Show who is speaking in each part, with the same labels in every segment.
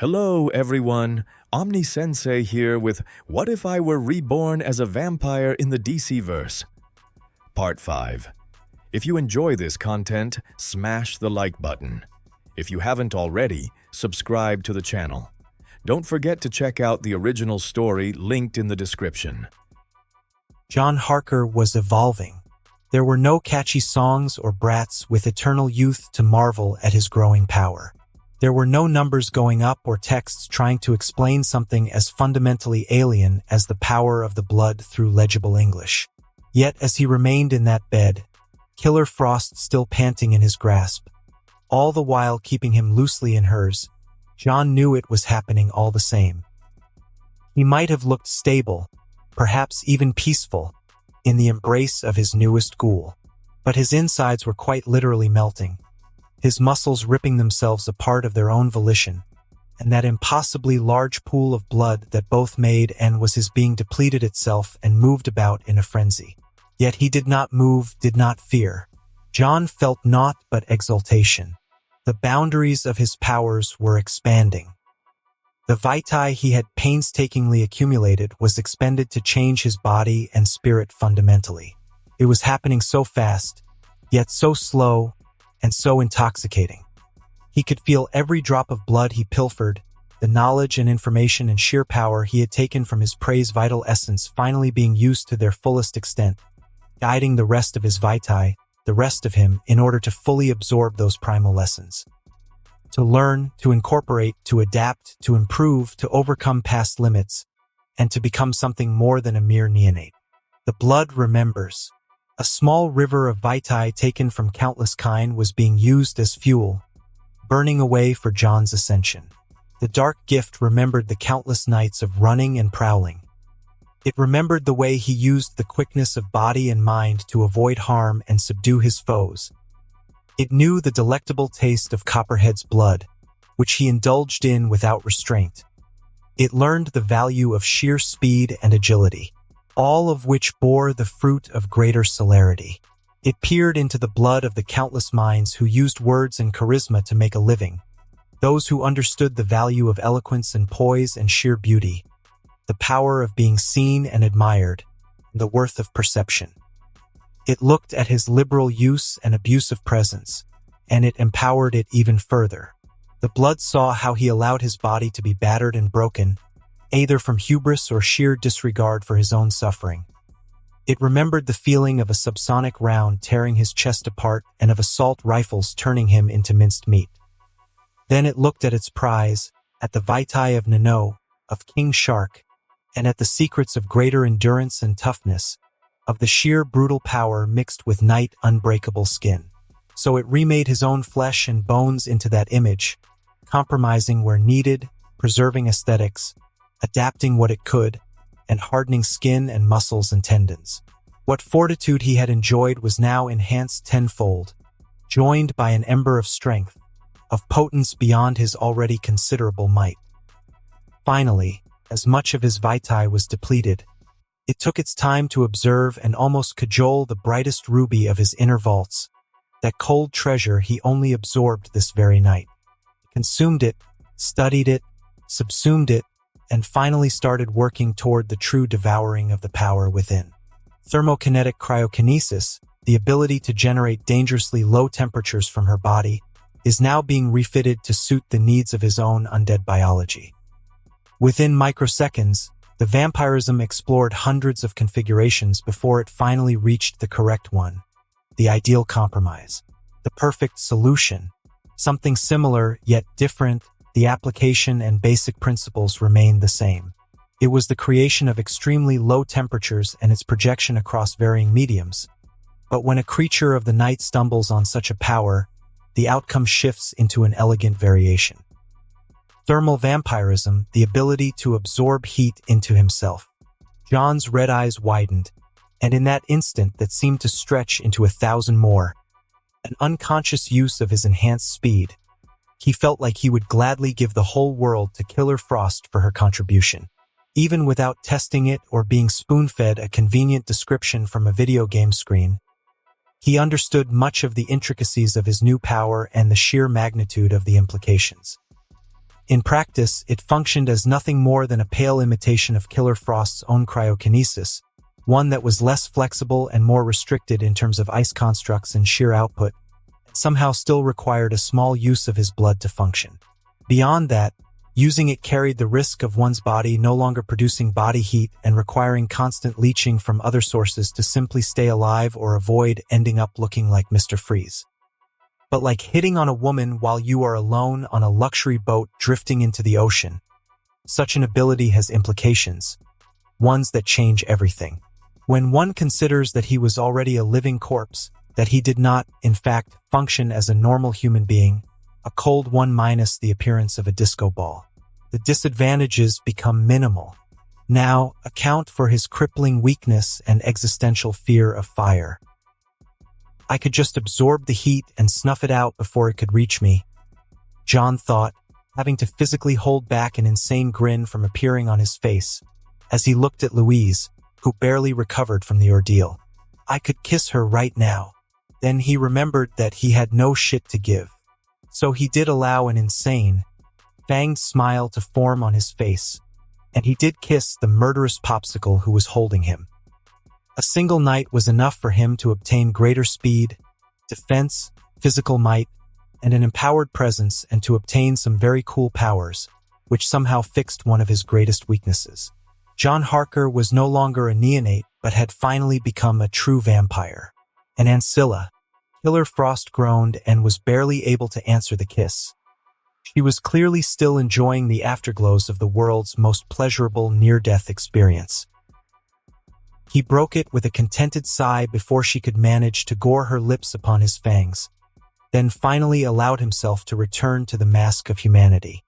Speaker 1: Hello everyone, Omni Sensei here with What If I Were Reborn as a Vampire in the DC-verse? Part 5. If you enjoy this content, smash the like button. If you haven't already, subscribe to the channel. Don't forget to check out the original story linked in the description.
Speaker 2: John Harker was evolving. There were no catchy songs or brats with eternal youth to marvel at his growing power. There were no numbers going up or texts trying to explain something as fundamentally alien as the power of the blood through legible English. Yet as he remained in that bed, Killer Frost still panting in his grasp, all the while keeping him loosely in hers, John knew it was happening all the same. He might have looked stable, perhaps even peaceful, in the embrace of his newest ghoul, but his insides were quite literally melting, his muscles ripping themselves apart of their own volition, and that impossibly large pool of blood that both made and was his being depleted itself and moved about in a frenzy. Yet he did not move, did not fear. John felt naught but exultation. The boundaries of his powers were expanding. The vitae he had painstakingly accumulated was expended to change his body and spirit fundamentally. It was happening so fast, yet so slow, and so intoxicating. He could feel every drop of blood he pilfered, the knowledge and information and sheer power he had taken from his prey's vital essence finally being used to their fullest extent, guiding the rest of his vitae, the rest of him, in order to fully absorb those primal lessons. To learn, to incorporate, to adapt, to improve, to overcome past limits, and to become something more than a mere neonate. The blood remembers. A small river of vitae taken from countless kine was being used as fuel, burning away for John's ascension. The dark gift remembered the countless nights of running and prowling. It remembered the way he used the quickness of body and mind to avoid harm and subdue his foes. It knew the delectable taste of Copperhead's blood, which he indulged in without restraint. It learned the value of sheer speed and agility, all of which bore the fruit of greater celerity. It peered into the blood of the countless minds who used words and charisma to make a living, those who understood the value of eloquence and poise and sheer beauty, the power of being seen and admired, and the worth of perception. It looked at his liberal use and abusive presence, and it empowered it even further. The blood saw how he allowed his body to be battered and broken, either from hubris or sheer disregard for his own suffering. It remembered the feeling of a subsonic round tearing his chest apart and of assault rifles turning him into minced meat. Then it looked at its prize, at the vitae of Nano, of King Shark, and at the secrets of greater endurance and toughness, of the sheer brutal power mixed with night unbreakable skin. So it remade his own flesh and bones into that image, compromising where needed, preserving aesthetics, adapting what it could, and hardening skin and muscles and tendons. What fortitude he had enjoyed was now enhanced tenfold, joined by an ember of strength, of potence beyond his already considerable might. Finally, as much of his vitae was depleted, it took its time to observe and almost cajole the brightest ruby of his inner vaults, that cold treasure he only absorbed this very night. It consumed it, studied it, subsumed it, and finally started working toward the true devouring of the power within. Thermokinetic cryokinesis, the ability to generate dangerously low temperatures from her body, is now being refitted to suit the needs of his own undead biology. Within microseconds, the vampirism explored hundreds of configurations before it finally reached the correct one, the ideal compromise, the perfect solution. Something similar, yet different, the application and basic principles remained the same. It was the creation of extremely low temperatures and its projection across varying mediums. But when a creature of the night stumbles on such a power, the outcome shifts into an elegant variation. Thermal vampirism, the ability to absorb heat into himself. John's red eyes widened, and in that instant that seemed to stretch into 1,000 more, an unconscious use of his enhanced speed, he felt like he would gladly give the whole world to Killer Frost for her contribution. Even without testing it or being spoon-fed a convenient description from a video game screen, he understood much of the intricacies of his new power and the sheer magnitude of the implications. In practice, it functioned as nothing more than a pale imitation of Killer Frost's own cryokinesis, one that was less flexible and more restricted in terms of ice constructs and sheer output, and somehow still required a small use of his blood to function. Beyond that, using it carried the risk of one's body no longer producing body heat and requiring constant leaching from other sources to simply stay alive or avoid ending up looking like Mr. Freeze. But like hitting on a woman while you are alone on a luxury boat drifting into the ocean, such an ability has implications, ones that change everything. When one considers that he was already a living corpse, that he did not, in fact, function as a normal human being, a cold one minus the appearance of a disco ball, the disadvantages become minimal. Now, account for his crippling weakness and existential fear of fire. I could just absorb the heat and snuff it out before it could reach me, John thought, having to physically hold back an insane grin from appearing on his face, as he looked at Louise, who barely recovered from the ordeal. I could kiss her right now. Then he remembered that he had no shit to give. So he did allow an insane, fanged smile to form on his face, and he did kiss the murderous popsicle who was holding him. A single night was enough for him to obtain greater speed, defense, physical might, and an empowered presence, and to obtain some very cool powers, which somehow fixed one of his greatest weaknesses. John Harker was no longer a neonate, but had finally become a true vampire. An ancilla. Killer Frost groaned and was barely able to answer the kiss. She was clearly still enjoying the afterglows of the world's most pleasurable near-death experience. He broke it with a contented sigh before she could manage to gore her lips upon his fangs, then finally allowed himself to return to the mask of humanity.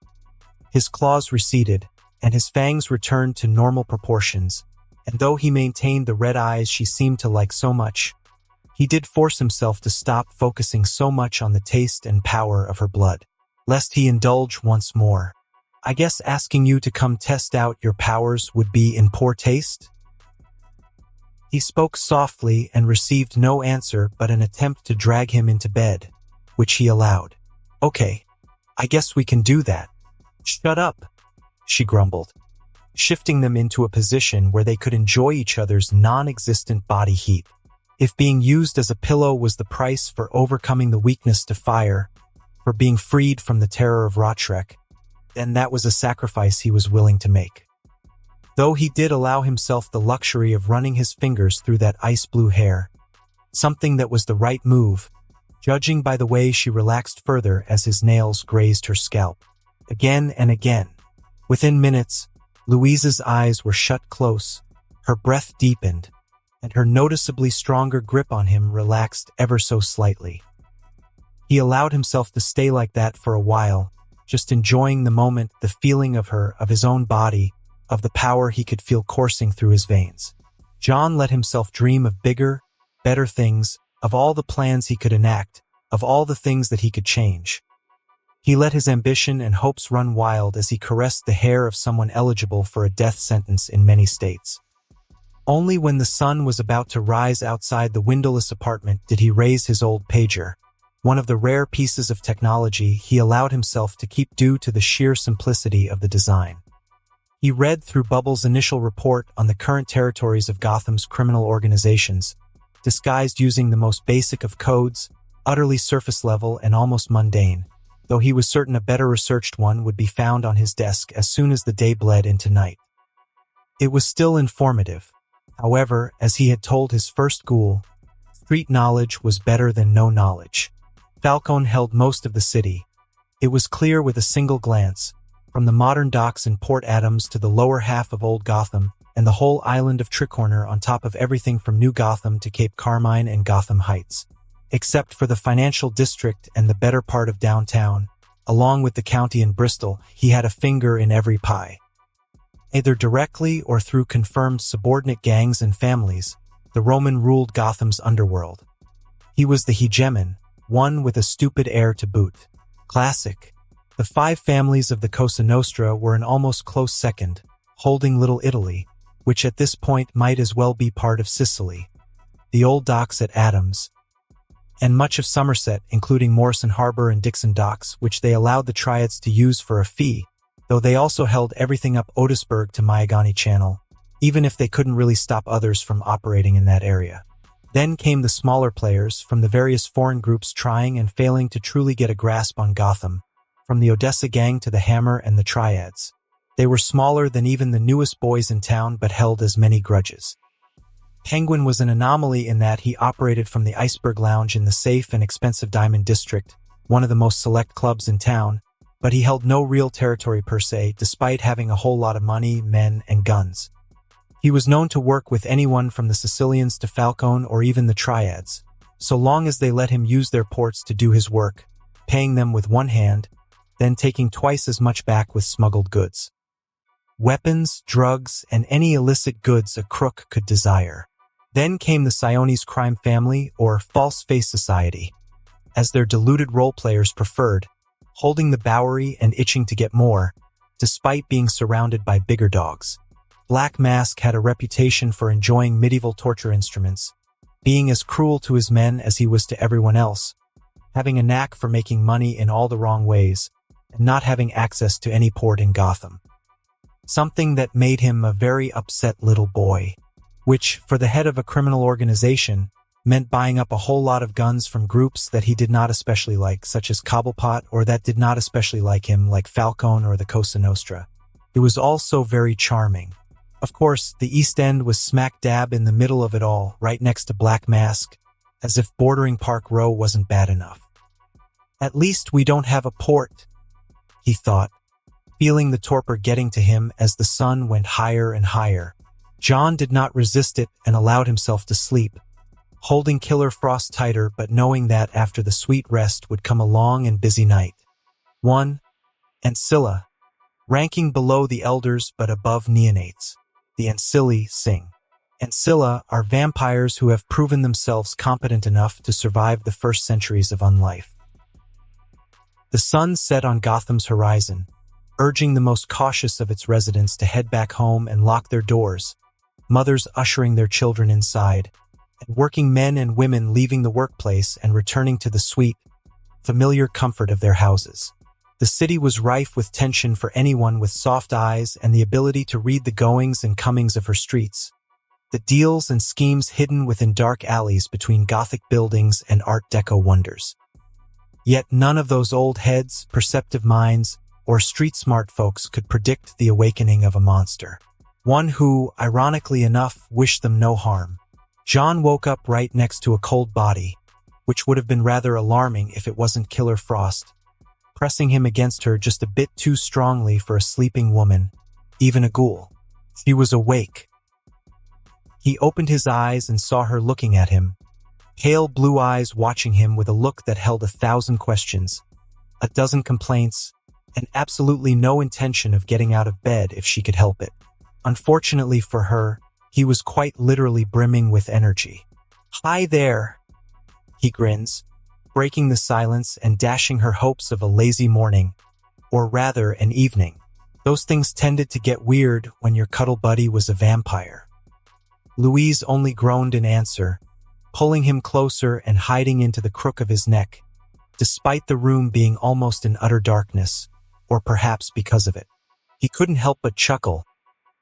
Speaker 2: His claws receded, and his fangs returned to normal proportions, and though he maintained the red eyes she seemed to like so much, he did force himself to stop focusing so much on the taste and power of her blood, lest he indulge once more. I guess asking you to come test out your powers would be in poor taste? He spoke softly and received no answer but an attempt to drag him into bed, which he allowed. Okay, I guess we can do that. Shut up, she grumbled, shifting them into a position where they could enjoy each other's non-existent body heat. If being used as a pillow was the price for overcoming the weakness to fire, for being freed from the terror of Rotrek, then that was a sacrifice he was willing to make. Though he did allow himself the luxury of running his fingers through that ice-blue hair, something that was the right move, judging by the way she relaxed further as his nails grazed her scalp. Again and again. Within minutes, Louise's eyes were shut close, her breath deepened, and her noticeably stronger grip on him relaxed ever so slightly. He allowed himself to stay like that for a while, just enjoying the moment, the feeling of her, of his own body, of the power he could feel coursing through his veins. John let himself dream of bigger, better things, of all the plans he could enact, of all the things that he could change. He let his ambition and hopes run wild as he caressed the hair of someone eligible for a death sentence in many states. Only when the sun was about to rise outside the windowless apartment did he raise his old pager, one of the rare pieces of technology he allowed himself to keep due to the sheer simplicity of the design. He read through Bubble's initial report on the current territories of Gotham's criminal organizations, disguised using the most basic of codes, utterly surface level and almost mundane, though he was certain a better researched one would be found on his desk as soon as the day bled into night. It was still informative. However, as he had told his first ghoul, street knowledge was better than no knowledge. Falcone held most of the city. It was clear with a single glance, from the modern docks in Port Adams to the lower half of Old Gotham, and the whole island of Tricorner on top of everything from New Gotham to Cape Carmine and Gotham Heights. Except for the financial district and the better part of downtown, along with the county and Bristol, he had a finger in every pie. Either directly or through confirmed subordinate gangs and families, the Roman ruled Gotham's underworld. He was the hegemon, one with a stupid heir to boot. Classic. The 5 families of the Cosa Nostra were an almost close second, holding Little Italy, which at this point might as well be part of Sicily, the old docks at Adams, and much of Somerset, including Morrison Harbor and Dixon Docks, which they allowed the Triads to use for a fee, though they also held everything up Otisburg to Miagani Channel, even if they couldn't really stop others from operating in that area. Then came the smaller players from the various foreign groups trying and failing to truly get a grasp on Gotham, from the Odessa gang to the Hammer and the Triads. They were smaller than even the newest boys in town but held as many grudges. Penguin was an anomaly in that he operated from the Iceberg Lounge in the safe and expensive Diamond District, one of the most select clubs in town, but he held no real territory per se, despite having a whole lot of money, men, and guns. He was known to work with anyone from the Sicilians to Falcone or even the Triads, so long as they let him use their ports to do his work, paying them with one hand, then taking twice as much back with smuggled goods. Weapons, drugs, and any illicit goods a crook could desire. Then came the Sionis crime family, or False Face Society, as their deluded role players preferred, holding the Bowery and itching to get more, despite being surrounded by bigger dogs. Black Mask had a reputation for enjoying medieval torture instruments, being as cruel to his men as he was to everyone else, having a knack for making money in all the wrong ways, and not having access to any port in Gotham. Something that made him a very upset little boy, which, for the head of a criminal organization, meant buying up a whole lot of guns from groups that he did not especially like, such as Cobblepot, or that did not especially like him, like Falcone or the Cosa Nostra. It was all so very charming. Of course, the East End was smack dab in the middle of it all, right next to Black Mask, as if bordering Park Row wasn't bad enough. At least we don't have a port, he thought, feeling the torpor getting to him as the sun went higher and higher. John did not resist it and allowed himself to sleep, holding Killer Frost tighter but knowing that after the sweet rest would come a long and busy night. 1. Ancilla, ranking below the elders but above neonates. The Ancilli sing. Ancilla are vampires who have proven themselves competent enough to survive the first centuries of unlife. The sun set on Gotham's horizon, urging the most cautious of its residents to head back home and lock their doors, mothers ushering their children inside, and working men and women leaving the workplace and returning to the sweet, familiar comfort of their houses. The city was rife with tension for anyone with soft eyes and the ability to read the goings and comings of her streets, the deals and schemes hidden within dark alleys between Gothic buildings and Art Deco wonders. Yet none of those old heads, perceptive minds, or street-smart folks could predict the awakening of a monster. One who, ironically enough, wished them no harm. John woke up right next to a cold body, which would have been rather alarming if it wasn't Killer Frost, pressing him against her just a bit too strongly for a sleeping woman, even a ghoul. She was awake. He opened his eyes and saw her looking at him, pale blue eyes watching him with a look that held 1,000 questions, 12 complaints, and absolutely no intention of getting out of bed if she could help it. Unfortunately for her, he was quite literally brimming with energy. "Hi there," he grins, breaking the silence and dashing her hopes of a lazy morning, or rather an evening. Those things tended to get weird when your cuddle buddy was a vampire. Louise only groaned in answer, pulling him closer and hiding into the crook of his neck, despite the room being almost in utter darkness, or perhaps because of it. He couldn't help but chuckle,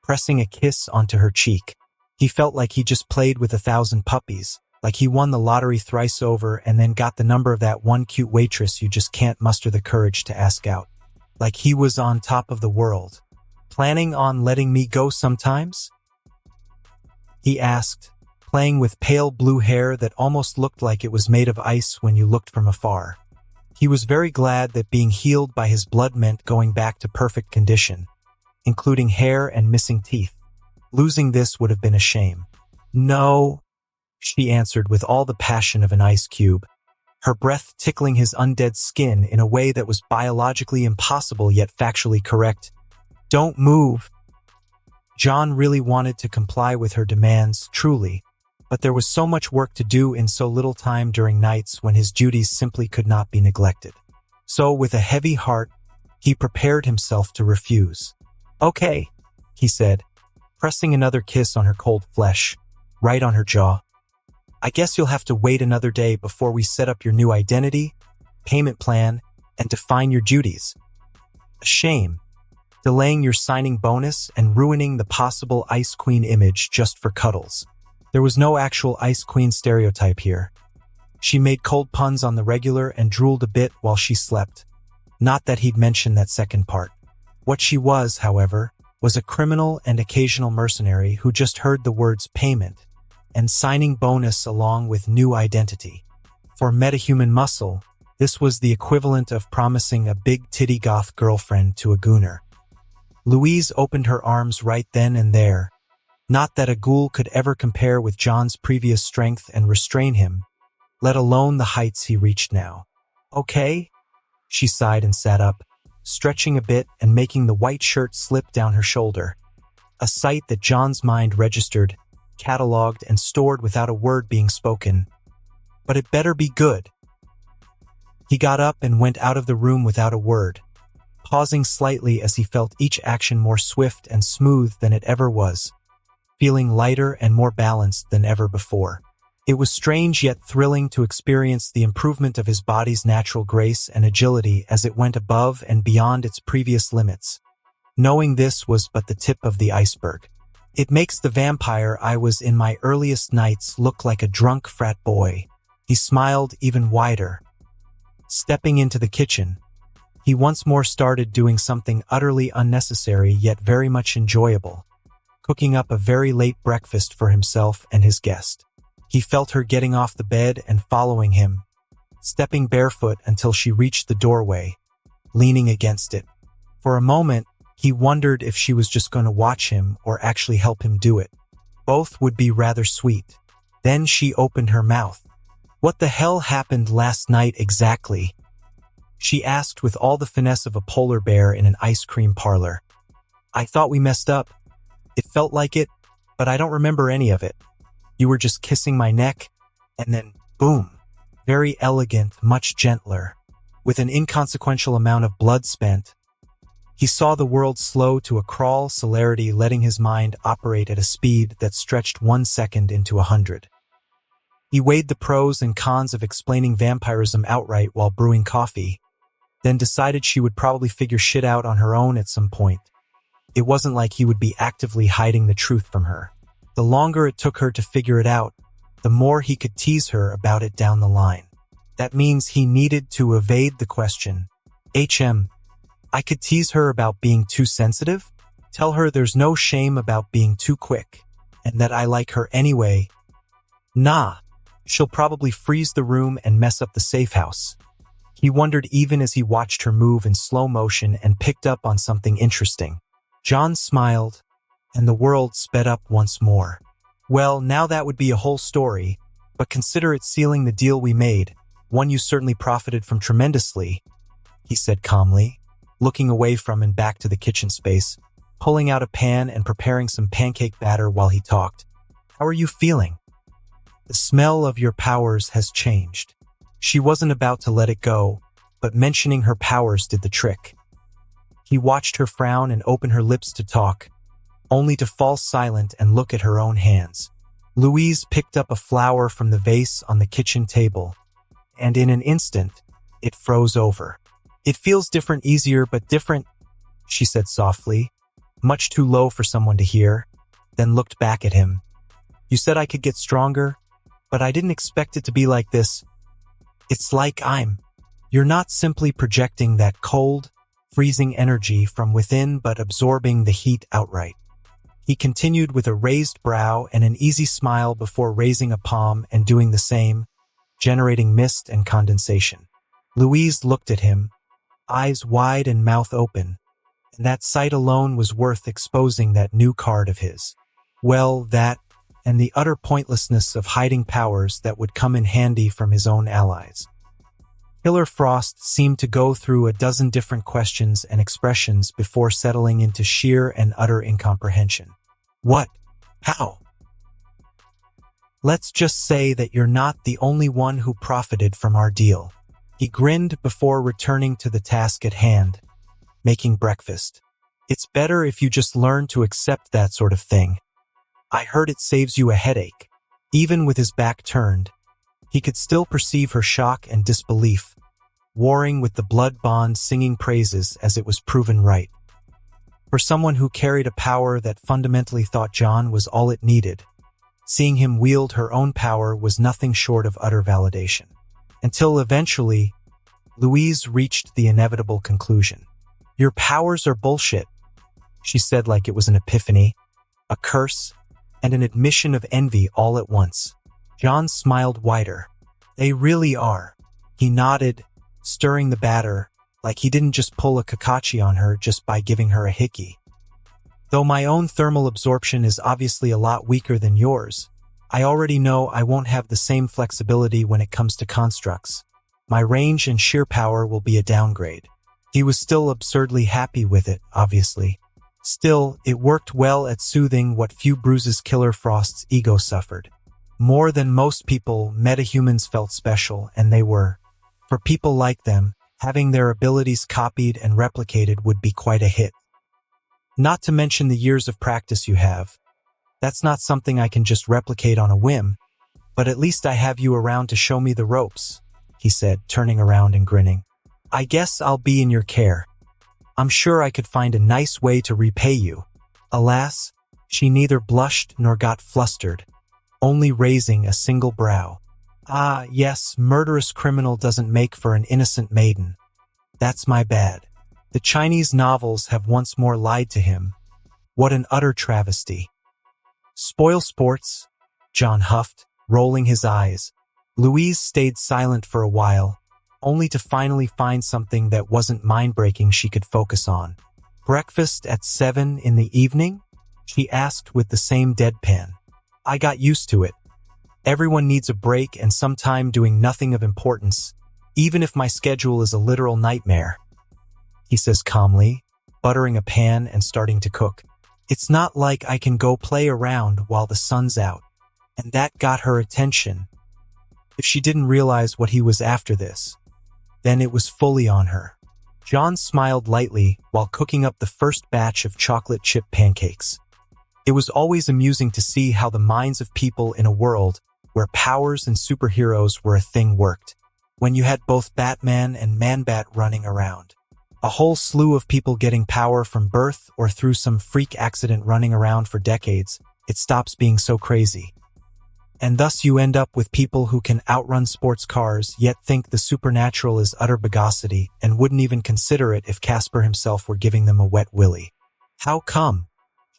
Speaker 2: pressing a kiss onto her cheek. He felt like he just played with 1,000 puppies, like he won the lottery thrice over and then got the number of that one cute waitress you just can't muster the courage to ask out. Like he was on top of the world. "Planning on letting me go sometimes?" he asked, playing with pale blue hair that almost looked like it was made of ice when you looked from afar. He was very glad that being healed by his blood meant going back to perfect condition, including hair and missing teeth. Losing this would have been a shame. "No," she answered with all the passion of an ice cube, her breath tickling his undead skin in a way that was biologically impossible yet factually correct. "Don't move." John really wanted to comply with her demands, truly, but there was so much work to do in so little time during nights when his duties simply could not be neglected. So, with a heavy heart, he prepared himself to refuse. "Okay," he said, pressing another kiss on her cold flesh, right on her jaw. "I guess you'll have to wait another day before we set up your new identity, payment plan, and define your duties." "A shame," delaying your signing bonus and ruining the possible Ice Queen image just for cuddles. There was no actual Ice Queen stereotype here. She made cold puns on the regular and drooled a bit while she slept. Not that he'd mentioned that second part. What she was, however, was a criminal and occasional mercenary who just heard the words payment and signing bonus along with new identity. For metahuman muscle, this was the equivalent of promising a big titty goth girlfriend to a gooner. Louise opened her arms right then and there. Not that a ghoul could ever compare with John's previous strength and restrain him, let alone the heights he reached now. Okay? She sighed and sat up, stretching a bit and making the white shirt slip down her shoulder. A sight that John's mind registered, cataloged, and stored without a word being spoken. But it better be good. He got up and went out of the room without a word, pausing slightly as he felt each action more swift and smooth than it ever was, feeling lighter and more balanced than ever before. It was strange yet thrilling to experience the improvement of his body's natural grace and agility as it went above and beyond its previous limits. Knowing this was but the tip of the iceberg. It makes the vampire I was in my earliest nights look like a drunk frat boy. He smiled even wider. Stepping into the kitchen, he once more started doing something utterly unnecessary yet very much enjoyable, cooking up a very late breakfast for himself and his guest. He felt her getting off the bed and following him, stepping barefoot until she reached the doorway, leaning against it. For a moment, he wondered if she was just going to watch him or actually help him do it. Both would be rather sweet. Then she opened her mouth. "What the hell happened last night exactly?" she asked with all the finesse of a polar bear in an ice cream parlor. "I thought we messed up. It felt like it, but I don't remember any of it. You were just kissing my neck, and then, boom." Very elegant, much gentler. With an inconsequential amount of blood spent, he saw the world slow to a crawl celerity, letting his mind operate at a speed that stretched 1 second into 100. He weighed the pros and cons of explaining vampirism outright while brewing coffee, then decided she would probably figure shit out on her own at some point. It wasn't like he would be actively hiding the truth from her. The longer it took her to figure it out, the more he could tease her about it down the line. That means he needed to evade the question. I could tease her about being too sensitive? Tell her there's no shame about being too quick, and that I like her anyway. Nah, she'll probably freeze the room and mess up the safe house. He wondered even as he watched her move in slow motion and picked up on something interesting. John smiled, and the world sped up once more. "Well, now that would be a whole story, but consider it sealing the deal we made, one you certainly profited from tremendously," he said calmly, looking away from and back to the kitchen space, pulling out a pan and preparing some pancake batter while he talked. "How are you feeling?" "The smell of your powers has changed." She wasn't about to let it go, but mentioning her powers did the trick. He watched her frown and open her lips to talk, only to fall silent and look at her own hands. Louise picked up a flower from the vase on the kitchen table, and in an instant, it froze over. "It feels different, easier but different," she said softly, much too low for someone to hear, then looked back at him. "You said I could get stronger, but I didn't expect it to be like this. It's like you're not simply projecting that cold, freezing energy from within but absorbing the heat outright." He continued with a raised brow and an easy smile before raising a palm and doing the same, generating mist and condensation. Louise looked at him, eyes wide and mouth open, and that sight alone was worth exposing that new card of his. Well, that, and the utter pointlessness of hiding powers that would come in handy from his own allies. Killer Frost seemed to go through a dozen different questions and expressions before settling into sheer and utter incomprehension. "What? How?" "Let's just say that you're not the only one who profited from our deal." He grinned before returning to the task at hand, making breakfast. "It's better if you just learn to accept that sort of thing. I heard it saves you a headache." Even with his back turned, he could still perceive her shock and disbelief, warring with the blood bond singing praises as it was proven right. For someone who carried a power that fundamentally thought John was all it needed, seeing him wield her own power was nothing short of utter validation. Until eventually, Louise reached the inevitable conclusion. "Your powers are bullshit," she said like it was an epiphany, a curse, and an admission of envy all at once. John smiled wider. "They really are." He nodded, stirring the batter, like he didn't just pull a Kakashi on her just by giving her a hickey. "Though my own thermal absorption is obviously a lot weaker than yours, I already know I won't have the same flexibility when it comes to constructs. My range and sheer power will be a downgrade." He was still absurdly happy with it, obviously. Still, it worked well at soothing what few bruises Killer Frost's ego suffered. More than most people, metahumans felt special, and they were. For people like them, having their abilities copied and replicated would be quite a hit. "Not to mention the years of practice you have. That's not something I can just replicate on a whim, but at least I have you around to show me the ropes," he said, turning around and grinning. "I guess I'll be in your care. I'm sure I could find a nice way to repay you." Alas, she neither blushed nor got flustered, only raising a single brow. "Ah, yes, murderous criminal doesn't make for an innocent maiden. That's my bad. The Chinese novels have once more lied to him. What an utter travesty." "Spoil sports," John huffed, rolling his eyes. Louise stayed silent for a while, only to finally find something that wasn't mind-breaking she could focus on. "Breakfast at 7 in the evening?" she asked with the same deadpan. "I got used to it. Everyone needs a break and some time doing nothing of importance, even if my schedule is a literal nightmare," he says calmly, buttering a pan and starting to cook. "It's not like I can go play around while the sun's out." And that got her attention. If she didn't realize what he was after this, then it was fully on her. John smiled lightly while cooking up the first batch of chocolate chip pancakes. It was always amusing to see how the minds of people in a world where powers and superheroes were a thing worked. When you had both Batman and Man-Bat running around, a whole slew of people getting power from birth or through some freak accident running around for decades, it stops being so crazy. And thus you end up with people who can outrun sports cars yet think the supernatural is utter bagosity and wouldn't even consider it if Casper himself were giving them a wet willy. "How come?"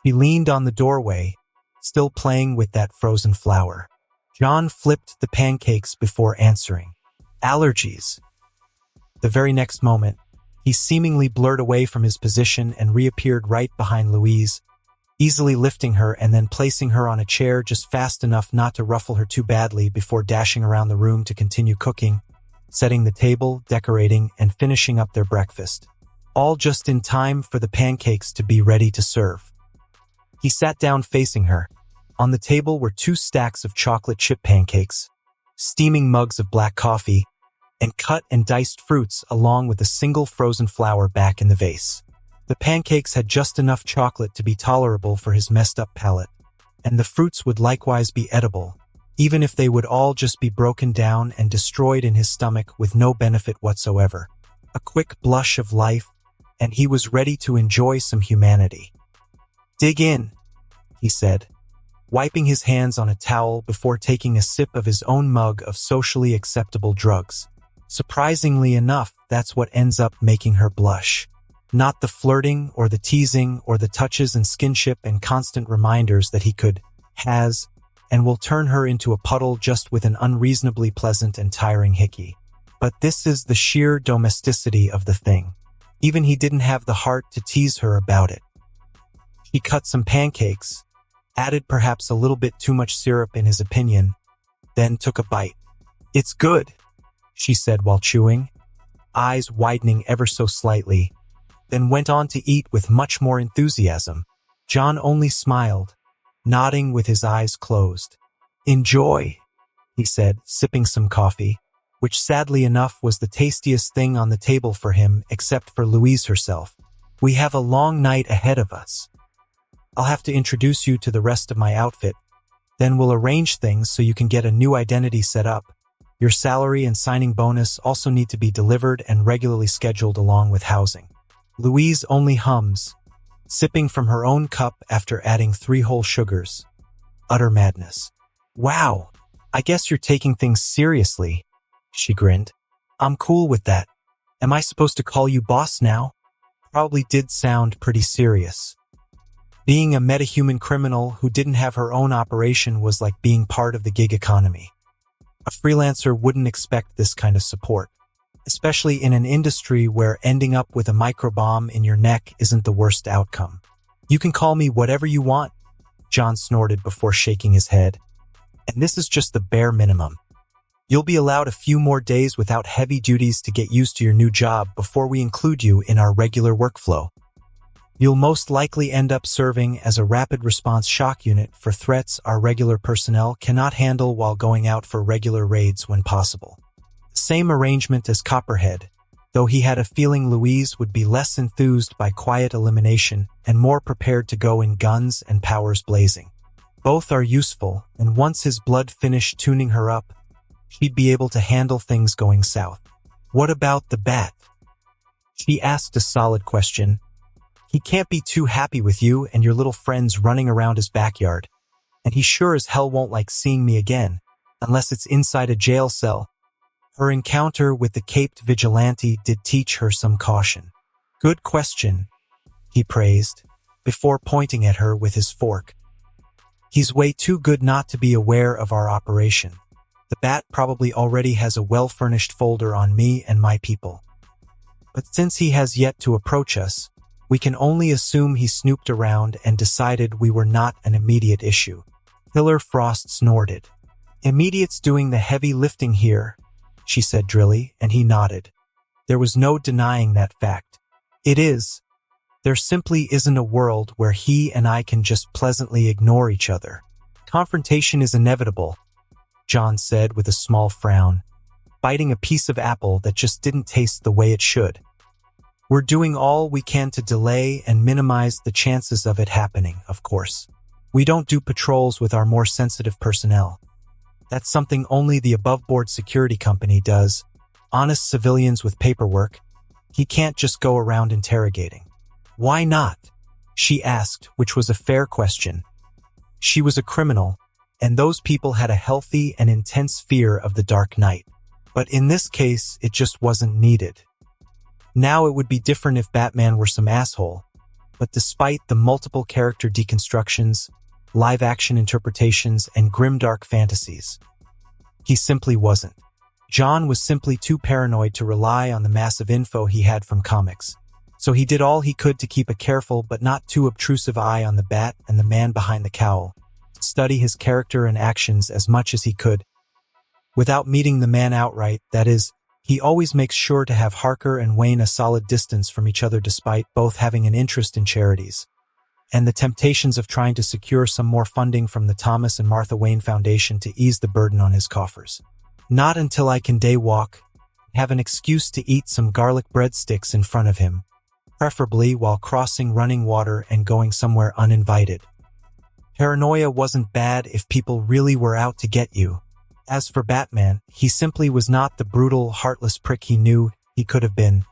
Speaker 2: She leaned on the doorway, still playing with that frozen flour. John flipped the pancakes before answering. "Allergies." The very next moment, he seemingly blurred away from his position and reappeared right behind Louise, easily lifting her and then placing her on a chair just fast enough not to ruffle her too badly before dashing around the room to continue cooking, setting the table, decorating, and finishing up their breakfast. All just in time for the pancakes to be ready to serve. He sat down facing her. On the table were 2 stacks of chocolate chip pancakes, steaming mugs of black coffee, and cut and diced fruits along with a single frozen flower back in the vase. The pancakes had just enough chocolate to be tolerable for his messed-up palate, and the fruits would likewise be edible, even if they would all just be broken down and destroyed in his stomach with no benefit whatsoever. A quick blush of life, and he was ready to enjoy some humanity. "Dig in," he said, wiping his hands on a towel before taking a sip of his own mug of socially acceptable drugs. Surprisingly enough, that's what ends up making her blush. Not the flirting or the teasing or the touches and skinship and constant reminders that he has, and will turn her into a puddle just with an unreasonably pleasant and tiring hickey. But this is the sheer domesticity of the thing. Even he didn't have the heart to tease her about it. He cut some pancakes, added perhaps a little bit too much syrup in his opinion, then took a bite. "It's good," she said while chewing, eyes widening ever so slightly, then went on to eat with much more enthusiasm. John only smiled, nodding with his eyes closed. "Enjoy," he said, sipping some coffee, which sadly enough was the tastiest thing on the table for him except for Louise herself. "We have a long night ahead of us. I'll have to introduce you to the rest of my outfit. Then we'll arrange things so you can get a new identity set up. Your salary and signing bonus also need to be delivered and regularly scheduled along with housing." Louise only hums, sipping from her own cup after adding 3 whole sugars. Utter madness. Wow, I guess you're taking things seriously, she grinned. I'm cool with that. Am I supposed to call you boss now? Probably did sound pretty serious. Being a metahuman criminal who didn't have her own operation was like being part of the gig economy. A freelancer wouldn't expect this kind of support, especially in an industry where ending up with a microbomb in your neck isn't the worst outcome. You can call me whatever you want, John snorted before shaking his head. And this is just the bare minimum. You'll be allowed a few more days without heavy duties to get used to your new job before we include you in our regular workflow. You'll most likely end up serving as a rapid response shock unit for threats our regular personnel cannot handle while going out for regular raids when possible. Same arrangement as Copperhead, though he had a feeling Louise would be less enthused by quiet elimination and more prepared to go in guns and powers blazing. Both are useful, and once his blood finished tuning her up, she'd be able to handle things going south. What about the bat? She asked a solid question. He can't be too happy with you and your little friends running around his backyard, and he sure as hell won't like seeing me again, unless it's inside a jail cell. Her encounter with the caped vigilante did teach her some caution. Good question, he praised, before pointing at her with his fork. He's way too good not to be aware of our operation. The bat probably already has a well-furnished folder on me and my people. But since he has yet to approach us, we can only assume he snooped around and decided we were not an immediate issue. Killer Frost snorted. Immediate's doing the heavy lifting here, she said drily, and he nodded. There was no denying that fact. It is. There simply isn't a world where he and I can just pleasantly ignore each other. Confrontation is inevitable, John said with a small frown, biting a piece of apple that just didn't taste the way it should. We're doing all we can to delay and minimize the chances of it happening, of course. We don't do patrols with our more sensitive personnel. That's something only the above-board security company does. Honest civilians with paperwork, he can't just go around interrogating. Why not? She asked, which was a fair question. She was a criminal, and those people had a healthy and intense fear of the dark night. But in this case, it just wasn't needed. Now it would be different if Batman were some asshole, but despite the multiple character deconstructions, live-action interpretations, and grimdark fantasies, he simply wasn't. John was simply too paranoid to rely on the massive info he had from comics, so he did all he could to keep a careful but not too obtrusive eye on the Bat and the man behind the cowl, to study his character and actions as much as he could. Without meeting the man outright, that is, he always makes sure to have Harker and Wayne a solid distance from each other despite both having an interest in charities, and the temptations of trying to secure some more funding from the Thomas and Martha Wayne Foundation to ease the burden on his coffers. Not until I can daywalk, have an excuse to eat some garlic breadsticks in front of him, preferably while crossing running water and going somewhere uninvited. Paranoia wasn't bad if people really were out to get you. As for Batman, he simply was not the brutal, heartless prick he knew he could have been,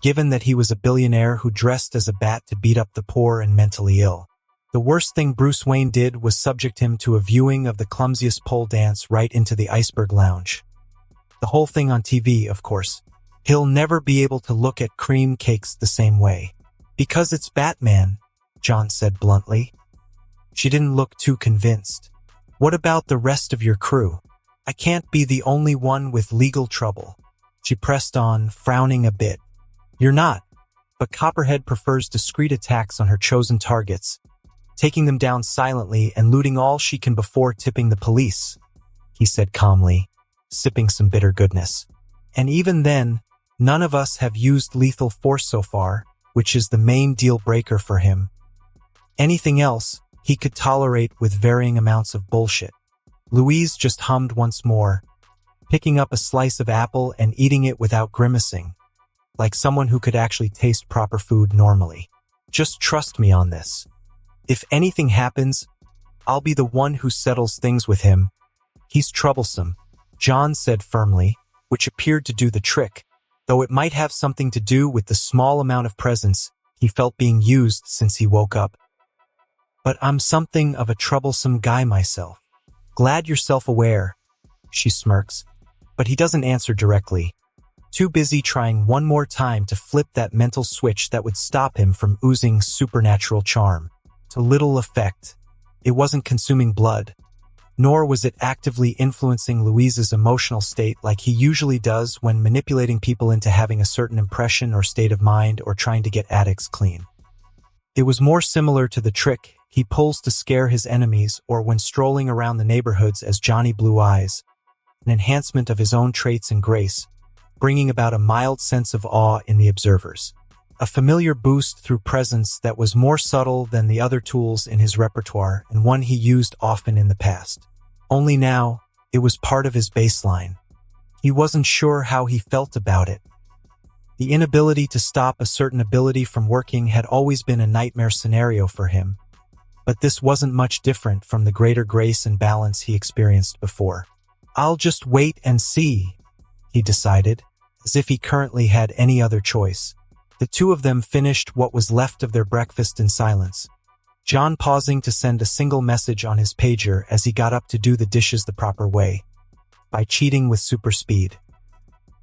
Speaker 2: given that he was a billionaire who dressed as a bat to beat up the poor and mentally ill. The worst thing Bruce Wayne did was subject him to a viewing of the clumsiest pole dance right into the Iceberg Lounge. The whole thing on TV, of course. He'll never be able to look at cream cakes the same way. Because it's Batman, John said bluntly. She didn't look too convinced. What about the rest of your crew? I can't be the only one with legal trouble. She pressed on, frowning a bit. You're not, but Copperhead prefers discreet attacks on her chosen targets, taking them down silently and looting all she can before tipping the police, he said calmly, sipping some bitter goodness. And even then, none of us have used lethal force so far, which is the main deal breaker for him. Anything else, he could tolerate with varying amounts of bullshit. Louise just hummed once more, picking up a slice of apple and eating it without grimacing, like someone who could actually taste proper food normally. Just trust me on this. If anything happens, I'll be the one who settles things with him. He's troublesome, John said firmly, which appeared to do the trick, though it might have something to do with the small amount of presence He felt being used since he woke up. But I'm something of a troublesome guy myself. Glad you're self-aware, she smirks. But he doesn't answer directly. Too busy trying one more time to flip that mental switch that would stop him from oozing supernatural charm. To little effect. It wasn't consuming blood. Nor was it actively influencing Louise's emotional state like he usually does when manipulating people into having a certain impression or state of mind or trying to get addicts clean. It was more similar to the trick he pulls to scare his enemies or when strolling around the neighborhoods as Johnny Blue Eyes, an enhancement of his own traits and grace, bringing about a mild sense of awe in the observers. A familiar boost through presence that was more subtle than the other tools in his repertoire and one he used often in the past. Only now, it was part of his baseline. He wasn't sure how he felt about it. The inability to stop a certain ability from working had always been a nightmare scenario for him, but this wasn't much different from the greater grace and balance he experienced before. I'll just wait and see, he decided, as if he currently had any other choice. The two of them finished what was left of their breakfast in silence, John pausing to send a single message on his pager as he got up to do the dishes the proper way, by cheating with super speed.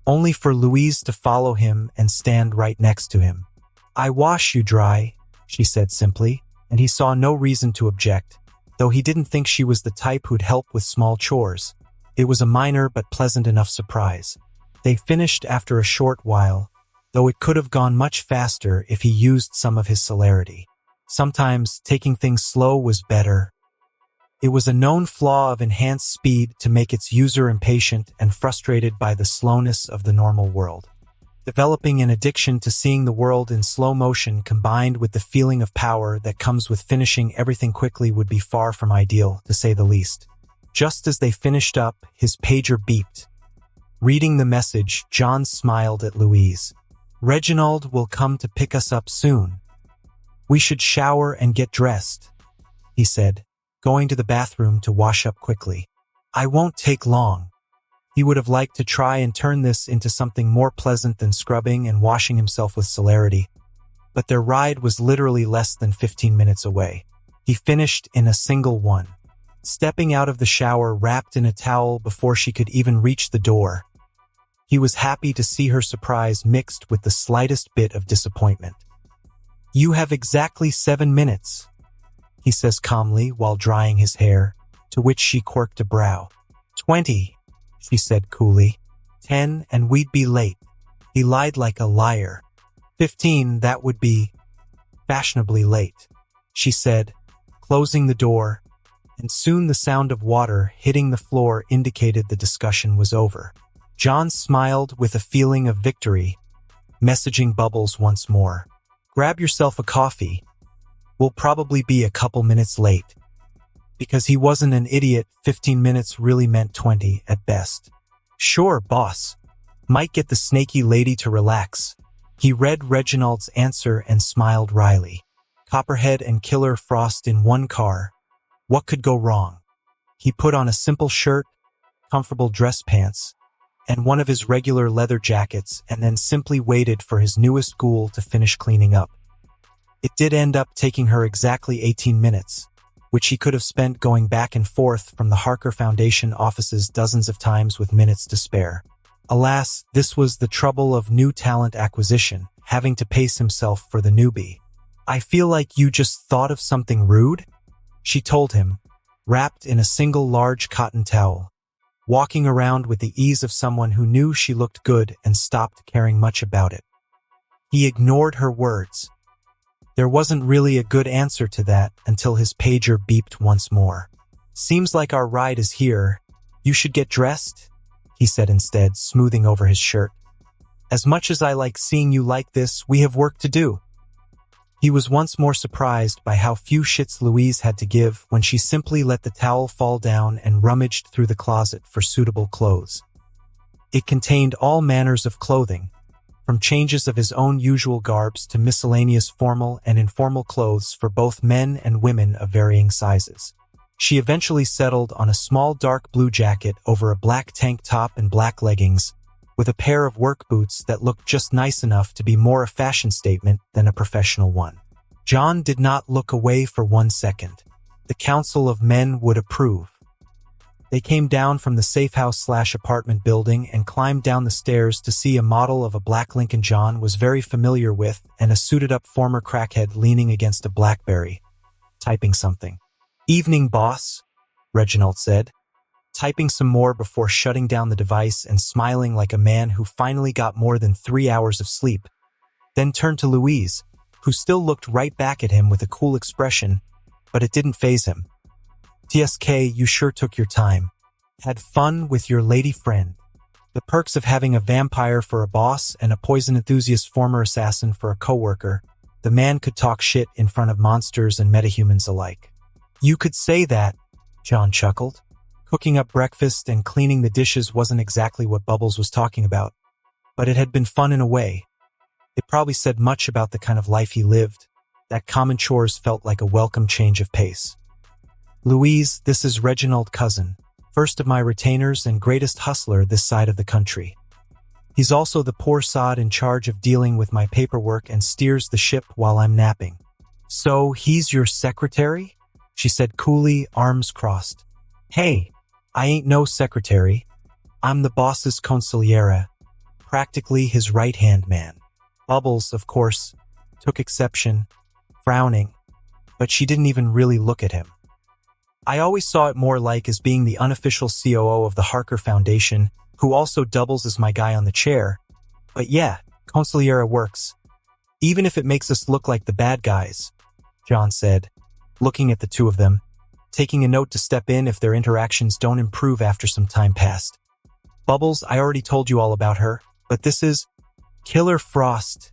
Speaker 2: Only for Louise to follow him and stand right next to him. I wash you dry, she said simply, and he saw no reason to object, though he didn't think she was the type who'd help with small chores. It was a minor but pleasant enough surprise. They finished after a short while, though it could have gone much faster if he used some of his celerity. Sometimes taking things slow was better. It was a known flaw of enhanced speed to make its user impatient and frustrated by the slowness of the normal world. Developing an addiction to seeing the world in slow motion combined with the feeling of power that comes with finishing everything quickly would be far from ideal, to say the least. Just as they finished up, his pager beeped. Reading the message, John smiled at Louise. Reginald will come to pick us up soon. We should shower and get dressed, he said, going to the bathroom to wash up quickly. I won't take long. He would have liked to try and turn this into something more pleasant than scrubbing and washing himself with celerity, but their ride was literally less than 15 minutes away. He finished in a single one, stepping out of the shower wrapped in a towel before she could even reach the door. He was happy to see her surprise mixed with the slightest bit of disappointment. You have exactly 7 minutes, he says calmly while drying his hair, to which she quirked a brow. 20, she said coolly. 10 and we'd be late. He lied like a liar. 15, that would be fashionably late, she said, closing the door, and soon the sound of water hitting the floor indicated the discussion was over. John smiled with a feeling of victory, messaging Bubbles once more. Grab yourself a coffee. We'll probably be a couple minutes late. Because he wasn't an idiot, 15 minutes really meant 20 at best. Sure, boss. Might get the snaky lady to relax. He read Reginald's answer and smiled wryly. Copperhead and Killer Frost in one car. What could go wrong? He put on a simple shirt, comfortable dress pants, and one of his regular leather jackets and then simply waited for his newest ghoul to finish cleaning up. It did end up taking her exactly 18 minutes, which he could have spent going back and forth from the Harker Foundation offices dozens of times with minutes to spare. Alas, this was the trouble of new talent acquisition, having to pace himself for the newbie. I feel like you just thought of something rude, she told him, wrapped in a single large cotton towel, walking around with the ease of someone who knew she looked good and stopped caring much about it. He ignored her words. There wasn't really a good answer to that until his pager beeped once more. Seems like our ride is here. You should get dressed, he said instead, smoothing over his shirt. As much as I like seeing you like this, we have work to do. He was once more surprised by how few shits Louise had to give when she simply let the towel fall down and rummaged through the closet for suitable clothes. It contained all manners of clothing, from changes of his own usual garbs to miscellaneous formal and informal clothes for both men and women of varying sizes. She eventually settled on a small dark blue jacket over a black tank top and black leggings, with a pair of work boots that looked just nice enough to be more a fashion statement than a professional one. John did not look away for 1 second. The Council of Men would approve. They came down from the safe house/apartment building and climbed down the stairs to see a model of a black Lincoln John was very familiar with and a suited-up former crackhead leaning against a BlackBerry, typing something. "Evening, boss," Reginald said, typing some more before shutting down the device and smiling like a man who finally got more than 3 hours of sleep, then turned to Louise, who still looked right back at him with a cool expression, but it didn't faze him. "TSK, you sure took your time. Had fun with your lady friend." The perks of having a vampire for a boss and a poison enthusiast former assassin for a coworker, the man could talk shit in front of monsters and metahumans alike. "You could say that," John chuckled. Cooking up breakfast and cleaning the dishes wasn't exactly what Bubbles was talking about, but it had been fun in a way. It probably said much about the kind of life he lived. That common chores felt like a welcome change of pace. "Louise, this is Reginald Cousin, first of my retainers and greatest hustler this side of the country. He's also the poor sod in charge of dealing with my paperwork and steers the ship while I'm napping." "So he's your secretary?" she said coolly, arms crossed. "Hey, I ain't no secretary. I'm the boss's consigliere, practically his right-hand man." Bubbles, of course, took exception, frowning, but she didn't even really look at him. "I always saw it more like as being the unofficial COO of the Harker Foundation, who also doubles as my guy on the chair. But yeah, consigliere works. Even if it makes us look like the bad guys," John said, looking at the two of them, taking a note to step in if their interactions don't improve after some time passed. "Bubbles, I already told you all about her, but this is Killer Frost,"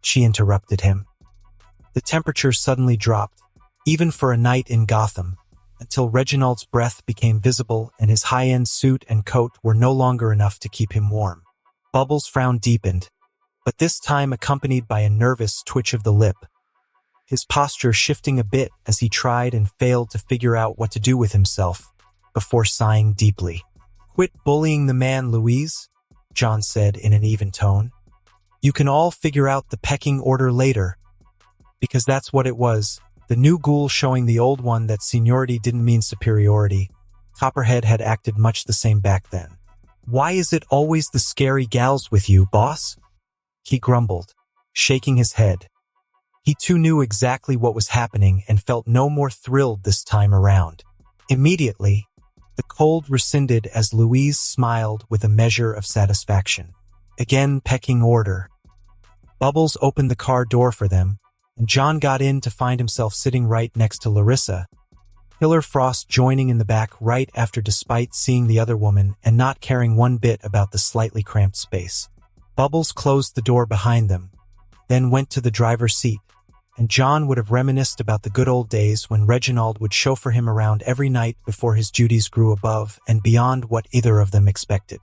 Speaker 2: she interrupted him. The temperature suddenly dropped, even for a night in Gotham, until Reginald's breath became visible and his high-end suit and coat were no longer enough to keep him warm. Bubbles' frown deepened, but this time accompanied by a nervous twitch of the lip, his posture shifting a bit as he tried and failed to figure out what to do with himself, before sighing deeply. "Quit bullying the man, Louise," John said in an even tone. "You can all figure out the pecking order later." Because that's what it was. The new ghoul showing the old one that seniority didn't mean superiority. Copperhead had acted much the same back then. "Why is it always the scary gals with you, boss?" he grumbled, shaking his head. He too knew exactly what was happening and felt no more thrilled this time around. Immediately, the cold rescinded as Louise smiled with a measure of satisfaction. Again, pecking order. Bubbles opened the car door for them, and John got in to find himself sitting right next to Larissa, Killer Frost joining in the back right after despite seeing the other woman and not caring one bit about the slightly cramped space. Bubbles closed the door behind them, then went to the driver's seat, and John would have reminisced about the good old days when Reginald would chauffeur him around every night before his duties grew above and beyond what either of them expected.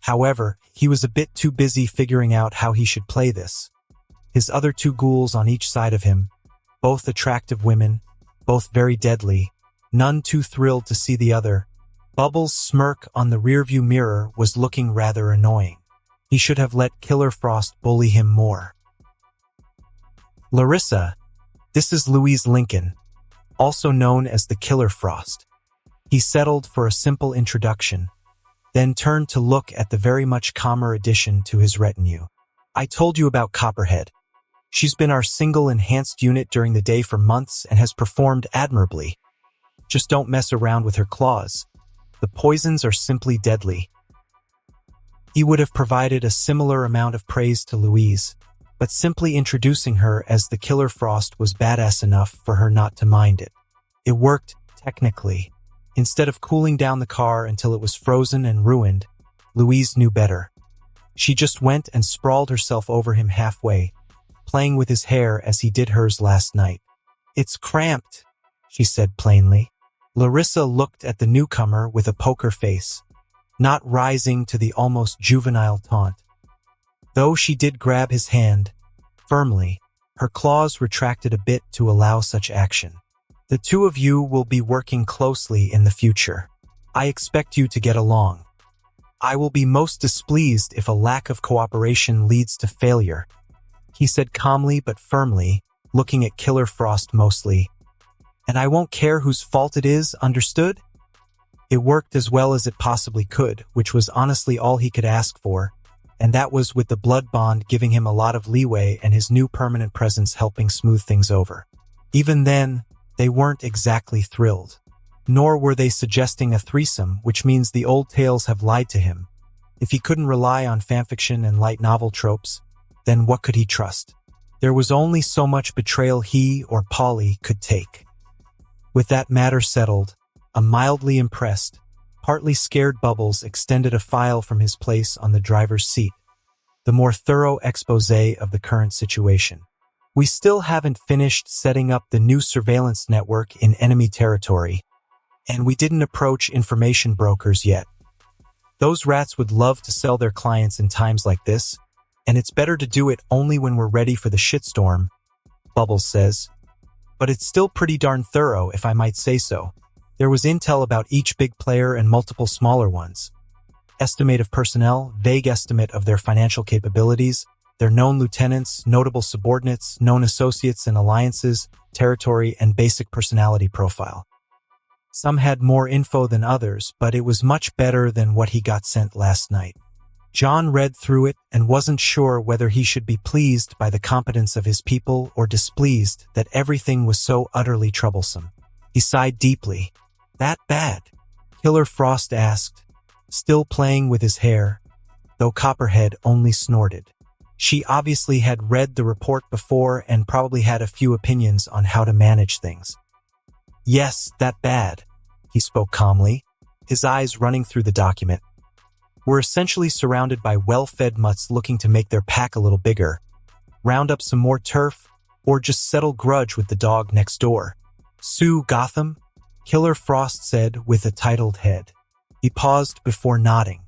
Speaker 2: However, he was a bit too busy figuring out how he should play this. His other two ghouls on each side of him, both attractive women, both very deadly, none too thrilled to see the other. Bubbles' smirk on the rearview mirror was looking rather annoying. He should have let Killer Frost bully him more. "Larissa, this is Louise Lincoln, also known as the Killer Frost." He settled for a simple introduction, then turned to look at the very much calmer addition to his retinue. "I told you about Copperhead. She's been our single enhanced unit during the day for months and has performed admirably. Just don't mess around with her claws. The poisons are simply deadly." He would have provided a similar amount of praise to Louise, but simply introducing her as the Killer Frost was badass enough for her not to mind it. It worked, technically. Instead of cooling down the car until it was frozen and ruined, Louise knew better. She just went and sprawled herself over him halfway, playing with his hair as he did hers last night. "It's cramped," she said plainly. Larissa looked at the newcomer with a poker face, not rising to the almost juvenile taunt. Though she did grab his hand, firmly, her claws retracted a bit to allow such action. "The two of you will be working closely in the future. I expect you to get along. I will be most displeased if a lack of cooperation leads to failure, he said calmly but firmly, looking at Killer Frost mostly. And I won't care whose fault it is, understood? It worked as well as it possibly could, which was honestly all he could ask for, and that was with the blood bond giving him a lot of leeway and his new permanent presence helping smooth things over. Even then, they weren't exactly thrilled. Nor were they suggesting a threesome, which means the old tales have lied to him. If he couldn't rely on fanfiction and light novel tropes, then what could he trust? There was only so much betrayal he or Polly could take. With that matter settled, a mildly impressed, partly scared Bubbles extended a file from his place on the driver's seat. The more thorough exposé of the current situation. We still haven't finished setting up the new surveillance network in enemy territory, and we didn't approach information brokers yet. Those rats would love to sell their clients in times like this, and it's better to do it only when we're ready for the shitstorm, Bubbles says. But it's still pretty darn thorough, if I might say so. There was intel about each big player and multiple smaller ones. Estimate of personnel, vague estimate of their financial capabilities, their known lieutenants, notable subordinates, known associates and alliances, territory, and basic personality profile. Some had more info than others, but it was much better than what he got sent last night. John read through it and wasn't sure whether he should be pleased by the competence of his people or displeased that everything was so utterly troublesome. He sighed deeply. That bad? Killer Frost asked, still playing with his hair, though Copperhead only snorted. She obviously had read the report before and probably had a few opinions on how to manage things. Yes, that bad, he spoke calmly, his eyes running through the document. We're essentially surrounded by well-fed mutts looking to make their pack a little bigger, round up some more turf, or just settle grudge with the dog next door. Sue Gotham? Killer Frost said with a titled head. He paused before nodding.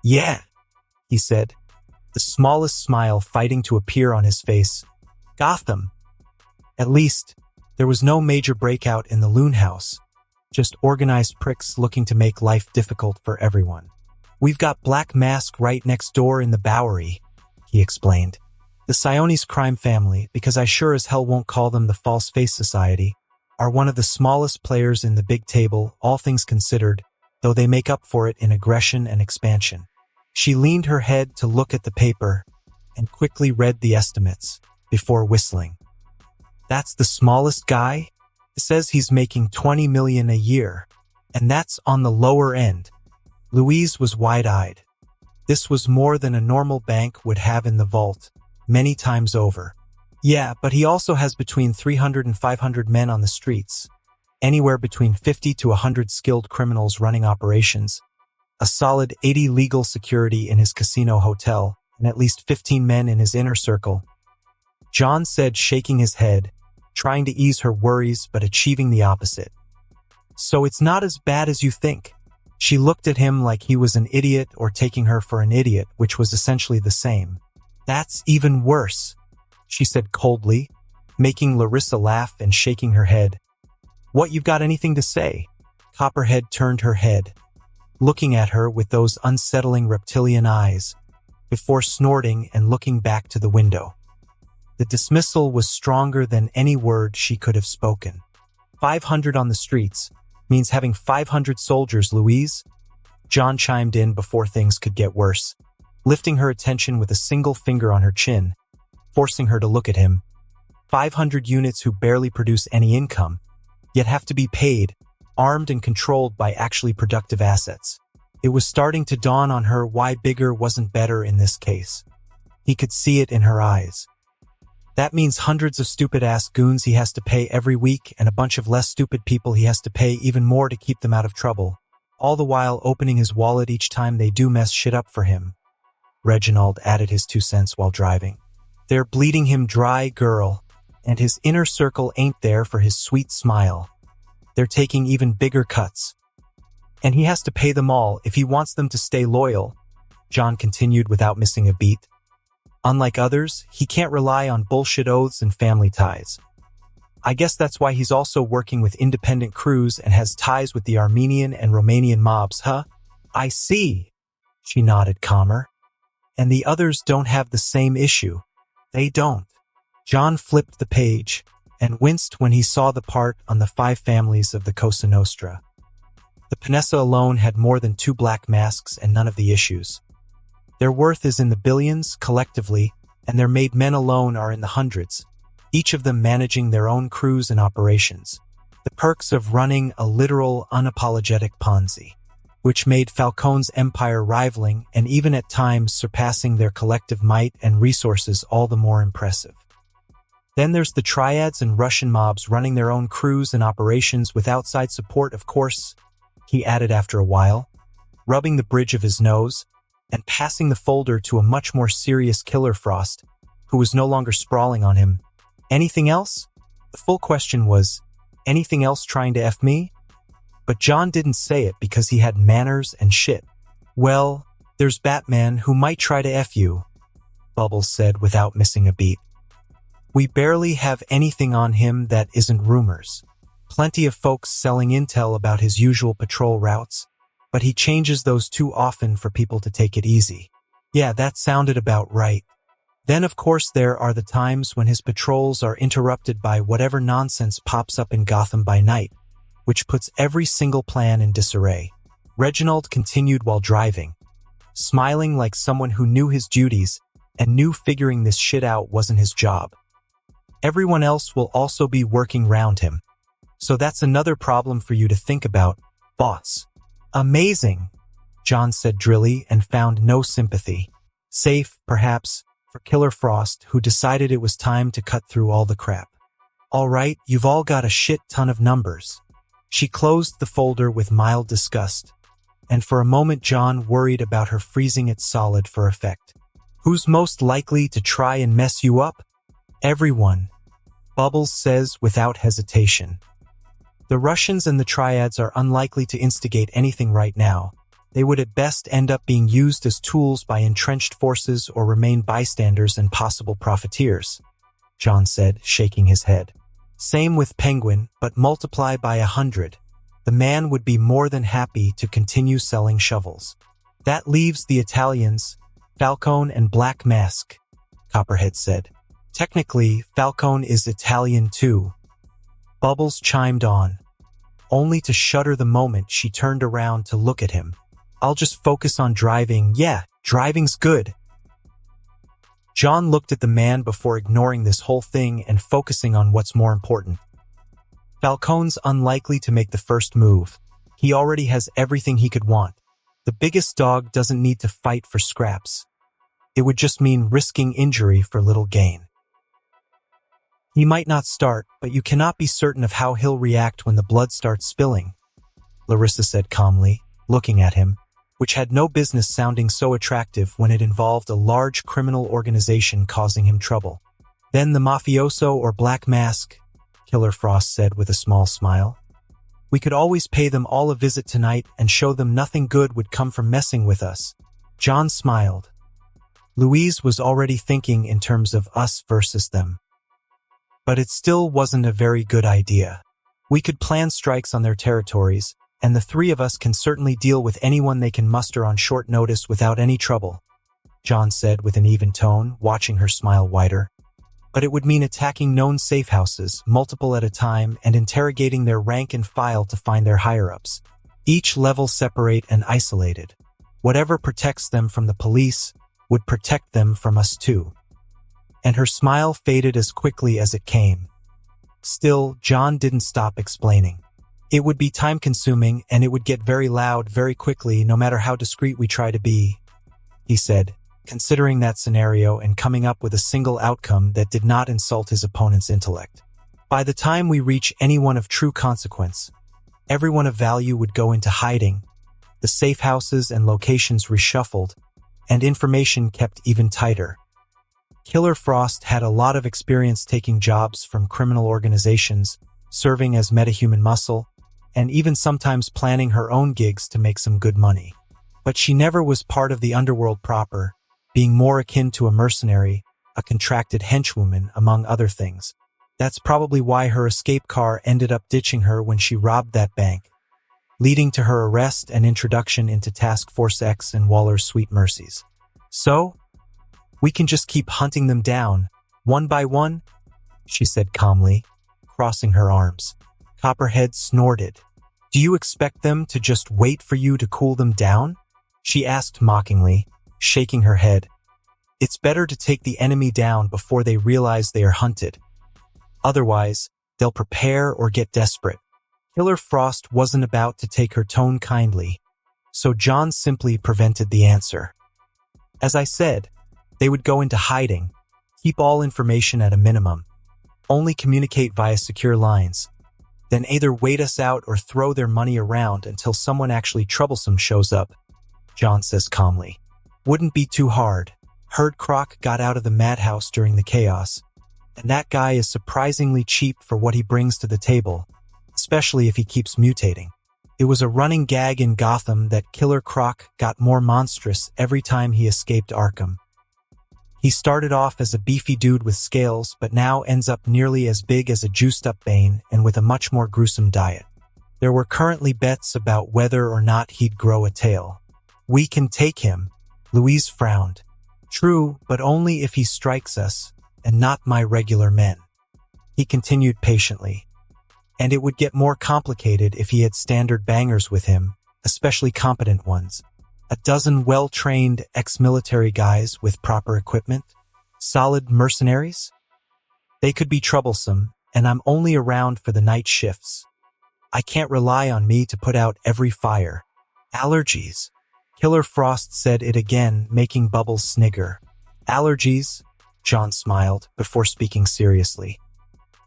Speaker 2: Yeah, he said, the smallest smile fighting to appear on his face. Gotham. At least, there was no major breakout in the Loon House, just organized pricks looking to make life difficult for everyone. We've got Black Mask right next door in the Bowery, he explained. The Sionis crime family, because I sure as hell won't call them the False Face Society, are one of the smallest players in the big table, all things considered, though they make up for it in aggression and expansion. She leaned her head to look at the paper and quickly read the estimates before whistling. That's the smallest guy? It says he's making $20 million a year, and that's on the lower end. Louise was wide-eyed. This was more than a normal bank would have in the vault, many times over. Yeah, but he also has between 300 and 500 men on the streets, anywhere between 50 to 100 skilled criminals running operations, a solid 80 legal security in his casino hotel, and at least 15 men in his inner circle. John said, shaking his head, trying to ease her worries but achieving the opposite. So it's not as bad as you think. She looked at him like he was an idiot or taking her for an idiot, which was essentially the same. That's even worse, she said coldly, making Larissa laugh and shaking her head. What, you've got anything to say? Copperhead turned her head, looking at her with those unsettling reptilian eyes, before snorting and looking back to the window. The dismissal was stronger than any word she could have spoken. 500 on the streets means having 500 soldiers, Louise? John chimed in before things could get worse, lifting her attention with a single finger on her chin, forcing her to look at him. 500 units who barely produce any income, yet have to be paid, armed and controlled by actually productive assets. It was starting to dawn on her why bigger wasn't better in this case. He could see it in her eyes. That means hundreds of stupid-ass goons he has to pay every week and a bunch of less stupid people he has to pay even more to keep them out of trouble, all the while opening his wallet each time they do mess shit up for him. Reginald added his 2 cents while driving. They're bleeding him dry, girl, and his inner circle ain't there for his sweet smile. They're taking even bigger cuts. And he has to pay them all if he wants them to stay loyal, John continued without missing a beat. Unlike others, he can't rely on bullshit oaths and family ties. I guess that's why he's also working with independent crews and has ties with the Armenian and Romanian mobs, huh? I see, She nodded, calmer. And the others don't have the same issue. They don't. John flipped the page and winced when he saw the part on the 5 families of the Cosa Nostra. The Panessa alone had more than 2 black masks and none of the issues. Their worth is in the billions, collectively, and their made men alone are in the hundreds, each of them managing their own crews and operations. The perks of running a literal, unapologetic Ponzi, which made Falcone's empire rivaling and even at times surpassing their collective might and resources all the more impressive. Then there's the triads and Russian mobs running their own crews and operations with outside support, of course, he added after a while, rubbing the bridge of his nose and passing the folder to a much more serious Killer Frost, who was no longer sprawling on him. Anything else? The full question was, anything else trying to F me? But John didn't say it because he had manners and shit. Well, there's Batman who might try to F you, Bubbles said without missing a beat. We barely have anything on him that isn't rumors. Plenty of folks selling intel about his usual patrol routes, but he changes those too often for people to take it easy. Yeah, that sounded about right. Then, of course, there are the times when his patrols are interrupted by whatever nonsense pops up in Gotham by night, which puts every single plan in disarray. Reginald continued while driving, smiling like someone who knew his duties and knew figuring this shit out wasn't his job. Everyone else will also be working round him. So that's another problem for you to think about, boss. Amazing, John said drily and found no sympathy. Safe, perhaps, for Killer Frost, who decided it was time to cut through all the crap. All right, you've all got a shit ton of numbers. She closed the folder with mild disgust, and for a moment John worried about her freezing it solid for effect. Who's most likely to try and mess you up? Everyone, Bubbles says without hesitation. The Russians and the Triads are unlikely to instigate anything right now. They would at best end up being used as tools by entrenched forces or remain bystanders and possible profiteers, John said, shaking his head. Same with Penguin, but multiply by 100. The man would be more than happy to continue selling shovels. That leaves the Italians, Falcone and Black Mask, Copperhead said. Technically, Falcone is Italian too. Bubbles chimed on, only to shudder the moment she turned around to look at him. I'll just focus on driving. Yeah, driving's good. John looked at the man before ignoring this whole thing and focusing on what's more important. Falcone's unlikely to make the first move. He already has everything he could want. The biggest dog doesn't need to fight for scraps. It would just mean risking injury for little gain. He might not start, but you cannot be certain of how he'll react when the blood starts spilling, Larissa said calmly, looking at him, which had no business sounding so attractive when it involved a large criminal organization causing him trouble. Then the mafioso or Black Mask, Killer Frost said with a small smile. We could always pay them all a visit tonight and show them nothing good would come from messing with us. John smiled. Louise was already thinking in terms of us versus them. But it still wasn't a very good idea. We could plan strikes on their territories, and the 3 of us can certainly deal with anyone they can muster on short notice without any trouble, John said with an even tone, watching her smile wider. But it would mean attacking known safe houses, multiple at a time, and interrogating their rank and file to find their higher-ups. Each level separate and isolated. Whatever protects them from the police would protect them from us too. And her smile faded as quickly as it came. Still, John didn't stop explaining. It would be time-consuming, and it would get very loud very quickly no matter how discreet we try to be, he said, considering that scenario and coming up with a single outcome that did not insult his opponent's intellect. By the time we reach anyone of true consequence, everyone of value would go into hiding, the safe houses and locations reshuffled, and information kept even tighter. Killer Frost had a lot of experience taking jobs from criminal organizations, serving as metahuman muscle, and even sometimes planning her own gigs to make some good money. But she never was part of the underworld proper, being more akin to a mercenary, a contracted henchwoman, among other things. That's probably why her escape car ended up ditching her when she robbed that bank. leading to her arrest and introduction into Task Force X and Waller's Sweet Mercies. So, we can just keep hunting them down, one by one, she said calmly, crossing her arms. Copperhead snorted. Do you expect them to just wait for you to cool them down? She asked mockingly, shaking her head. It's better to take the enemy down before they realize they are hunted. Otherwise, they'll prepare or get desperate. Killer Frost wasn't about to take her tone kindly, so John simply prevented the answer. As I said, they would go into hiding, keep all information at a minimum, only communicate via secure lines, then either wait us out or throw their money around until someone actually troublesome shows up, John says calmly. Wouldn't be too hard. Herd Croc got out of the madhouse during the chaos, and that guy is surprisingly cheap for what he brings to the table, especially if he keeps mutating. It was a running gag in Gotham that Killer Croc got more monstrous every time he escaped Arkham. He started off as a beefy dude with scales, but now ends up nearly as big as a juiced-up Bane and with a much more gruesome diet. There were currently bets about whether or not he'd grow a tail. We can take him, Louise frowned. True, but only if he strikes us, and not my regular men. He continued patiently. And it would get more complicated if he had standard bangers with him, especially competent ones. A dozen well-trained ex-military guys with proper equipment? Solid mercenaries? They could be troublesome, and I'm only around for the night shifts. I can't rely on me to put out every fire. Allergies. Killer Frost said it again, making Bubbles snigger. Allergies? John smiled, before speaking seriously.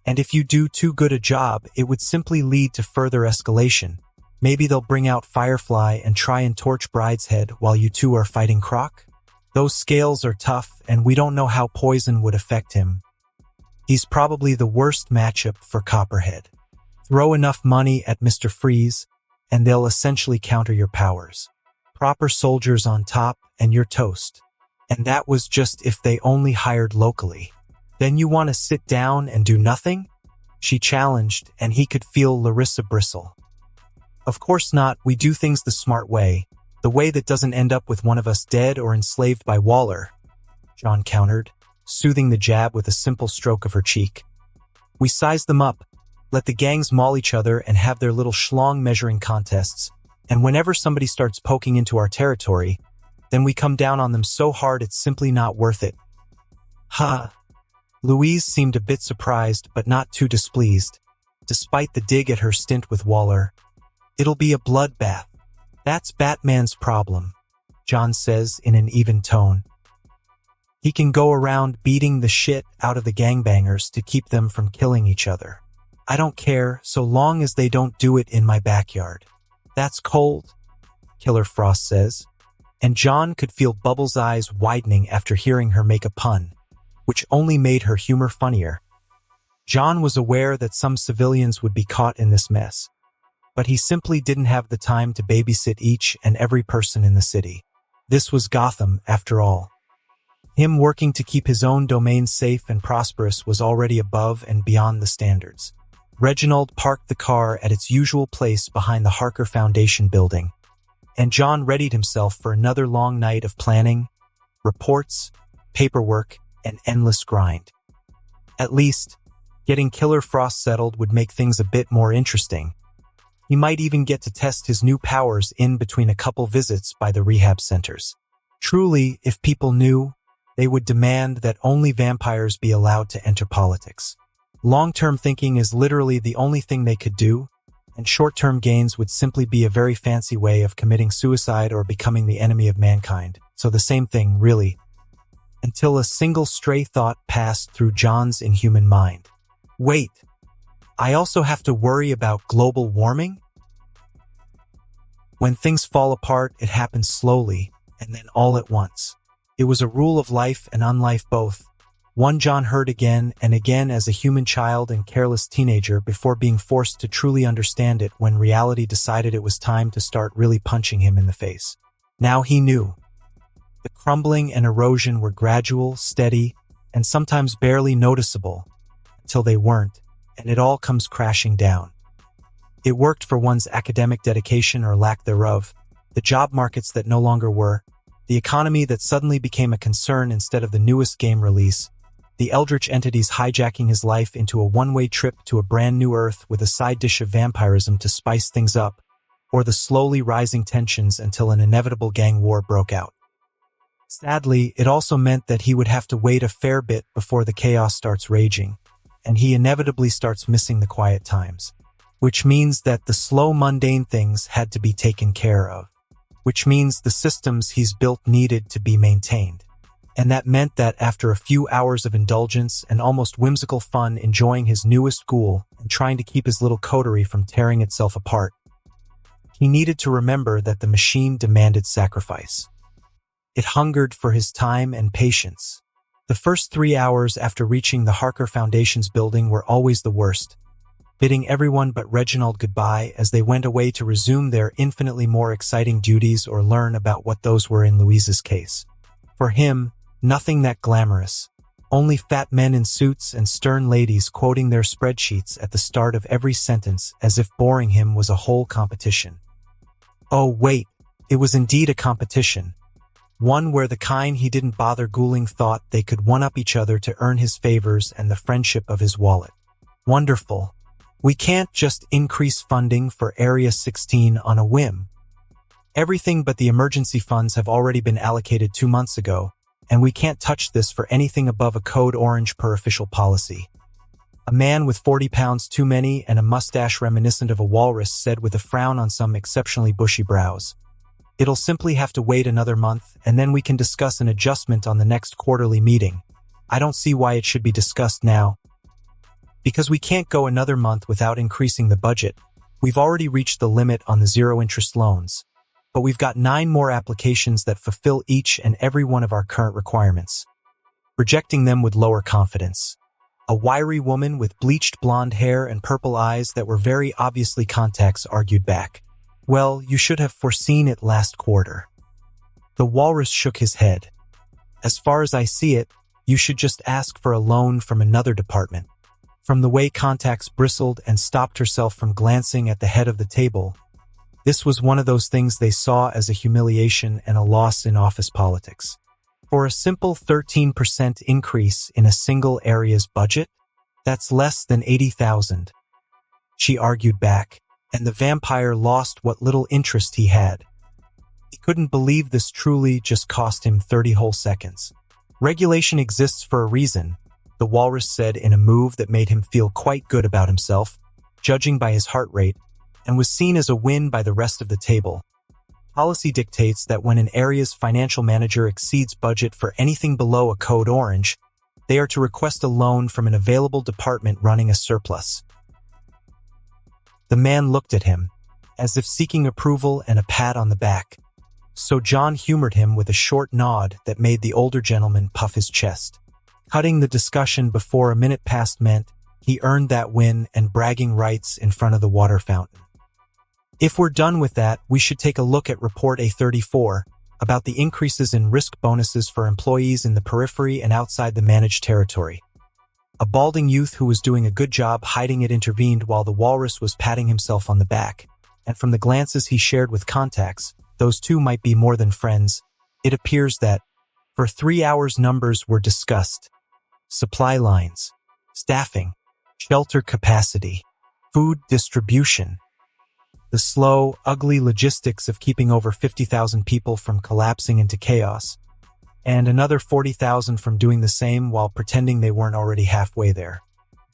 Speaker 2: And if you do too good a job, it would simply lead to further escalation. Maybe they'll bring out Firefly and try and torch Brideshead while you two are fighting Croc? Those scales are tough, and we don't know how poison would affect him. He's probably the worst matchup for Copperhead. Throw enough money at Mr. Freeze, and they'll essentially counter your powers. Proper soldiers on top, and you're toast. And that was just if they only hired locally. Then you want to sit down and do nothing? She challenged, and he could feel Larissa bristle. Of course not, we do things the smart way, the way that doesn't end up with one of us dead or enslaved by Waller, John countered, soothing the jab with a simple stroke of her cheek. We size them up, let the gangs maul each other and have their little schlong measuring contests, and whenever somebody starts poking into our territory, then we come down on them so hard it's simply not worth it. Ha! Louise seemed a bit surprised but not too displeased, despite the dig at her stint with Waller. It'll be a bloodbath. That's Batman's problem, John says in an even tone. He can go around beating the shit out of the gangbangers to keep them from killing each other. I don't care so long as they don't do it in my backyard. That's cold, Killer Frost says, and John could feel Bubbles' eyes widening after hearing her make a pun, which only made her humor funnier. John was aware that some civilians would be caught in this mess, but he simply didn't have the time to babysit each and every person in the city. This was Gotham, after all. Him working to keep his own domain safe and prosperous was already above and beyond the standards. Reginald parked the car at its usual place behind the Harker Foundation building, and John readied himself for another long night of planning, reports, paperwork, and endless grind. At least, getting Killer Frost settled would make things a bit more interesting. He might even get to test his new powers in between a couple visits by the rehab centers. Truly, if people knew, they would demand that only vampires be allowed to enter politics. Long-term thinking is literally the only thing they could do, and short-term gains would simply be a very fancy way of committing suicide or becoming the enemy of mankind. So the same thing, really. Until a single stray thought passed through John's inhuman mind. Wait, I also have to worry about global warming? When things fall apart, it happens slowly, and then all at once. It was a rule of life and unlife both. One John heard again and again as a human child and careless teenager before being forced to truly understand it when reality decided it was time to start really punching him in the face. Now he knew. The crumbling and erosion were gradual, steady, and sometimes barely noticeable, until they weren't, and it all comes crashing down. It worked for one's academic dedication or lack thereof, the job markets that no longer were, the economy that suddenly became a concern instead of the newest game release, the eldritch entities hijacking his life into a one-way trip to a brand new Earth with a side dish of vampirism to spice things up, or the slowly rising tensions until an inevitable gang war broke out. Sadly, it also meant that he would have to wait a fair bit before the chaos starts raging, and he inevitably starts missing the quiet times, which means that the slow, mundane things had to be taken care of, which means the systems he's built needed to be maintained. And that meant that after a few hours of indulgence and almost whimsical fun enjoying his newest ghoul and trying to keep his little coterie from tearing itself apart, he needed to remember that the machine demanded sacrifice. It hungered for his time and patience. The first 3 hours after reaching the Harker Foundation's building were always the worst, bidding everyone but Reginald goodbye as they went away to resume their infinitely more exciting duties or learn about what those were in Louise's case. For him, nothing that glamorous. Only fat men in suits and stern ladies quoting their spreadsheets at the start of every sentence as if boring him was a whole competition. Oh, wait, it was indeed a competition. One where the kind he didn't bother ghouling thought they could one-up each other to earn his favors and the friendship of his wallet. Wonderful. We can't just increase funding for Area 16 on a whim. Everything but the emergency funds have already been allocated 2 months ago, and we can't touch this for anything above a code orange per official policy. A man with 40 pounds too many and a mustache reminiscent of a walrus said with a frown on some exceptionally bushy brows. It'll simply have to wait another month, and then we can discuss an adjustment on the next quarterly meeting. I don't see why it should be discussed now. Because we can't go another month without increasing the budget. We've already reached the limit on the zero-interest loans. But we've got 9 more applications that fulfill each and every one of our current requirements. Rejecting them would lower confidence. A wiry woman with bleached blonde hair and purple eyes that were very obviously contacts argued back. Well, you should have foreseen it last quarter. The walrus shook his head. As far as I see it, you should just ask for a loan from another department. From the way contacts bristled and stopped herself from glancing at the head of the table, this was one of those things they saw as a humiliation and a loss in office politics. For a simple 13% increase in a single area's budget, that's less than 80,000. She argued back, and the vampire lost what little interest he had. He couldn't believe this truly just cost him 30 whole seconds. Regulation exists for a reason, the walrus said in a move that made him feel quite good about himself, judging by his heart rate, and was seen as a win by the rest of the table. Policy dictates that when an area's financial manager exceeds budget for anything below a code orange, they are to request a loan from an available department running a surplus. The man looked at him, as if seeking approval and a pat on the back. So John humored him with a short nod that made the older gentleman puff his chest. Cutting the discussion before a minute passed meant he earned that win and bragging rights in front of the water fountain. If we're done with that, we should take a look at Report A34, about the increases in risk bonuses for employees in the periphery and outside the managed territory. A balding youth who was doing a good job hiding it intervened while the walrus was patting himself on the back, and from the glances he shared with contacts, those two might be more than friends. It appears that, for 3 hours, numbers were discussed. Supply lines, staffing, shelter capacity, food distribution. The slow, ugly logistics of keeping over 50,000 people from collapsing into chaos, and another 40,000 from doing the same while pretending they weren't already halfway there.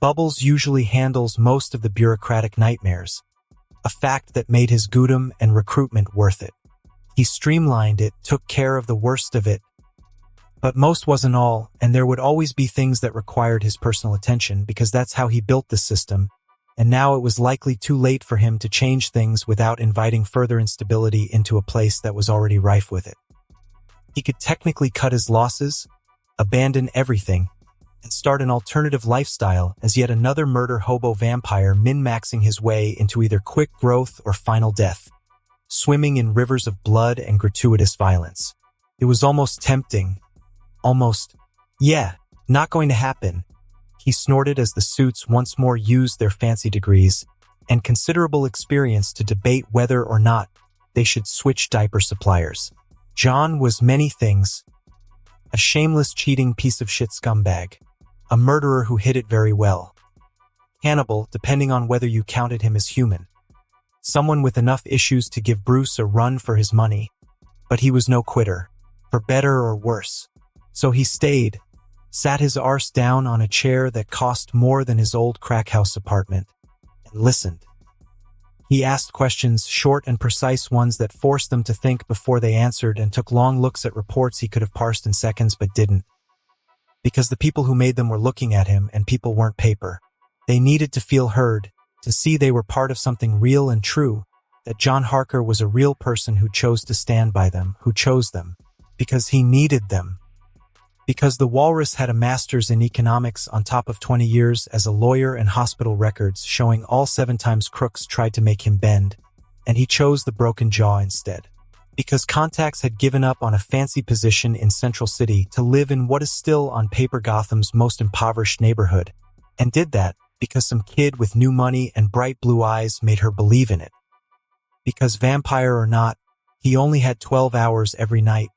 Speaker 2: Bubbles usually handles most of the bureaucratic nightmares, a fact that made his gotham and recruitment worth it. He streamlined it, took care of the worst of it, but most wasn't all, and there would always be things that required his personal attention because that's how he built the system. And now it was likely too late for him to change things without inviting further instability into a place that was already rife with it. He could technically cut his losses, abandon everything, and start an alternative lifestyle as yet another murder hobo vampire min-maxing his way into either quick growth or final death, swimming in rivers of blood and gratuitous violence. It was almost tempting. Not going to happen. He snorted as the suits once more used their fancy degrees, and considerable experience to debate whether or not they should switch diaper suppliers. John was many things: a shameless, cheating piece of shit scumbag, a murderer who hid it very well, cannibal, depending on whether you counted him as human, someone with enough issues to give Bruce a run for his money. But he was no quitter, for better or worse. So he stayed, sat his arse down on a chair that cost more than his old crack house apartment, and listened. He asked questions, short and precise ones that forced them to think before they answered, and took long looks at reports he could have parsed in seconds but didn't. Because the people who made them were looking at him, and people weren't paper. They needed to feel heard, to see they were part of something real and true, that John Harker was a real person who chose to stand by them, who chose them, because he needed them. Because the walrus had a master's in economics on top of 20 years as a lawyer and hospital records showing all 7 times crooks tried to make him bend, and he chose the broken jaw instead. Because contacts had given up on a fancy position in Central City to live in what is still on paper Gotham's most impoverished neighborhood, and did that because some kid with new money and bright blue eyes made her believe in it. Because vampire or not, he only had 12 hours every night,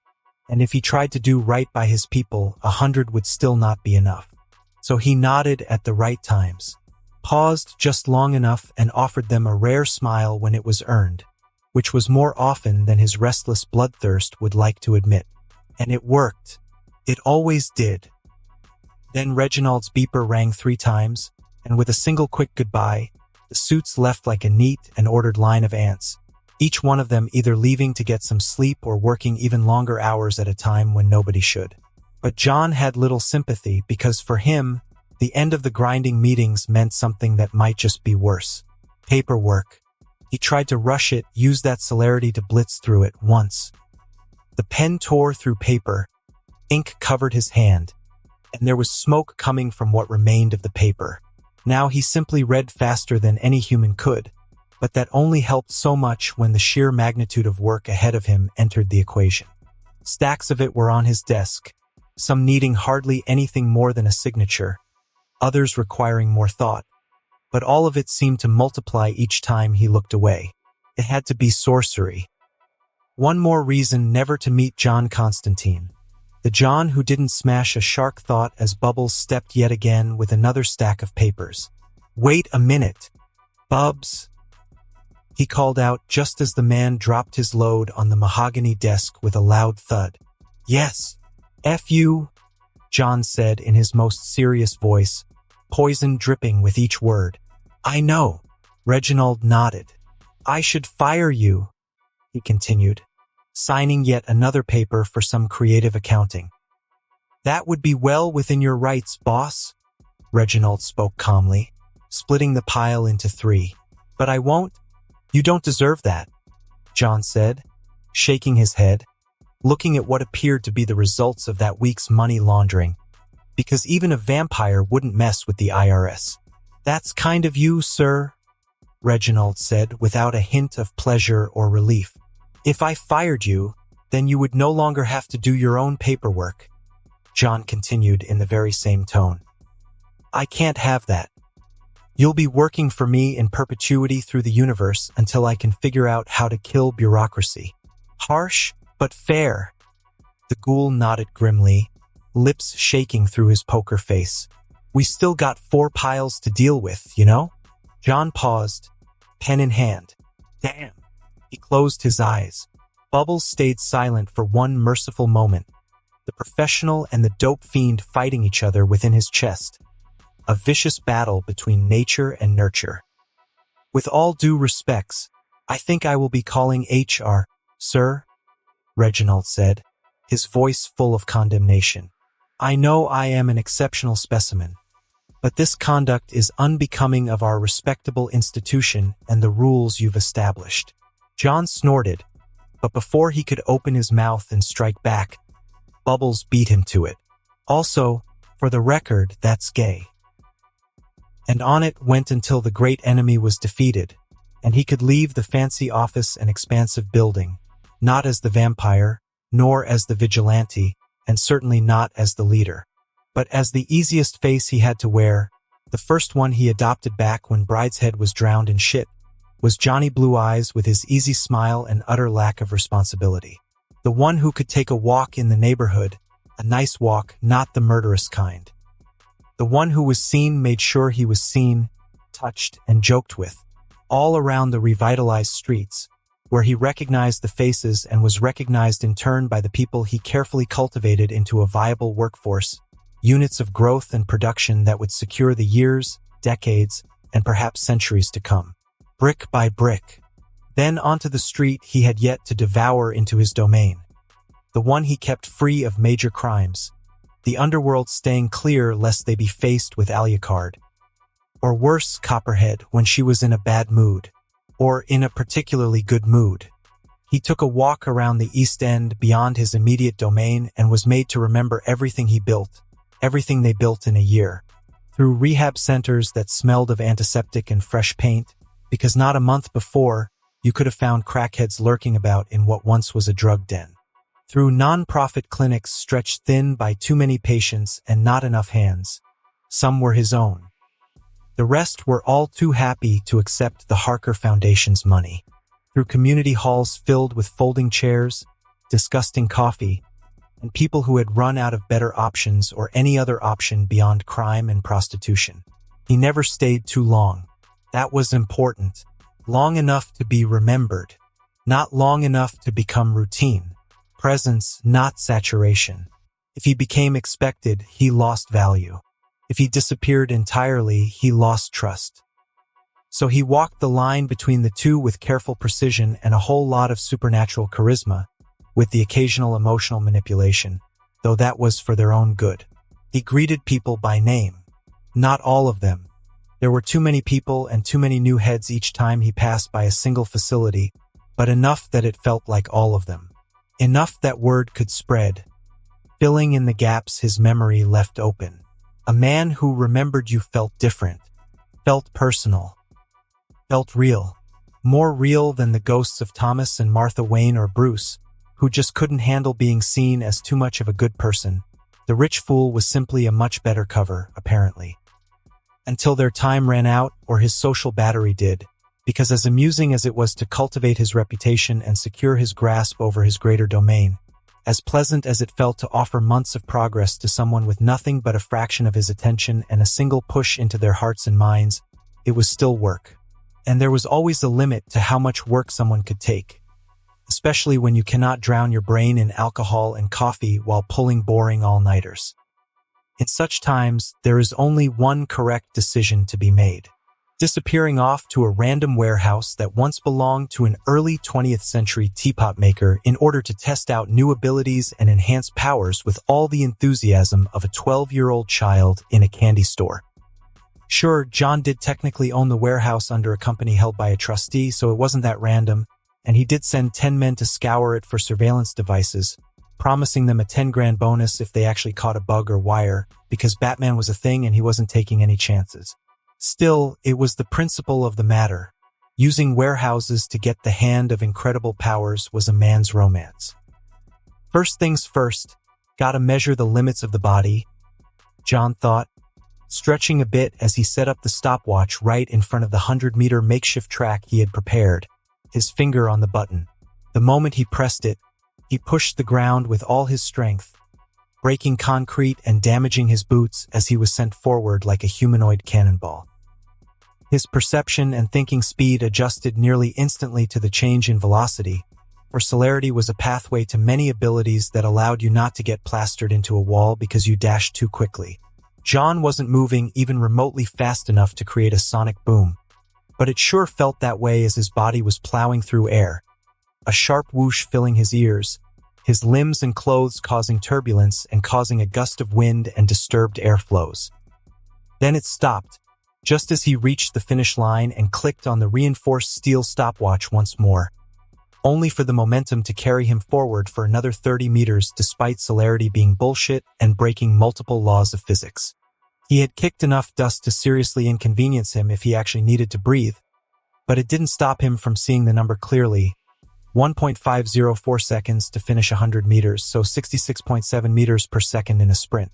Speaker 2: and if he tried to do right by his people, 100 would still not be enough. So he nodded at the right times, paused just long enough, and offered them a rare smile when it was earned, which was more often than his restless bloodthirst would like to admit. And it worked. It always did. Then Reginald's beeper rang 3 times, and with a single quick goodbye, the suits left like a neat and ordered line of ants, each one of them either leaving to get some sleep or working even longer hours at a time when nobody should. But John had little sympathy, because for him, the end of the grinding meetings meant something that might just be worse. Paperwork. He tried to rush it, used that celerity to blitz through it once. The pen tore through paper, ink covered his hand, and there was smoke coming from what remained of the paper. Now he simply read faster than any human could, but that only helped so much when the sheer magnitude of work ahead of him entered the equation. Stacks of it were on his desk, some needing hardly anything more than a signature, others requiring more thought, but all of it seemed to multiply each time he looked away. It had to be sorcery. One more reason never to meet John Constantine, the John who didn't smash a shark thought as Bubbles stepped yet again with another stack of papers. "Wait a minute, Bubs," he called out just as the man dropped his load on the mahogany desk with a loud thud. "Yes, F you," John said in his most serious voice, poison dripping with each word. "I know," Reginald nodded. "I should fire you," he continued, signing yet another paper for some creative accounting. "That would be well within your rights, boss," Reginald spoke calmly, splitting the pile into 3. "But I won't." "You don't deserve that," John said, shaking his head, looking at what appeared to be the results of that week's money laundering, because even a vampire wouldn't mess with the IRS. "That's kind of you, sir," Reginald said without a hint of pleasure or relief. "If I fired you, then you would no longer have to do your own paperwork," John continued in the very same tone. "I can't have that. You'll be working for me in perpetuity through the universe until I can figure out how to kill bureaucracy." "Harsh, but fair." The ghoul nodded grimly, lips shaking through his poker face. "We still got 4 piles to deal with, you know?" John paused, pen in hand. Damn. He closed his eyes. Bubbles stayed silent for one merciful moment, the professional and the dope fiend fighting each other within his chest. A vicious battle between nature and nurture. "With all due respects, I think I will be calling HR, sir," Reginald said, his voice full of condemnation. "I know I am an exceptional specimen, but this conduct is unbecoming of our respectable institution and the rules you've established." John snorted, but before he could open his mouth and strike back, Bubbles beat him to it. "Also, for the record, that's gay." And on it went until the great enemy was defeated, and he could leave the fancy office and expansive building, not as the vampire, nor as the vigilante, and certainly not as the leader, but as the easiest face he had to wear, The first one he adopted back when Brideshead was drowned in shit was Johnny Blue Eyes with his easy smile and utter lack of responsibility. The one who could take a walk in the neighborhood, a nice walk, not the murderous kind. The one who was seen made sure he was seen, touched, and joked with, all around the revitalized streets, where he recognized the faces and was recognized in turn by the people he carefully cultivated into a viable workforce, units of growth and production that would secure the years, decades, and perhaps centuries to come. Brick by brick. Then onto the street he had yet to devour into his domain. The one he kept free of major crimes. The underworld staying clear lest they be faced with Alucard. Or worse, Copperhead, when she was in a bad mood. Or in a particularly good mood. He took a walk around the East End beyond his immediate domain and was made to remember everything he built, everything they built in a year. Through rehab centers that smelled of antiseptic and fresh paint, because not a month before, you could have found crackheads lurking about in what once was a drug den. Through non-profit clinics stretched thin by too many patients and not enough hands. Some were his own. The rest were all too happy to accept the Harker Foundation's money. Through community halls filled with folding chairs, disgusting coffee, and people who had run out of better options or any other option beyond crime and prostitution. He never stayed too long. That was important. Long enough to be remembered. Not long enough to become routine. Presence, not saturation. If he became expected, he lost value. If he disappeared entirely, he lost trust. So he walked the line between the two with careful precision and a whole lot of supernatural charisma, with the occasional emotional manipulation, though that was for their own good. He greeted people by name. Not all of them. There were too many people and too many new heads each time he passed by a single facility, but enough that it felt like all of them. Enough that word could spread, filling in the gaps his memory left open. A man who remembered you felt different, felt personal, felt real. More real than the ghosts of Thomas and Martha Wayne or Bruce, who just couldn't handle being seen as too much of a good person. The rich fool was simply a much better cover, apparently. Until their time ran out, or his social battery did, because as amusing as it was to cultivate his reputation and secure his grasp over his greater domain, as pleasant as it felt to offer months of progress to someone with nothing but a fraction of his attention and a single push into their hearts and minds, it was still work. And there was always a limit to how much work someone could take, especially when you cannot drown your brain in alcohol and coffee while pulling boring all-nighters. In such times, there is only one correct decision to be made. Disappearing off to a random warehouse that once belonged to an early 20th century teapot maker in order to test out new abilities and enhance powers with all the enthusiasm of a 12-year-old child in a candy store. Sure, John did technically own the warehouse under a company held by a trustee, so it wasn't that random, and he did send 10 men to scour it for surveillance devices, promising them a 10 grand bonus if they actually caught a bug or wire, because Batman was a thing and he wasn't taking any chances. Still, it was the principle of the matter. Using warehouses to get the hand of incredible powers was a man's romance. First things first, gotta measure the limits of the body, John thought, stretching a bit as he set up the stopwatch right in front of the 100-meter makeshift track he had prepared, his finger on the button. The moment he pressed it, he pushed the ground with all his strength, breaking concrete and damaging his boots as he was sent forward like a humanoid cannonball. His perception and thinking speed adjusted nearly instantly to the change in velocity, for celerity was a pathway to many abilities that allowed you not to get plastered into a wall because you dashed too quickly. John wasn't moving even remotely fast enough to create a sonic boom, but it sure felt that way as his body was plowing through air, a sharp whoosh filling his ears, his limbs and clothes causing turbulence and causing a gust of wind and disturbed airflows. Then it stopped, just as he reached the finish line and clicked on the reinforced steel stopwatch once more, only for the momentum to carry him forward for another 30 meters despite celerity being bullshit and breaking multiple laws of physics. He had kicked enough dust to seriously inconvenience him if he actually needed to breathe, but it didn't stop him from seeing the number clearly. 1.504 seconds to finish 100 meters, so 66.7 meters per second in a sprint.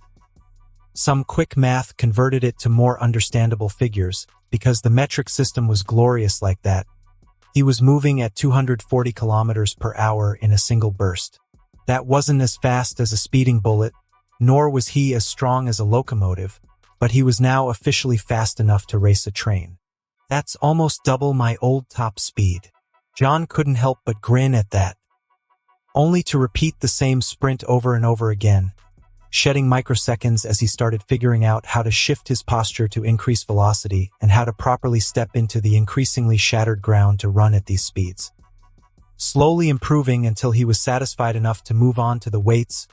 Speaker 2: Some quick math converted it to more understandable figures, because the metric system was glorious like that. He was moving at 240 kilometers per hour in a single burst. That wasn't as fast as a speeding bullet, nor was he as strong as a locomotive, but he was now officially fast enough to race a train. That's almost double my old top speed. John couldn't help but grin at that, only to repeat the same sprint over and over again, shedding microseconds as he started figuring out how to shift his posture to increase velocity and how to properly step into the increasingly shattered ground to run at these speeds. Slowly improving until he was satisfied enough to move on to the weights,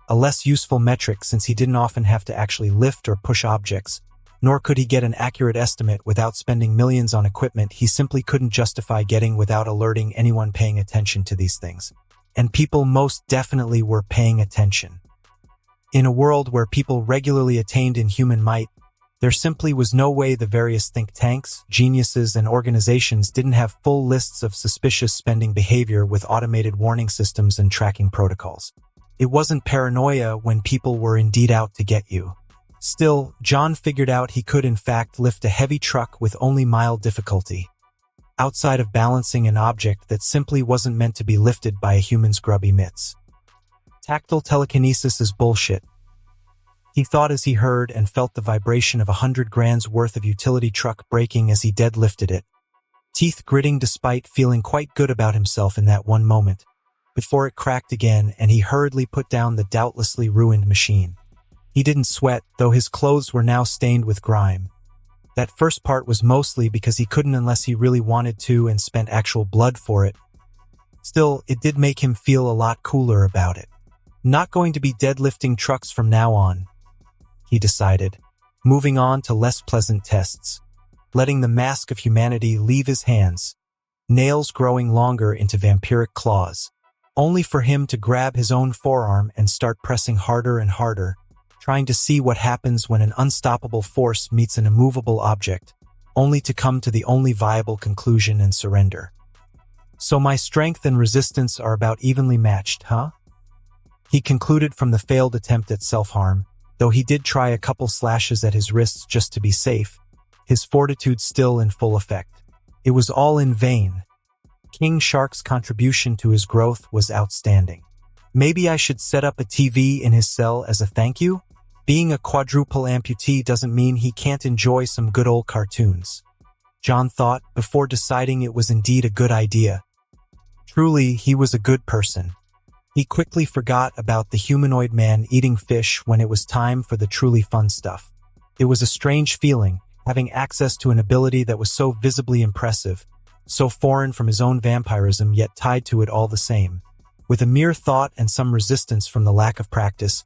Speaker 2: a less useful metric since he didn't often have to actually lift or push objects, nor could he get an accurate estimate without spending millions on equipment he simply couldn't justify getting without alerting anyone paying attention to these things. And people most definitely were paying attention. In a world where people regularly attained in human might, there simply was no way the various think tanks, geniuses, and organizations didn't have full lists of suspicious spending behavior with automated warning systems and tracking protocols. It wasn't paranoia when people were indeed out to get you. Still, John figured out he could in fact lift a heavy truck with only mild difficulty, outside of balancing an object that simply wasn't meant to be lifted by a human's grubby mitts. Tactile telekinesis is bullshit, he thought as he heard and felt the vibration of 100 grand's worth of utility truck braking as he deadlifted it, teeth gritting despite feeling quite good about himself in that one moment, before it cracked again and he hurriedly put down the doubtlessly ruined machine. He didn't sweat, though his clothes were now stained with grime. That first part was mostly because he couldn't unless he really wanted to and spent actual blood for it. Still, it did make him feel a lot cooler about it. Not going to be deadlifting trucks from now on, he decided, moving on to less pleasant tests, letting the mask of humanity leave his hands, nails growing longer into vampiric claws, only for him to grab his own forearm and start pressing harder and harder, trying to see what happens when an unstoppable force meets an immovable object, only to come to the only viable conclusion and surrender. So my strength and resistance are about evenly matched, huh? He concluded from the failed attempt at self-harm, though he did try a couple slashes at his wrists just to be safe, his fortitude still in full effect. It was all in vain. King Shark's contribution to his growth was outstanding. Maybe I should set up a TV in his cell as a thank you? Being a quadruple amputee doesn't mean he can't enjoy some good old cartoons, John thought before deciding it was indeed a good idea. Truly, he was a good person. He quickly forgot about the humanoid man eating fish when it was time for the truly fun stuff. It was a strange feeling, having access to an ability that was so visibly impressive, so foreign from his own vampirism yet tied to it all the same. With a mere thought and some resistance from the lack of practice,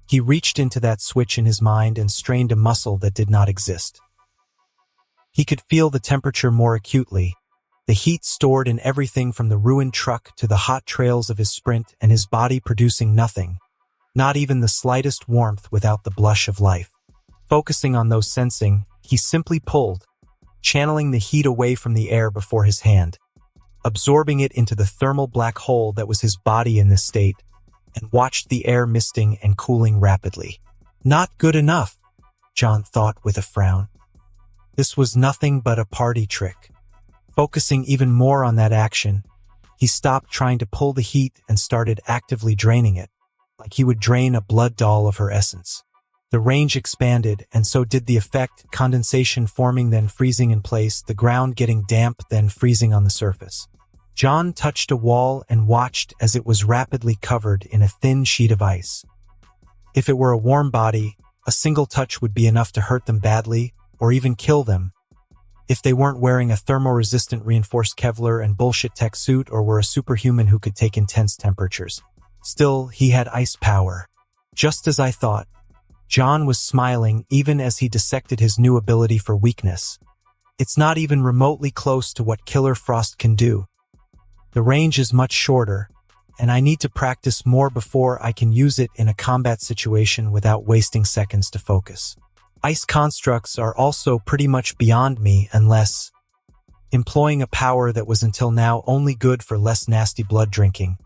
Speaker 2: he reached into that switch in his mind and strained a muscle that did not exist. He could feel the temperature more acutely, the heat stored in everything from the ruined truck to the hot trails of his sprint and his body producing nothing, not even the slightest warmth without the blush of life. Focusing on those sensing, he simply pulled, channeling the heat away from the air before his hand, absorbing it into the thermal black hole that was his body in this state, and watched the air misting and cooling rapidly. Not good enough, John thought with a frown. This was nothing but a party trick. Focusing even more on that action, he stopped trying to pull the heat and started actively draining it, like he would drain a blood doll of her essence. The range expanded, and so did the effect, condensation forming then freezing in place, the ground getting damp then freezing on the surface. John touched a wall and watched as it was rapidly covered in a thin sheet of ice. If it were a warm body, a single touch would be enough to hurt them badly, or even kill them, if they weren't wearing a thermo-resistant reinforced Kevlar and bullshit tech suit or were a superhuman who could take intense temperatures. Still, he had ice power. Just as I thought. John was smiling even as he dissected his new ability for weakness. It's not even remotely close to what Killer Frost can do. The range is much shorter, and I need to practice more before I can use it in a combat situation without wasting seconds to focus. Ice constructs are also pretty much beyond me unless employing a power that was until now only good for less nasty blood drinking.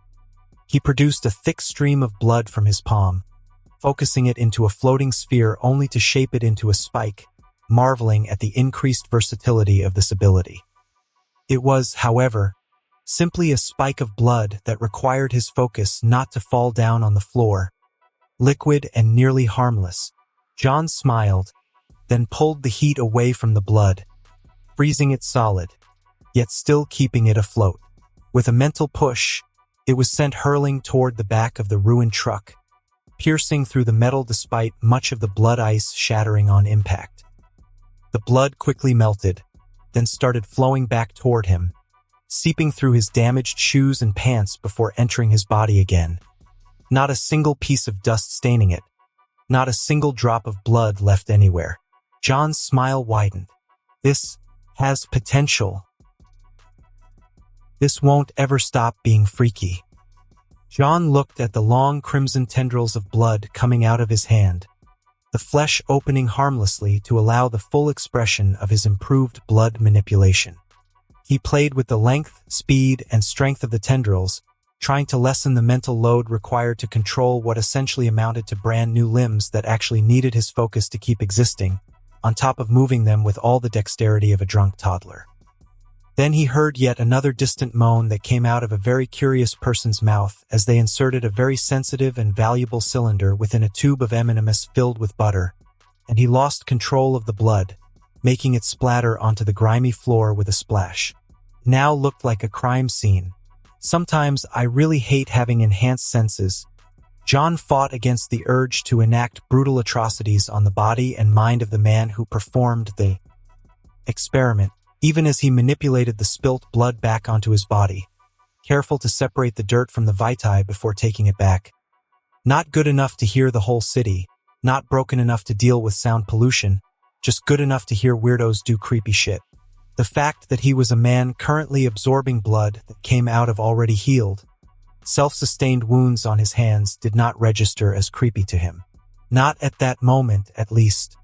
Speaker 2: He produced a thick stream of blood from his palm, focusing it into a floating sphere only to shape it into a spike, marveling at the increased versatility of this ability. It was, however, simply a spike of blood that required his focus not to fall down on the floor. Liquid and nearly harmless, John smiled, then pulled the heat away from the blood, freezing it solid, yet still keeping it afloat. With a mental push, it was sent hurling toward the back of the ruined truck, piercing through the metal despite much of the blood ice shattering on impact. The blood quickly melted, then started flowing back toward him, seeping through his damaged shoes and pants before entering his body again. Not a single piece of dust staining it, not a single drop of blood left anywhere. John's smile widened. This has potential. This won't ever stop being freaky. John looked at the long crimson tendrils of blood coming out of his hand, the flesh opening harmlessly to allow the full expression of his improved blood manipulation. He played with the length, speed, and strength of the tendrils, trying to lessen the mental load required to control what essentially amounted to brand new limbs that actually needed his focus to keep existing, on top of moving them with all the dexterity of a drunk toddler. Then he heard yet another distant moan that came out of a very curious person's mouth as they inserted a very sensitive and valuable cylinder within a tube of M&Ms filled with butter, and he lost control of the blood, making it splatter onto the grimy floor with a splash. Now looked like a crime scene. Sometimes I really hate having enhanced senses. John fought against the urge to enact brutal atrocities on the body and mind of the man who performed the experiment, even as he manipulated the spilt blood back onto his body, careful to separate the dirt from the vitae before taking it back. Not good enough to hear the whole city, not broken enough to deal with sound pollution, just good enough to hear weirdos do creepy shit. The fact that he was a man currently absorbing blood that came out of already healed, self-sustained wounds on his hands did not register as creepy to him. Not at that moment, at least.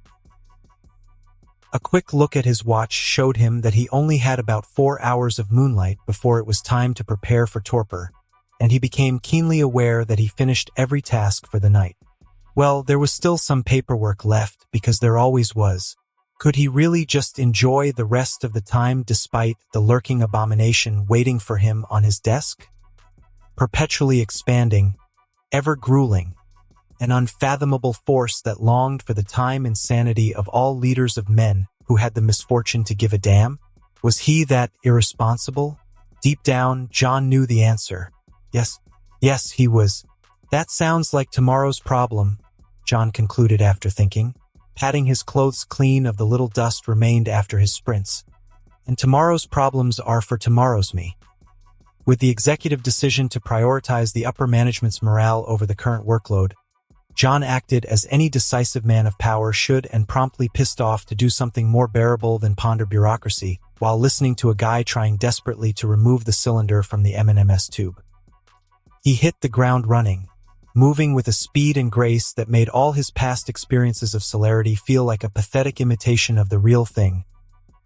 Speaker 2: A quick look at his watch showed him that he only had about 4 hours of moonlight before it was time to prepare for torpor, and he became keenly aware that he finished every task for the night. Well, there was still some paperwork left, because there always was. Could he really just enjoy the rest of the time despite the lurking abomination waiting for him on his desk? Perpetually expanding, ever grueling, an unfathomable force that longed for the time and sanity of all leaders of men who had the misfortune to give a damn? Was he that irresponsible? Deep down, John knew the answer. Yes, he was. That sounds like tomorrow's problem, John concluded after thinking, patting his clothes clean of the little dust remained after his sprints. And tomorrow's problems are for tomorrow's me. With the executive decision to prioritize the upper management's morale over the current workload, John acted as any decisive man of power should and promptly pissed off to do something more bearable than ponder bureaucracy while listening to a guy trying desperately to remove the cylinder from the M&Ms tube. He hit the ground running, moving with a speed and grace that made all his past experiences of celerity feel like a pathetic imitation of the real thing,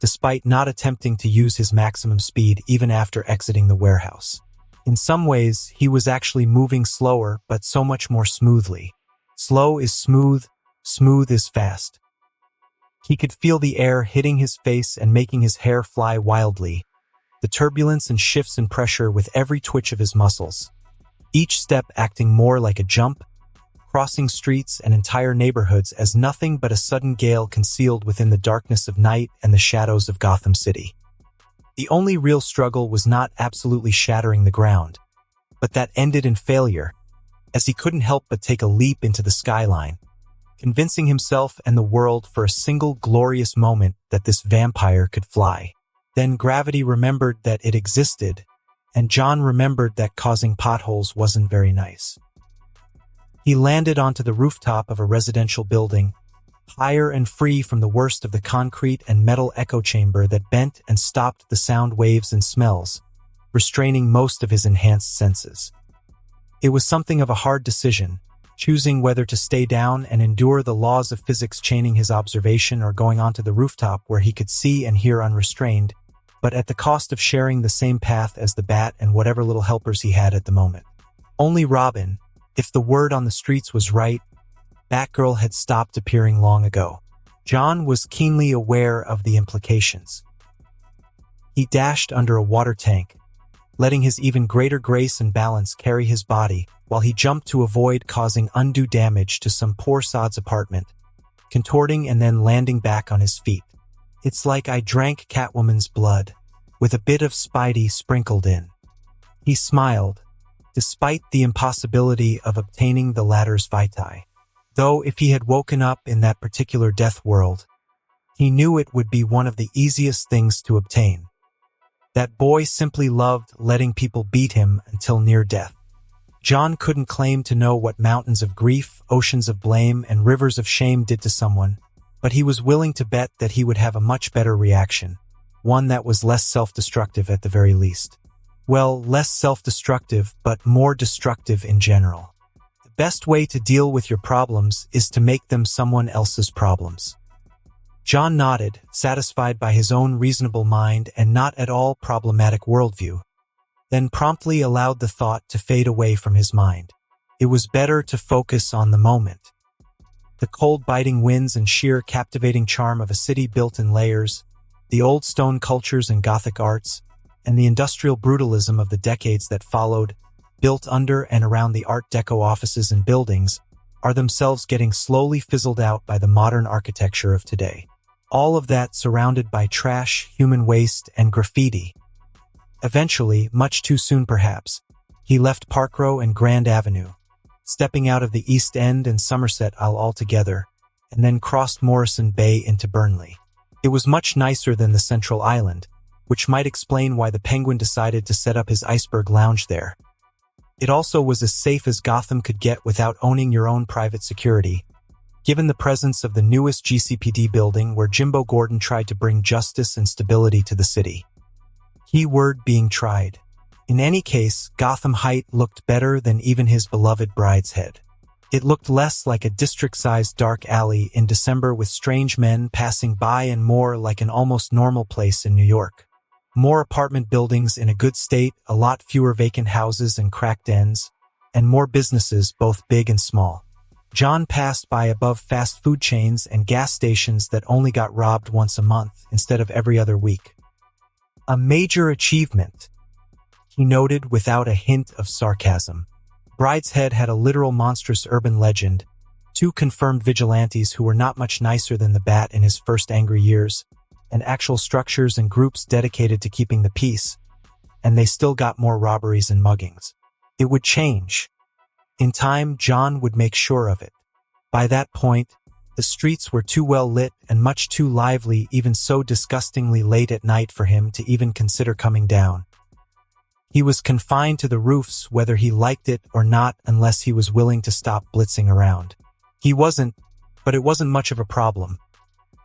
Speaker 2: despite not attempting to use his maximum speed even after exiting the warehouse. In some ways, he was actually moving slower, but so much more smoothly. Slow is smooth, smooth is fast. He could feel the air hitting his face and making his hair fly wildly, the turbulence and shifts in pressure with every twitch of his muscles. Each step acting more like a jump, crossing streets and entire neighborhoods as nothing but a sudden gale concealed within the darkness of night and the shadows of Gotham City. The only real struggle was not absolutely shattering the ground, but that ended in failure, as he couldn't help but take a leap into the skyline, convincing himself and the world for a single glorious moment that this vampire could fly. Then gravity remembered that it existed, and John remembered that causing potholes wasn't very nice. He landed onto the rooftop of a residential building, higher and free from the worst of the concrete and metal echo chamber that bent and stopped the sound waves and smells, restraining most of his enhanced senses. It was something of a hard decision, choosing whether to stay down and endure the laws of physics chaining his observation or going onto the rooftop where he could see and hear unrestrained, but at the cost of sharing the same path as the bat and whatever little helpers he had at the moment. Only Robin, if the word on the streets was right, Batgirl had stopped appearing long ago. John was keenly aware of the implications. He dashed under a water tank, letting his even greater grace and balance carry his body while he jumped to avoid causing undue damage to some poor sod's apartment, contorting and then landing back on his feet. It's like I drank Catwoman's blood, with a bit of Spidey sprinkled in. He smiled, despite the impossibility of obtaining the latter's vitae. Though if he had woken up in that particular death world, he knew it would be one of the easiest things to obtain. That boy simply loved letting people beat him until near death. John couldn't claim to know what mountains of grief, oceans of blame, and rivers of shame did to someone, but he was willing to bet that he would have a much better reaction, one that was less self-destructive at the very least. Well, less self-destructive, but more destructive in general. The best way to deal with your problems is to make them someone else's problems. John nodded, satisfied by his own reasonable mind and not at all problematic worldview, then promptly allowed the thought to fade away from his mind. It was better to focus on the moment. The cold biting winds and sheer captivating charm of a city built in layers, the old stone cultures and Gothic arts, and the industrial brutalism of the decades that followed, built under and around the Art Deco offices and buildings, are themselves getting slowly fizzled out by the modern architecture of today. All of that surrounded by trash, human waste, and graffiti. Eventually, much too soon perhaps, he left Park Row and Grand Avenue, stepping out of the East End and Somerset Isle altogether, and then crossed Morrison Bay into Burnley. It was much nicer than the Central Island, which might explain why the Penguin decided to set up his iceberg lounge there. It also was as safe as Gotham could get without owning your own private security, given the presence of the newest GCPD building where Jimbo Gordon tried to bring justice and stability to the city. Keyword being tried. In any case, Gotham Height looked better than even his beloved Brideshead. It looked less like a district-sized dark alley in December with strange men passing by and more like an almost normal place in New York. More apartment buildings in a good state, a lot fewer vacant houses and cracked ends, and more businesses, both big and small. John passed by above fast food chains and gas stations that only got robbed once a month instead of every other week. A major achievement, he noted without a hint of sarcasm. Brideshead had a literal monstrous urban legend, 2 confirmed vigilantes who were not much nicer than the Bat in his first angry years, and actual structures and groups dedicated to keeping the peace, and they still got more robberies and muggings. It would change. In time, John would make sure of it. By that point, the streets were too well lit and much too lively, even so disgustingly late at night for him to even consider coming down. He was confined to the roofs whether he liked it or not unless he was willing to stop blitzing around. He wasn't, but it wasn't much of a problem.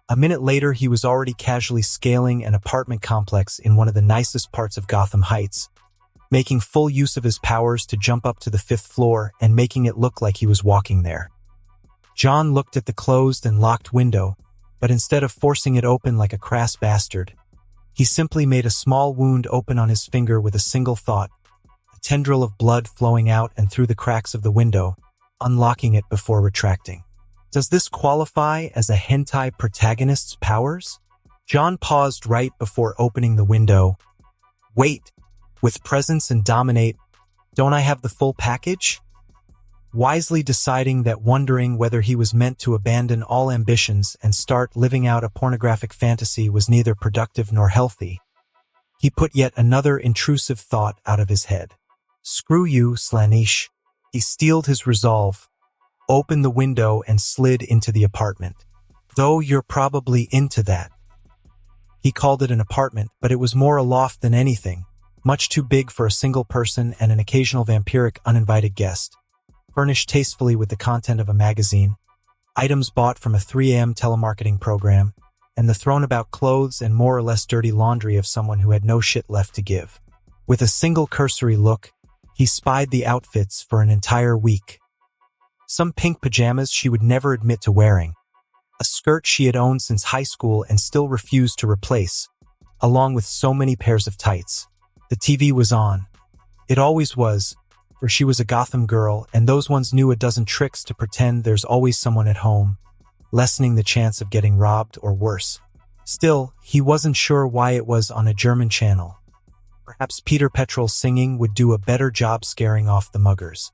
Speaker 2: A minute later, he was already casually scaling an apartment complex in one of the nicest parts of Gotham Heights, making full use of his powers to jump up to the 5th floor and making it look like he was walking there. John looked at the closed and locked window, but instead of forcing it open like a crass bastard, he simply made a small wound open on his finger with a single thought, a tendril of blood flowing out and through the cracks of the window, unlocking it before retracting. Does this qualify as a hentai protagonist's powers? John paused right before opening the window. Wait, with presence and dominate, don't I have the full package? Wisely deciding that wondering whether he was meant to abandon all ambitions and start living out a pornographic fantasy was neither productive nor healthy, he put yet another intrusive thought out of his head. Screw you, Slanish. He steeled his resolve, opened the window and slid into the apartment. Though you're probably into that. He called it an apartment, but it was more a loft than anything, much too big for a single person and an occasional vampiric uninvited guest. Furnished tastefully with the content of a magazine, items bought from a 3am telemarketing program, and the thrown-about clothes and more or less dirty laundry of someone who had no shit left to give. With a single cursory look, he spied the outfits for an entire week. Some pink pajamas she would never admit to wearing, a skirt she had owned since high school and still refused to replace, along with so many pairs of tights. The TV was on. It always was, for she was a Gotham girl, and those ones knew a dozen tricks to pretend there's always someone at home, lessening the chance of getting robbed or worse. Still, he wasn't sure why it was on a German channel. Perhaps Peter Petrol's singing would do a better job scaring off the muggers.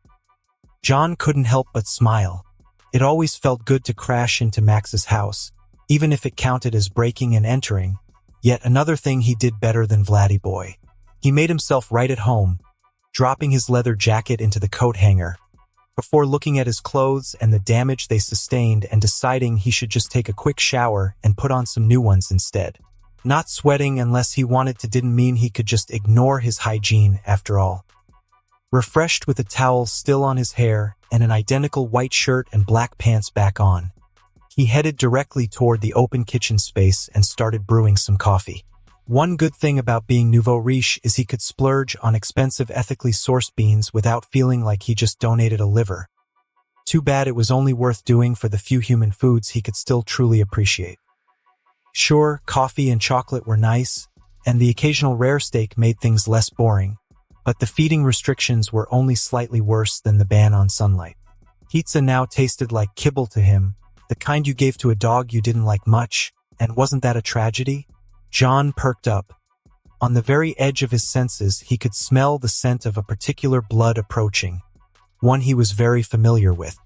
Speaker 2: John couldn't help but smile. It always felt good to crash into Max's house, even if it counted as breaking and entering. Yet another thing he did better than Vladdy Boy. He made himself right at home, dropping his leather jacket into the coat hanger, before looking at his clothes and the damage they sustained and deciding he should just take a quick shower and put on some new ones instead. Not sweating unless he wanted to didn't mean he could just ignore his hygiene after all. Refreshed with a towel still on his hair and an identical white shirt and black pants back on, he headed directly toward the open kitchen space and started brewing some coffee. One good thing about being nouveau riche is he could splurge on expensive ethically sourced beans without feeling like he just donated a liver. Too bad it was only worth doing for the few human foods he could still truly appreciate. Sure, coffee and chocolate were nice, and the occasional rare steak made things less boring, but the feeding restrictions were only slightly worse than the ban on sunlight. Pizza now tasted like kibble to him, the kind you gave to a dog you didn't like much, and wasn't that a tragedy? John perked up. On the very edge of his senses, he could smell the scent of a particular blood approaching, one he was very familiar with.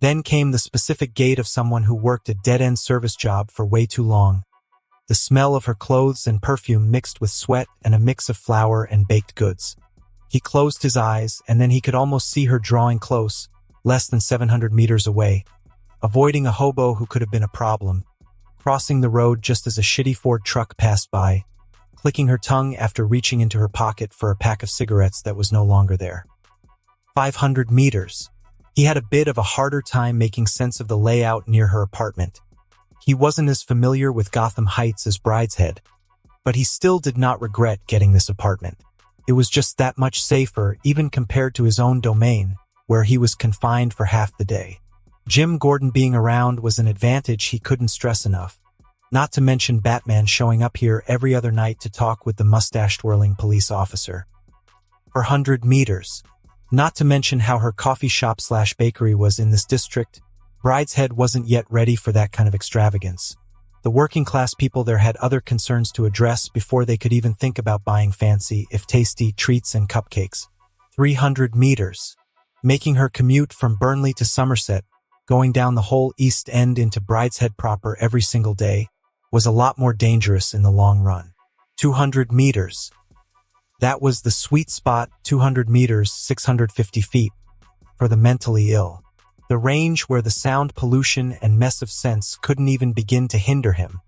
Speaker 2: Then came the specific gait of someone who worked a dead-end service job for way too long. The smell of her clothes and perfume mixed with sweat and a mix of flour and baked goods. He closed his eyes, and then he could almost see her drawing close, less than 700 meters away, avoiding a hobo who could have been a problem, crossing the road just as a shitty Ford truck passed by, clicking her tongue after reaching into her pocket for a pack of cigarettes that was no longer there. 500 meters. He had a bit of a harder time making sense of the layout near her apartment. He wasn't as familiar with Gotham Heights as Brideshead, but he still did not regret getting this apartment. It was just that much safer, even compared to his own domain, where he was confined for half the day. Jim Gordon being around was an advantage he couldn't stress enough, not to mention Batman showing up here every other night to talk with the mustache-twirling police officer. 400 meters. Not to mention how her coffee shop/bakery was in this district. Brideshead wasn't yet ready for that kind of extravagance. The working-class people there had other concerns to address before they could even think about buying fancy, if tasty, treats and cupcakes. 300 meters. Making her commute from Burnley to Somerset, going down the whole East End into Brideshead proper every single day, was a lot more dangerous in the long run. 200 meters. That was the sweet spot, 200 meters, 650 feet, for the mentally ill. The range where the sound pollution and mess of sense couldn't even begin to hinder him,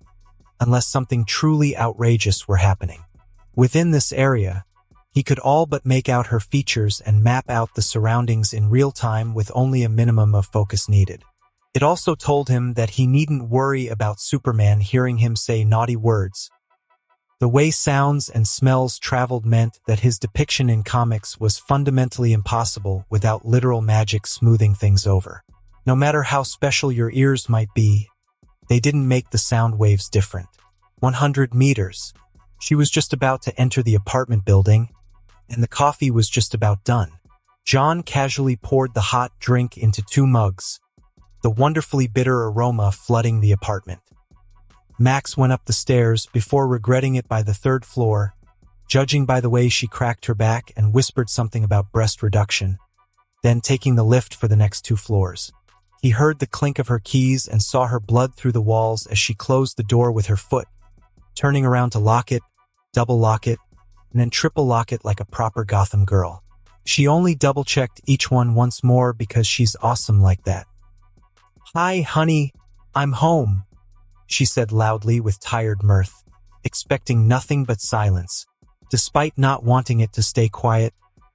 Speaker 2: unless something truly outrageous were happening. Within this area, he could all but make out her features and map out the surroundings in real time with only a minimum of focus needed. It also told him that he needn't worry about Superman hearing him say naughty words. The way sounds and smells traveled meant that his depiction in comics was fundamentally impossible without literal magic smoothing things over. No matter how special your ears might be, they didn't make the sound waves different. 100 meters. She was just about to enter the apartment building, and the coffee was just about done. John casually poured the hot drink into 2 mugs, the wonderfully bitter aroma flooding the apartment. Max went up the stairs before regretting it by the 3rd floor, judging by the way she cracked her back and whispered something about breast reduction, then taking the lift for the next 2 floors. He heard the clink of her keys and saw her blood through the walls as she closed the door with her foot, turning around to lock it, double lock it, and then triple lock it like a proper Gotham girl. She only double-checked each one once more because she's awesome like that. "Hi, honey, I'm home," she said loudly with tired mirth, expecting nothing but silence. Despite not wanting it to stay quiet,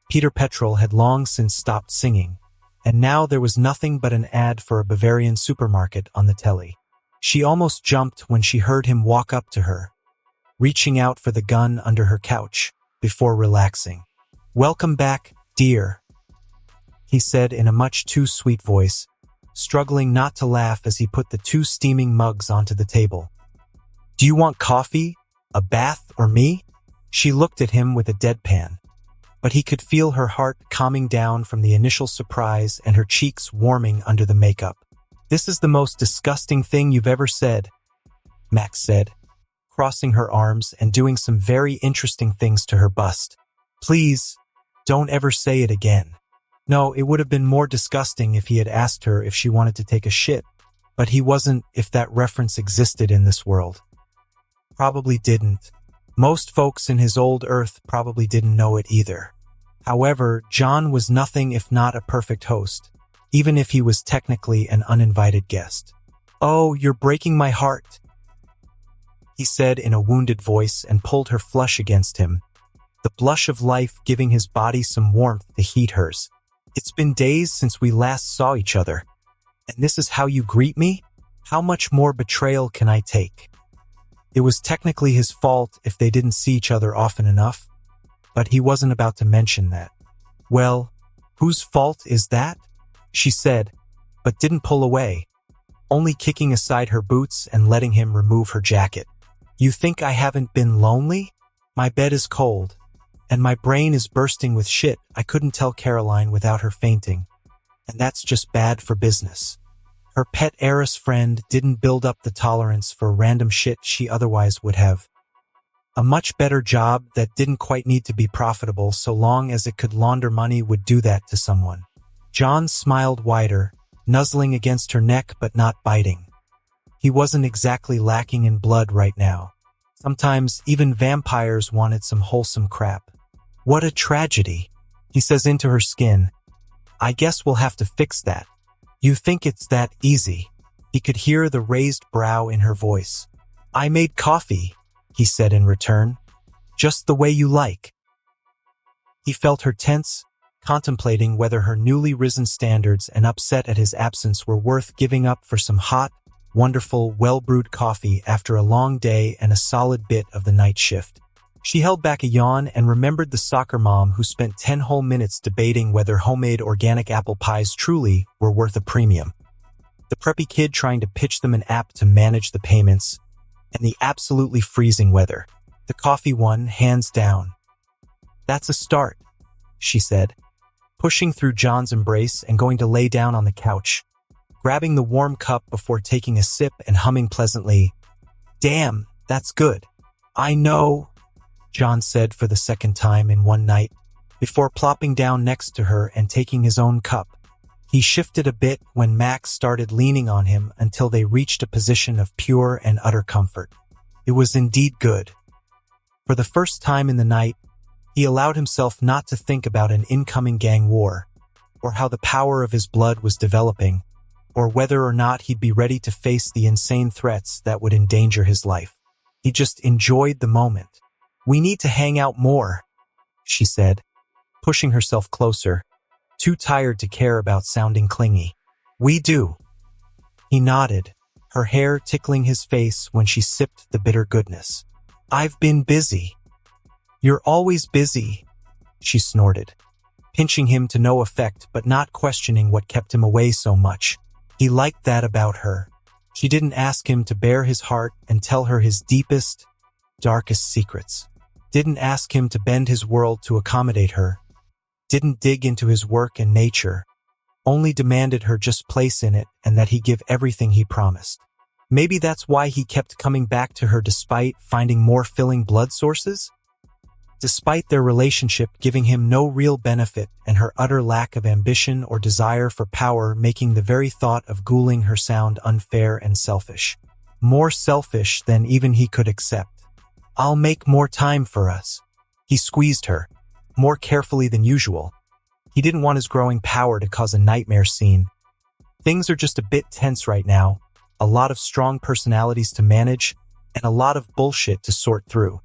Speaker 2: Peter Petrol had long since stopped singing, and now there was nothing but an ad for a Bavarian supermarket on the telly. She almost jumped when she heard him walk up to her, reaching out for the gun under her couch, before relaxing. "Welcome back, dear," he said in a much too sweet voice, struggling not to laugh as he put the 2 steaming mugs onto the table. "Do you want coffee, a bath, or me?" She looked at him with a deadpan, but he could feel her heart calming down from the initial surprise and her cheeks warming under the makeup. "This is the most disgusting thing you've ever said," Max said, crossing her arms and doing some very interesting things to her bust. "Please, don't ever say it again." No, it would have been more disgusting if he had asked her if she wanted to take a shit, but he wasn't if that reference existed in this world. Probably didn't. Most folks in his old Earth probably didn't know it either. However, John was nothing if not a perfect host, even if he was technically an uninvited guest. "Oh, you're breaking my heart," he said in a wounded voice and pulled her flush against him, the blush of life giving his body some warmth to heat hers. "It's been days since we last saw each other, and this is how you greet me? How much more betrayal can I take?" It was technically his fault if they didn't see each other often enough, but he wasn't about to mention that. "Well, whose fault is that?" she said, but didn't pull away, only kicking aside her boots and letting him remove her jacket. "You think I haven't been lonely? My bed is cold, and my brain is bursting with shit I couldn't tell Caroline without her fainting, and that's just bad for business." Her pet heiress friend didn't build up the tolerance for random shit she otherwise would have. A much better job that didn't quite need to be profitable so long as it could launder money would do that to someone. John smiled wider, nuzzling against her neck but not biting. He wasn't exactly lacking in blood right now. Sometimes even vampires wanted some wholesome crap. "What a tragedy," he says into her skin. "I guess we'll have to fix that." "You think it's that easy?" He could hear the raised brow in her voice. "I made coffee," he said in return. "Just the way you like." He felt her tense, contemplating whether her newly risen standards and upset at his absence were worth giving up for some hot, wonderful, well-brewed coffee after a long day and a solid bit of the night shift. She held back a yawn and remembered the soccer mom who spent 10 whole minutes debating whether homemade organic apple pies truly were worth a premium. The preppy kid trying to pitch them an app to manage the payments, and the absolutely freezing weather. The coffee won, hands down. "That's a start," she said, pushing through John's embrace and going to lay down on the couch, grabbing the warm cup before taking a sip and humming pleasantly. "Damn, that's good." "I know," John said for the second time in one night, before plopping down next to her and taking his own cup. He shifted a bit when Max started leaning on him until they reached a position of pure and utter comfort. It was indeed good. For the first time in the night, he allowed himself not to think about an incoming gang war, or how the power of his blood was developing, or whether or not he'd be ready to face the insane threats that would endanger his life. He just enjoyed the moment. "We need to hang out more," she said, pushing herself closer, too tired to care about sounding clingy. "We do." He nodded, her hair tickling his face when she sipped the bitter goodness. "I've been busy." "You're always busy," she snorted, pinching him to no effect but not questioning what kept him away so much. He liked that about her. She didn't ask him to bare his heart and tell her his deepest, darkest secrets. Didn't ask him to bend his world to accommodate her. Didn't dig into his work and nature. Only demanded her just place in it and that he give everything he promised. Maybe that's why he kept coming back to her despite finding more filling blood sources? Despite their relationship giving him no real benefit and her utter lack of ambition or desire for power making the very thought of ghouling her sound unfair and selfish. More selfish than even he could accept. "I'll make more time for us." He squeezed her, more carefully than usual. He didn't want his growing power to cause a nightmare scene. Things are just a bit tense right now, a lot of strong personalities to manage, and a lot of bullshit to sort through.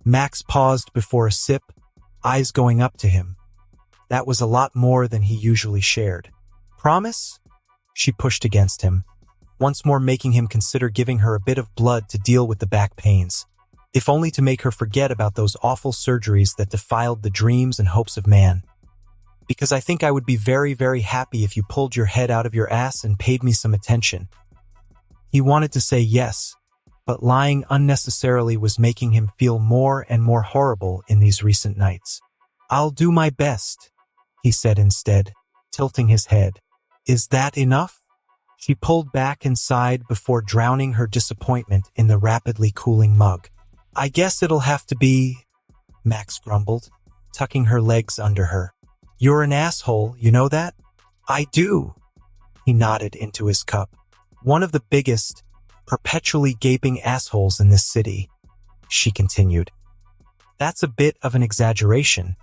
Speaker 2: Max paused before a sip, eyes going up to him. That was a lot more than he usually shared. "Promise?" She pushed against him, once more making him consider giving her a bit of blood to deal with the back pains, if only to make her forget about those awful surgeries that defiled the dreams and hopes of man. "Because I think I would be very, very happy if you pulled your head out of your ass and paid me some attention." He wanted to say yes, but lying unnecessarily was making him feel more and more horrible in these recent nights. "I'll do my best," he said instead, tilting his head. "Is that enough?" She pulled back and sighed before drowning her disappointment in the rapidly cooling mug. "I guess it'll have to be," Max grumbled, tucking her legs under her. "You're an asshole, you know that?" "I do." He nodded into his cup. "One of the biggest, perpetually gaping assholes in this city," she continued. "That's a bit of an exaggeration,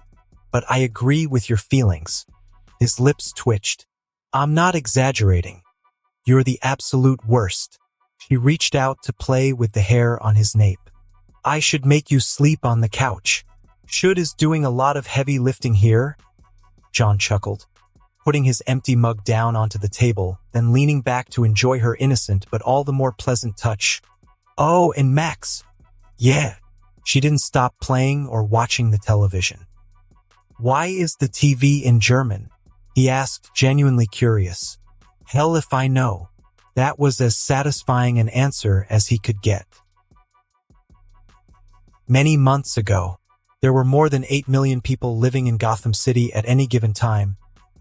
Speaker 2: but I agree with your feelings." His lips twitched. "I'm not exaggerating. You're the absolute worst." She reached out to play with the hair on his nape. "I should make you sleep on the couch." "Should is doing a lot of heavy lifting here," John chuckled, putting his empty mug down onto the table, then leaning back to enjoy her innocent but all the more pleasant touch. "Oh, and Max." "Yeah." She didn't stop playing or watching the television. "Why is the TV in German?" he asked, genuinely curious. "Hell if I know." That was as satisfying an answer as he could get. Many months ago, there were more than 8 million people living in Gotham City at any given time,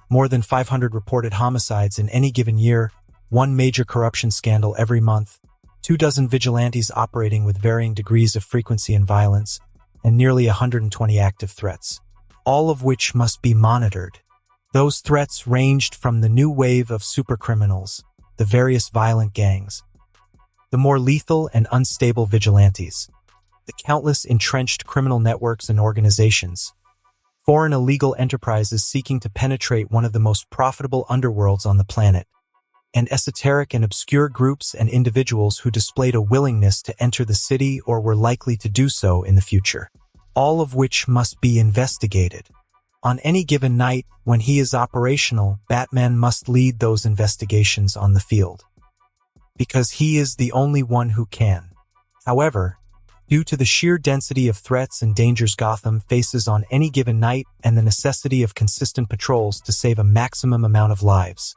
Speaker 2: more than 500 reported homicides in any given year, one major corruption scandal every month, 24 vigilantes operating with varying degrees of frequency and violence, and nearly 120 active threats, all of which must be monitored. Those threats ranged from the new wave of supercriminals, the various violent gangs, the more lethal and unstable vigilantes, the countless entrenched criminal networks and organizations, foreign illegal enterprises seeking to penetrate one of the most profitable underworlds on the planet, and esoteric and obscure groups and individuals who displayed a willingness to enter the city or were likely to do so in the future, all of which must be investigated. On any given night, when he is operational, Batman must lead those investigations on the field, because he is the only one who can. However, due to the sheer density of threats and dangers Gotham faces on any given night and the necessity of consistent patrols to save a maximum amount of lives,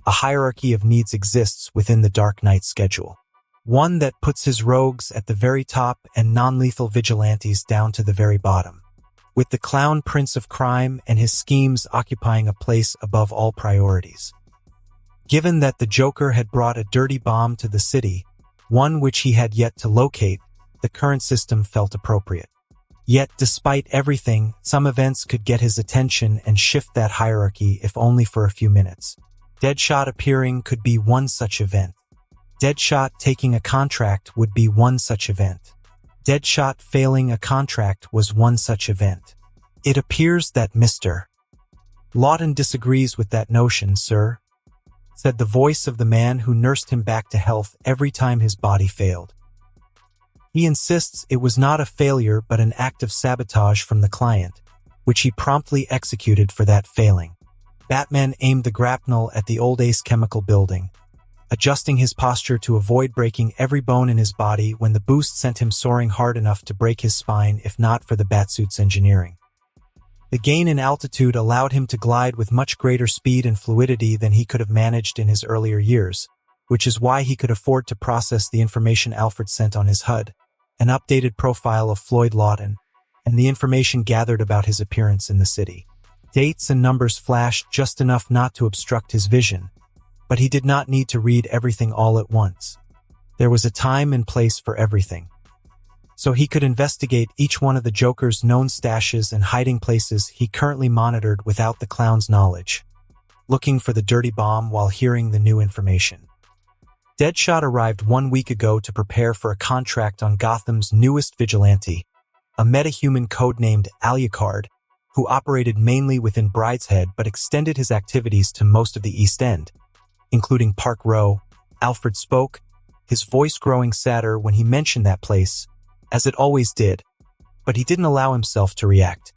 Speaker 2: a hierarchy of needs exists within the Dark Knight schedule. One that puts his rogues at the very top and non-lethal vigilantes down to the very bottom, with the clown prince of crime and his schemes occupying a place above all priorities. Given that the Joker had brought a dirty bomb to the city, one which he had yet to locate, the current system felt appropriate. Yet, despite everything, some events could get his attention and shift that hierarchy if only for a few minutes. Deadshot appearing could be one such event. Deadshot taking a contract would be one such event. Deadshot failing a contract was one such event. "It appears that Mr. Lawton disagrees with that notion, sir," said the voice of the man who nursed him back to health every time his body failed. "He insists it was not a failure but an act of sabotage from the client, which he promptly executed for that failing." Batman aimed the grapnel at the old Ace Chemical building, adjusting his posture to avoid breaking every bone in his body when the boost sent him soaring hard enough to break his spine if not for the Batsuit's engineering. The gain in altitude allowed him to glide with much greater speed and fluidity than he could have managed in his earlier years, which is why he could afford to process the information Alfred sent on his HUD, an updated profile of Floyd Lawton, and the information gathered about his appearance in the city. Dates and numbers flashed just enough not to obstruct his vision, but he did not need to read everything all at once. There was a time and place for everything. So he could investigate each one of the Joker's known stashes and hiding places he currently monitored without the clown's knowledge, looking for the dirty bomb while hearing the new information. Deadshot arrived 1 week ago to prepare for a contract on Gotham's newest vigilante, a metahuman codenamed Alucard, who operated mainly within Brideshead but extended his activities to most of the East End, including Park Row. Alfred spoke, his voice growing sadder when he mentioned that place, as it always did, but he didn't allow himself to react.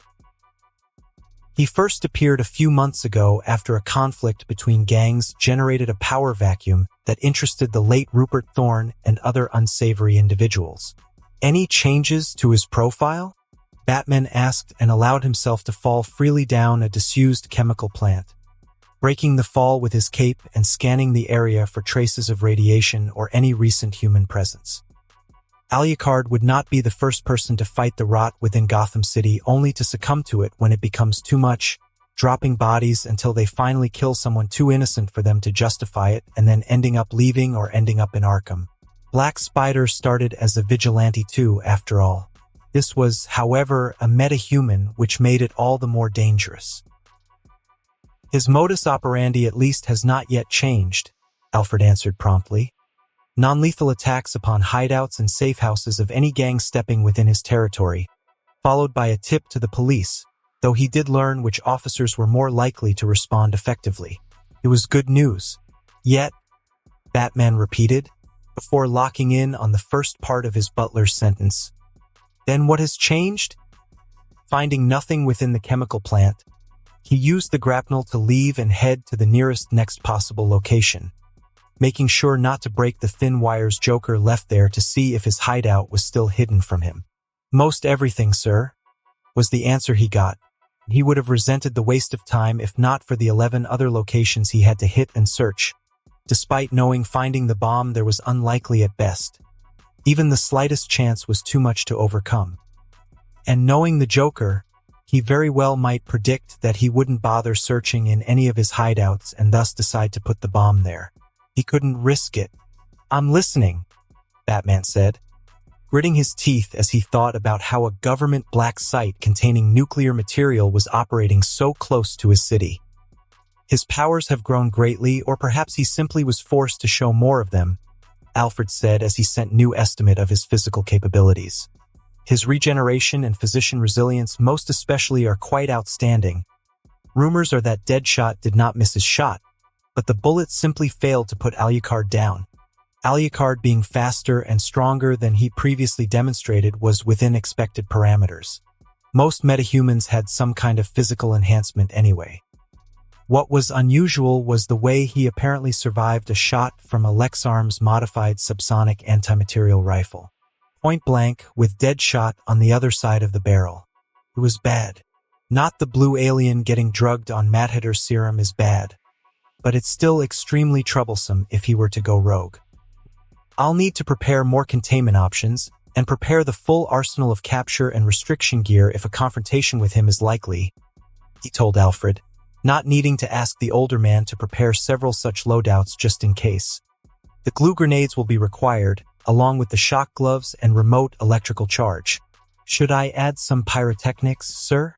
Speaker 2: He first appeared a few months ago after a conflict between gangs generated a power vacuum that interested the late Rupert Thorne and other unsavory individuals. "Any changes to his profile?" Batman asked and allowed himself to fall freely down a disused chemical plant, breaking the fall with his cape and scanning the area for traces of radiation or any recent human presence. Alucard would not be the first person to fight the rot within Gotham City only to succumb to it when it becomes too much, dropping bodies until they finally kill someone too innocent for them to justify it and then ending up leaving or ending up in Arkham. Black Spider started as a vigilante too, after all. This was, however, a metahuman, which made it all the more dangerous. His modus operandi at least has not yet changed, Alfred answered promptly. Non-lethal attacks upon hideouts and safe houses of any gang stepping within his territory, followed by a tip to the police, though he did learn which officers were more likely to respond effectively. It was good news. Yet, Batman repeated, before locking in on the first part of his butler's sentence. Then what has changed? Finding nothing within the chemical plant, he used the grapnel to leave and head to the next possible location, making sure not to break the thin wires Joker left there to see if his hideout was still hidden from him. Most everything, sir, was the answer he got. He would have resented the waste of time if not for the 11 other locations he had to hit and search, despite knowing finding the bomb there was unlikely at best. Even the slightest chance was too much to overcome. And knowing the Joker, he very well might predict that he wouldn't bother searching in any of his hideouts and thus decide to put the bomb there. He couldn't risk it. "I'm listening," Batman said, gritting his teeth as he thought about how a government black site containing nuclear material was operating so close to his city. His powers have grown greatly, or perhaps he simply was forced to show more of them, Alfred said as he sent new estimate of his physical capabilities. His regeneration and physician resilience most especially are quite outstanding. Rumors are that Deadshot did not miss his shot, but the bullet simply failed to put Alucard down. Alucard being faster and stronger than he previously demonstrated was within expected parameters. Most metahumans had some kind of physical enhancement anyway. What was unusual was the way he apparently survived a shot from a Lexarm's modified subsonic antimaterial rifle. Point blank, with Deadshot on the other side of the barrel. It was bad. Not the blue alien getting drugged on Mad Hatter's serum is bad, but it's still extremely troublesome if he were to go rogue. "I'll need to prepare more containment options and prepare the full arsenal of capture and restriction gear if a confrontation with him is likely," he told Alfred, not needing to ask the older man to prepare several such loadouts just in case. The glue grenades will be required, along with the shock gloves and remote electrical charge. "Should I add some pyrotechnics, sir?"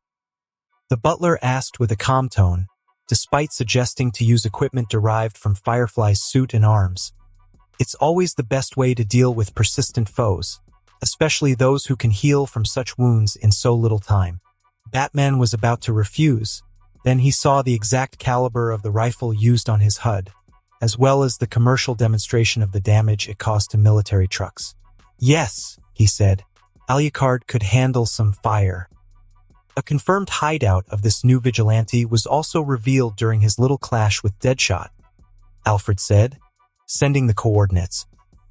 Speaker 2: The butler asked with a calm tone, despite suggesting to use equipment derived from Firefly's suit and arms. It's always the best way to deal with persistent foes, especially those who can heal from such wounds in so little time. Batman was about to refuse, then he saw the exact caliber of the rifle used on his HUD, as well as the commercial demonstration of the damage it caused to military trucks. "Yes," he said, "Alucard could handle some fire." A confirmed hideout of this new vigilante was also revealed during his little clash with Deadshot, Alfred said, sending the coordinates,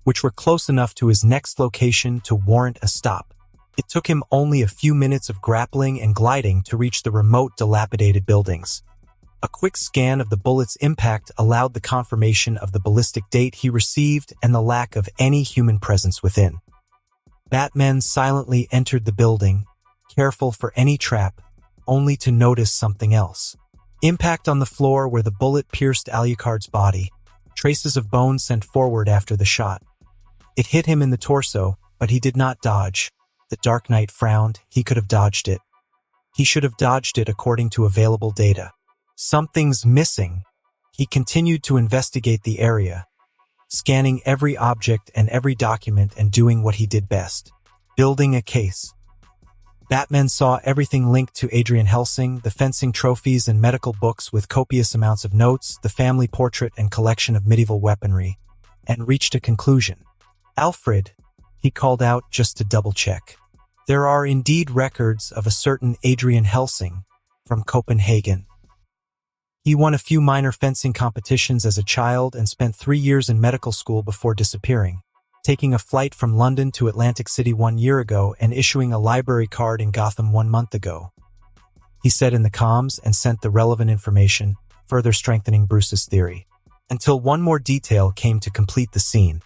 Speaker 2: which were close enough to his next location to warrant a stop. It took him only a few minutes of grappling and gliding to reach the remote, dilapidated buildings. A quick scan of the bullet's impact allowed the confirmation of the ballistic date he received and the lack of any human presence within. Batman silently entered the building, careful for any trap, only to notice something else. Impact on the floor where the bullet pierced Alucard's body, traces of bone sent forward after the shot. It hit him in the torso, but he did not dodge. The Dark Knight frowned. He could have dodged it. He should have dodged it according to available data. Something's missing. He continued to investigate the area, scanning every object and every document and doing what he did best, building a case. Batman saw everything linked to Adrian Helsing, the fencing trophies and medical books with copious amounts of notes, the family portrait and collection of medieval weaponry, and reached a conclusion. "Alfred," he called out just to double-check. "There are indeed records of a certain Adrian Helsing from Copenhagen. He won a few minor fencing competitions as a child and spent 3 years in medical school before disappearing, taking a flight from London to Atlantic City 1 year ago and issuing a library card in Gotham 1 month ago," he said in the comms and sent the relevant information, further strengthening Bruce's theory, until one more detail came to complete the scene.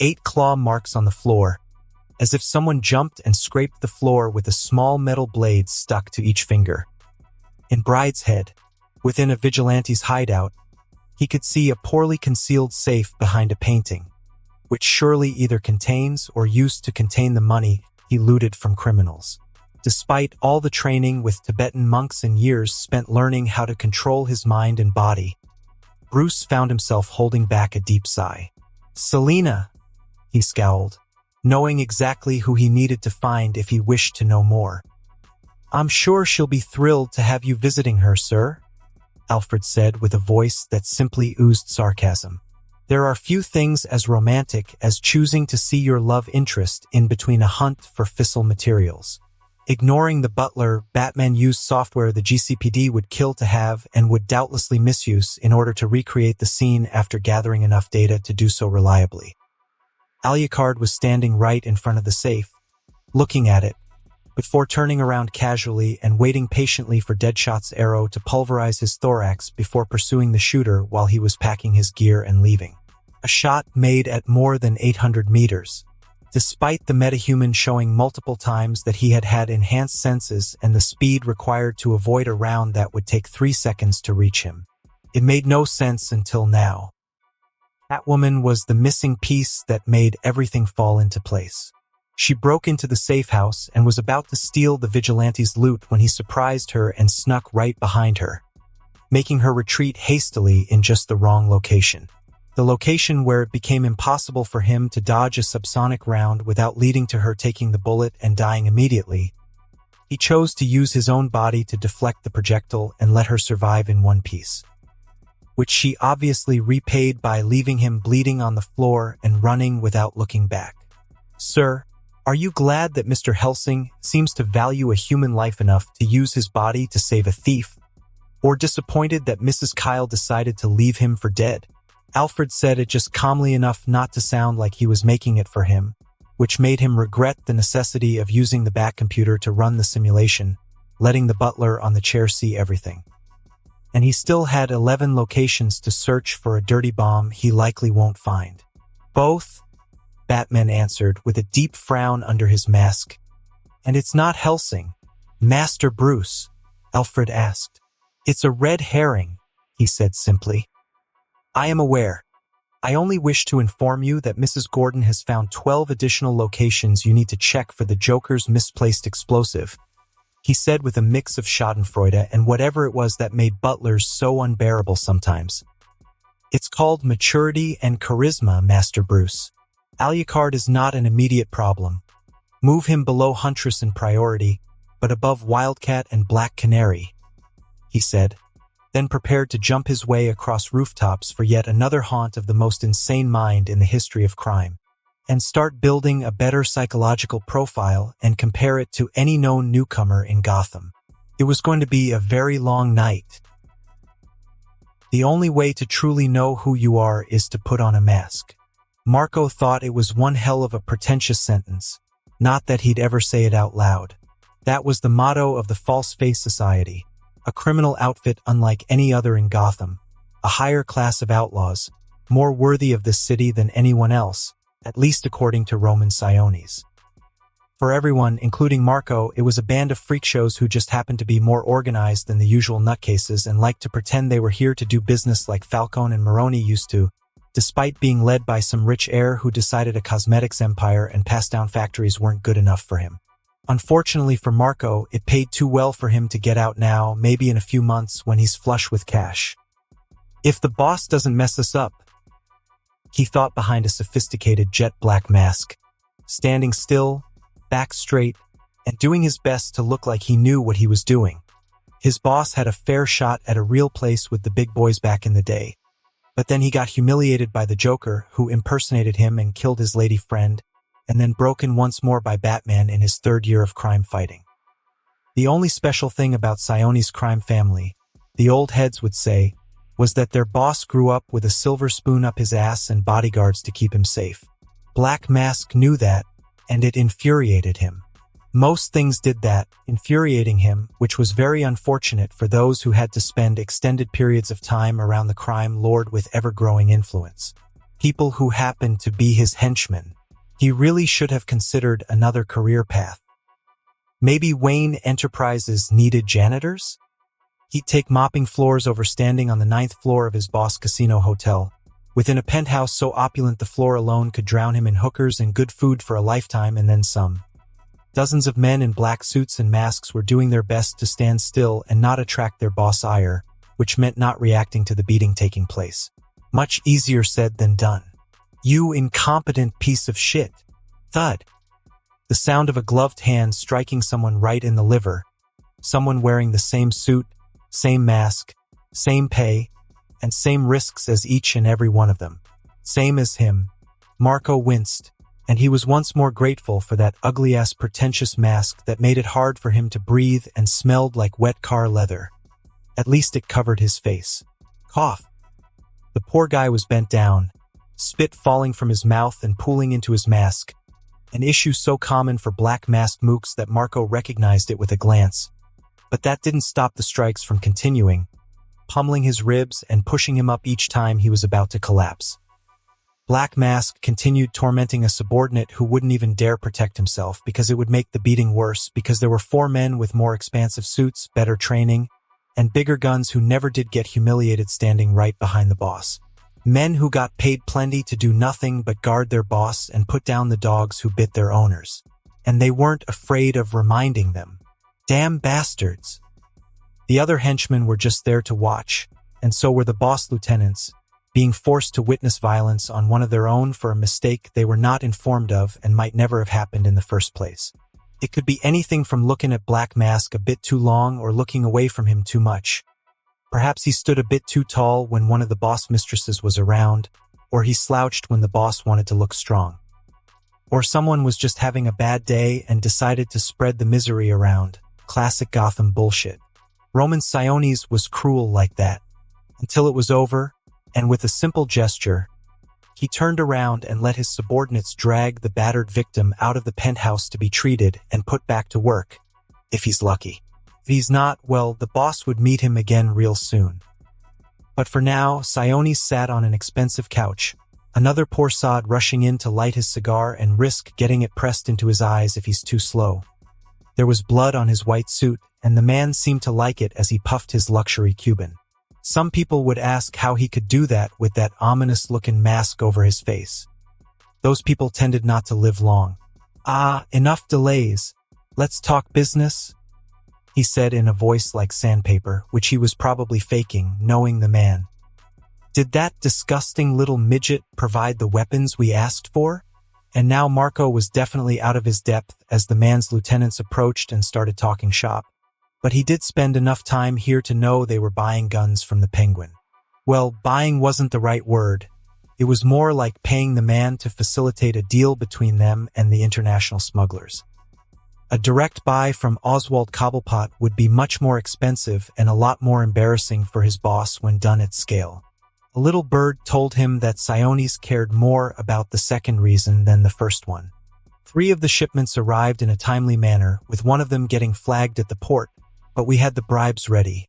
Speaker 2: 8 claw marks on the floor, as if someone jumped and scraped the floor with a small metal blade stuck to each finger. In Brideshead, within a vigilante's hideout, he could see a poorly concealed safe behind a painting, which surely either contains or used to contain the money he looted from criminals. Despite all the training with Tibetan monks and years spent learning how to control his mind and body, Bruce found himself holding back a deep sigh. "Selena," he scowled, knowing exactly who he needed to find if he wished to know more. "I'm sure she'll be thrilled to have you visiting her, sir," Alfred said with a voice that simply oozed sarcasm. "There are few things as romantic as choosing to see your love interest in between a hunt for fissile materials." Ignoring the butler, Batman used software the GCPD would kill to have and would doubtlessly misuse in order to recreate the scene after gathering enough data to do so reliably. Alucard was standing right in front of the safe, looking at it, before turning around casually and waiting patiently for Deadshot's arrow to pulverize his thorax before pursuing the shooter while he was packing his gear and leaving. A shot made at more than 800 meters. Despite the metahuman showing multiple times that he had enhanced senses and the speed required to avoid a round that would take 3 seconds to reach him. It made no sense until now. Catwoman was the missing piece that made everything fall into place. She broke into the safe house and was about to steal the vigilante's loot when he surprised her and snuck right behind her, making her retreat hastily in just the wrong location. The location where it became impossible for him to dodge a subsonic round without leading to her taking the bullet and dying immediately. He chose to use his own body to deflect the projectile and let her survive in one piece, which she obviously repaid by leaving him bleeding on the floor and running without looking back. "Sir, are you glad that Mr. Helsing seems to value a human life enough to use his body to save a thief, or disappointed that Mrs. Kyle decided to leave him for dead?" Alfred said it just calmly enough not to sound like he was making it for him, which made him regret the necessity of using the back computer to run the simulation, letting the butler on the chair see everything. And he still had 11 locations to search for a dirty bomb he likely won't find. "Both?" Batman answered with a deep frown under his mask. "And it's not Helsing, Master Bruce?" Alfred asked. "It's a red herring," he said simply. "I am aware. I only wish to inform you that Mrs. Gordon has found 12 additional locations you need to check for the Joker's misplaced explosive," he said with a mix of schadenfreude and whatever it was that made butlers so unbearable sometimes. "It's called maturity and charisma, Master Bruce. Alucard is not an immediate problem. Move him below Huntress in priority, but above Wildcat and Black Canary," he said, then prepared to jump his way across rooftops for yet another haunt of the most insane mind in the history of crime, and start building a better psychological profile and compare it to any known newcomer in Gotham. It was going to be a very long night. The only way to truly know who you are is to put on a mask. Marco thought it was one hell of a pretentious sentence, not that he'd ever say it out loud. That was the motto of the False Face Society, a criminal outfit unlike any other in Gotham, a higher class of outlaws, more worthy of this city than anyone else, at least according to Roman Siones. For everyone, including Marco, it was a band of freak shows who just happened to be more organized than the usual nutcases and liked to pretend they were here to do business like Falcone and Maroni used to, despite being led by some rich heir who decided a cosmetics empire and passed-down factories weren't good enough for him. Unfortunately for Marco, it paid too well for him to get out now, maybe in a few months when he's flush with cash. "If the boss doesn't mess us up," he thought behind a sophisticated jet-black mask, standing still, back straight, and doing his best to look like he knew what he was doing. His boss had a fair shot at a real place with the big boys back in the day. But then he got humiliated by the Joker, who impersonated him and killed his lady friend, and then broken once more by Batman in his 3rd year of crime fighting. The only special thing about Sione's crime family, the old heads would say, was that their boss grew up with a silver spoon up his ass and bodyguards to keep him safe. Black Mask knew that, and it infuriated him. Most things did that, infuriating him, which was very unfortunate for those who had to spend extended periods of time around the crime lord with ever-growing influence. People who happened to be his henchmen. He really should have considered another career path. Maybe Wayne Enterprises needed janitors? He'd take mopping floors over standing on the 9th floor of his boss' casino hotel, within a penthouse so opulent the floor alone could drown him in hookers and good food for a lifetime and then some. Dozens of men in black suits and masks were doing their best to stand still and not attract their boss' ire, which meant not reacting to the beating taking place. Much easier said than done. "You incompetent piece of shit." Thud. The sound of a gloved hand striking someone right in the liver. Someone wearing the same suit, same mask, same pay, and same risks as each and every one of them. Same as him. Marco winced, and he was once more grateful for that ugly-ass pretentious mask that made it hard for him to breathe and smelled like wet car leather. At least it covered his face. Cough. The poor guy was bent down, spit falling from his mouth and pooling into his mask, an issue so common for black masked mooks that Marco recognized it with a glance. But that didn't stop the strikes from continuing, pummeling his ribs and pushing him up each time he was about to collapse. Black Mask continued tormenting a subordinate who wouldn't even dare protect himself because it would make the beating worse, because there were 4 men with more expansive suits, better training, and bigger guns who never did get humiliated standing right behind the boss. Men who got paid plenty to do nothing but guard their boss and put down the dogs who bit their owners. And they weren't afraid of reminding them. Damn bastards. The other henchmen were just there to watch, and so were the boss lieutenants, being forced to witness violence on one of their own for a mistake they were not informed of and might never have happened in the first place. It could be anything from looking at Black Mask a bit too long or looking away from him too much. Perhaps he stood a bit too tall when one of the boss mistresses was around, or he slouched when the boss wanted to look strong. Or someone was just having a bad day and decided to spread the misery around. Classic Gotham bullshit. Roman Siones was cruel like that. Until it was over, and with a simple gesture, he turned around and let his subordinates drag the battered victim out of the penthouse to be treated and put back to work, if he's lucky. If he's not, well, the boss would meet him again real soon. But for now, Siones sat on an expensive couch, another poor sod rushing in to light his cigar and risk getting it pressed into his eyes if he's too slow. There was blood on his white suit, and the man seemed to like it as he puffed his luxury Cuban. Some people would ask how he could do that with that ominous-looking mask over his face. Those people tended not to live long. "Ah, enough delays. Let's talk business," he said in a voice like sandpaper, which he was probably faking, knowing the man. Did that disgusting little midget provide the weapons we asked for? And now Marco was definitely out of his depth as the man's lieutenants approached and started talking shop. But he did spend enough time here to know they were buying guns from the Penguin. Well, buying wasn't the right word. It was more like paying the man to facilitate a deal between them and the international smugglers. A direct buy from Oswald Cobblepot would be much more expensive and a lot more embarrassing for his boss when done at scale. A little bird told him that Siones cared more about the second reason than the first one. 3 of the shipments arrived in a timely manner, with one of them getting flagged at the port, but we had the bribes ready.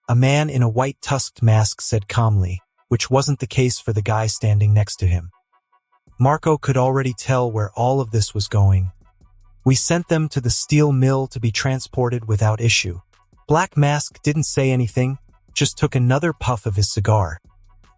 Speaker 2: A man in a white tusked mask said calmly, which wasn't the case for the guy standing next to him. Marco could already tell where all of this was going. We sent them to the steel mill to be transported without issue. Black Mask didn't say anything, just took another puff of his cigar.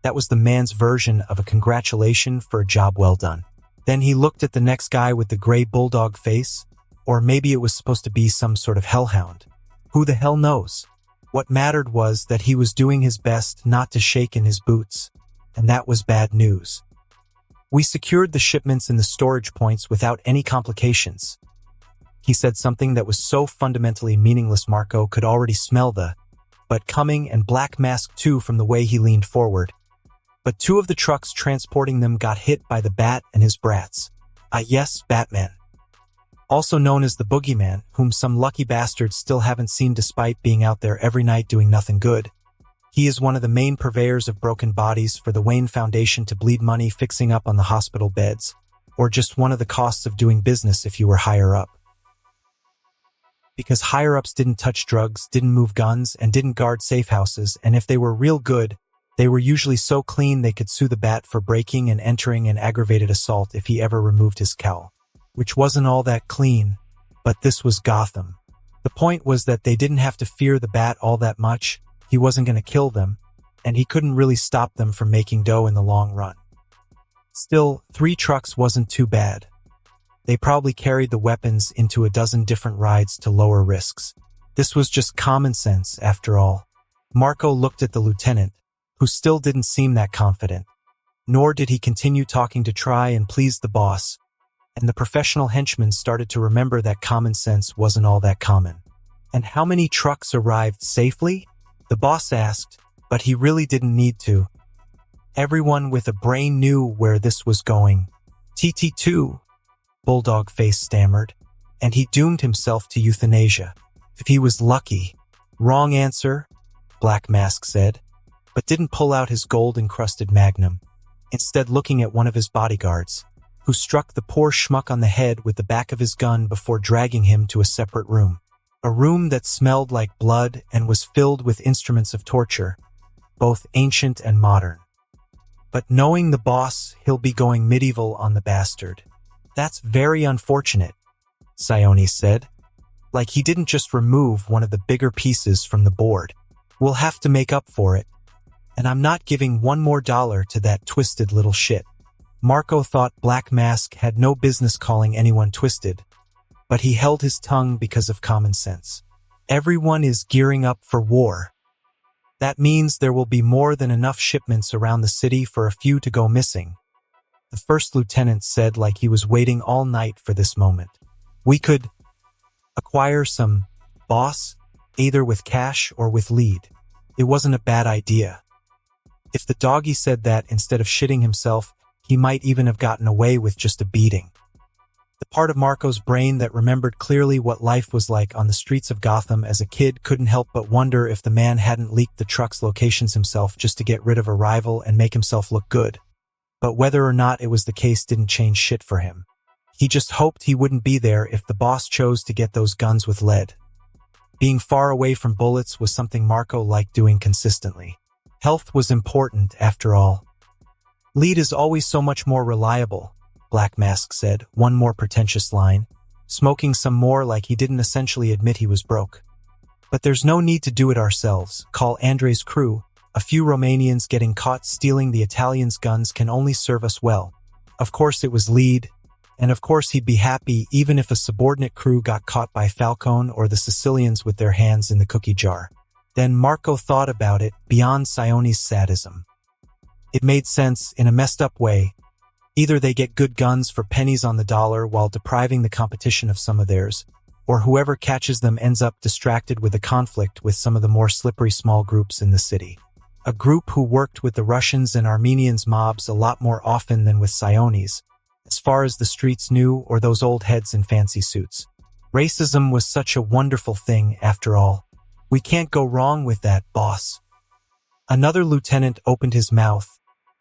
Speaker 2: That was the man's version of a congratulation for a job well done. Then he looked at the next guy with the gray bulldog face, or maybe it was supposed to be some sort of hellhound. Who the hell knows? What mattered was that he was doing his best not to shake in his boots, and that was bad news. We secured the shipments in the storage points without any complications. He said something that was so fundamentally meaningless Marco could already smell the "but coming" and Black Mask too from the way he leaned forward. But 2 of the trucks transporting them got hit by the Bat and his brats. Yes, Batman. Also known as the Boogeyman, whom some lucky bastards still haven't seen despite being out there every night doing nothing good. He is one of the main purveyors of broken bodies for the Wayne Foundation to bleed money fixing up on the hospital beds, or just one of the costs of doing business if you were higher up. Because higher-ups didn't touch drugs, didn't move guns, and didn't guard safe houses, and if they were real good, They were usually so clean they could sue the Bat for breaking and entering an aggravated assault if he ever removed his cowl. Which wasn't all that clean, but this was Gotham. The point was that they didn't have to fear the Bat all that much. He wasn't going to kill them, and he couldn't really stop them from making dough in the long run. Still, 3 trucks wasn't too bad. They probably carried the weapons into a dozen different rides to lower risks. This was just common sense, after all. Marco looked at the lieutenant, who still didn't seem that confident. Nor did he continue talking to try and please the boss, and the professional henchman started to remember that common sense wasn't all that common. And how many trucks arrived safely? The boss asked, but he really didn't need to. Everyone with a brain knew where this was going. TT2, Bulldog Face stammered, and he doomed himself to euthanasia. If he was lucky. Wrong answer, Black Mask said, but didn't pull out his gold-encrusted magnum, instead looking at one of his bodyguards, who struck the poor schmuck on the head with the back of his gun before dragging him to a separate room. A room that smelled like blood and was filled with instruments of torture, both ancient and modern. But knowing the boss, he'll be going medieval on the bastard. That's very unfortunate, Sionis said. Like he didn't just remove one of the bigger pieces from the board. We'll have to make up for it. And I'm not giving $1 more to that twisted little shit. Marco thought Black Mask had no business calling anyone twisted, but he held his tongue because of common sense. Everyone is gearing up for war. That means there will be more than enough shipments around the city for a few to go missing. The first lieutenant said like he was waiting all night for this moment. We could acquire some, boss, either with cash or with lead. It wasn't a bad idea. If the doggy said that instead of shitting himself, he might even have gotten away with just a beating. The part of Marco's brain that remembered clearly what life was like on the streets of Gotham as a kid couldn't help but wonder if the man hadn't leaked the truck's locations himself just to get rid of a rival and make himself look good. But whether or not it was the case didn't change shit for him. He just hoped he wouldn't be there if the boss chose to get those guns with lead. Being far away from bullets was something Marco liked doing consistently. Health was important, after all. Lead is always so much more reliable, Black Mask said, one more pretentious line, smoking some more like he didn't essentially admit he was broke. But there's no need to do it ourselves. Call Andre's crew. A few Romanians getting caught stealing the Italians' guns can only serve us well. Of course it was lead, and of course he'd be happy even if a subordinate crew got caught by Falcone or the Sicilians with their hands in the cookie jar. Then Marco thought about it beyond Sionis' sadism. It made sense in a messed up way. Either they get good guns for pennies on the dollar while depriving the competition of some of theirs, or whoever catches them ends up distracted with a conflict with some of the more slippery small groups in the city. A group who worked with the Russians and Armenians mobs a lot more often than with Sionis, as far as the streets knew, or those old heads in fancy suits. Racism was such a wonderful thing, after all. We can't go wrong with that, boss. Another lieutenant opened his mouth,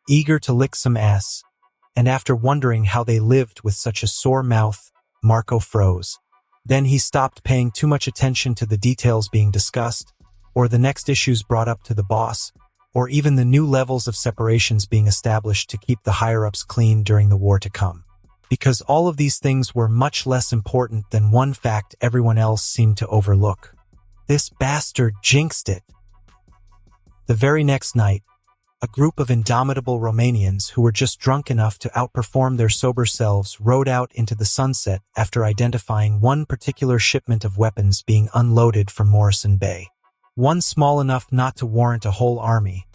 Speaker 2: eager to lick some ass, and after wondering how they lived with such a sore mouth, Marco froze. Then he stopped paying too much attention to the details being discussed, or the next issues brought up to the boss, or even the new levels of separations being established to keep the higher-ups clean during the war to come. Because all of these things were much less important than one fact everyone else seemed to overlook. This bastard jinxed it. The very next night, a group of indomitable Romanians who were just drunk enough to outperform their sober selves rode out into the sunset after identifying one particular shipment of weapons being unloaded from Morrison Bay. One small enough not to warrant a whole army,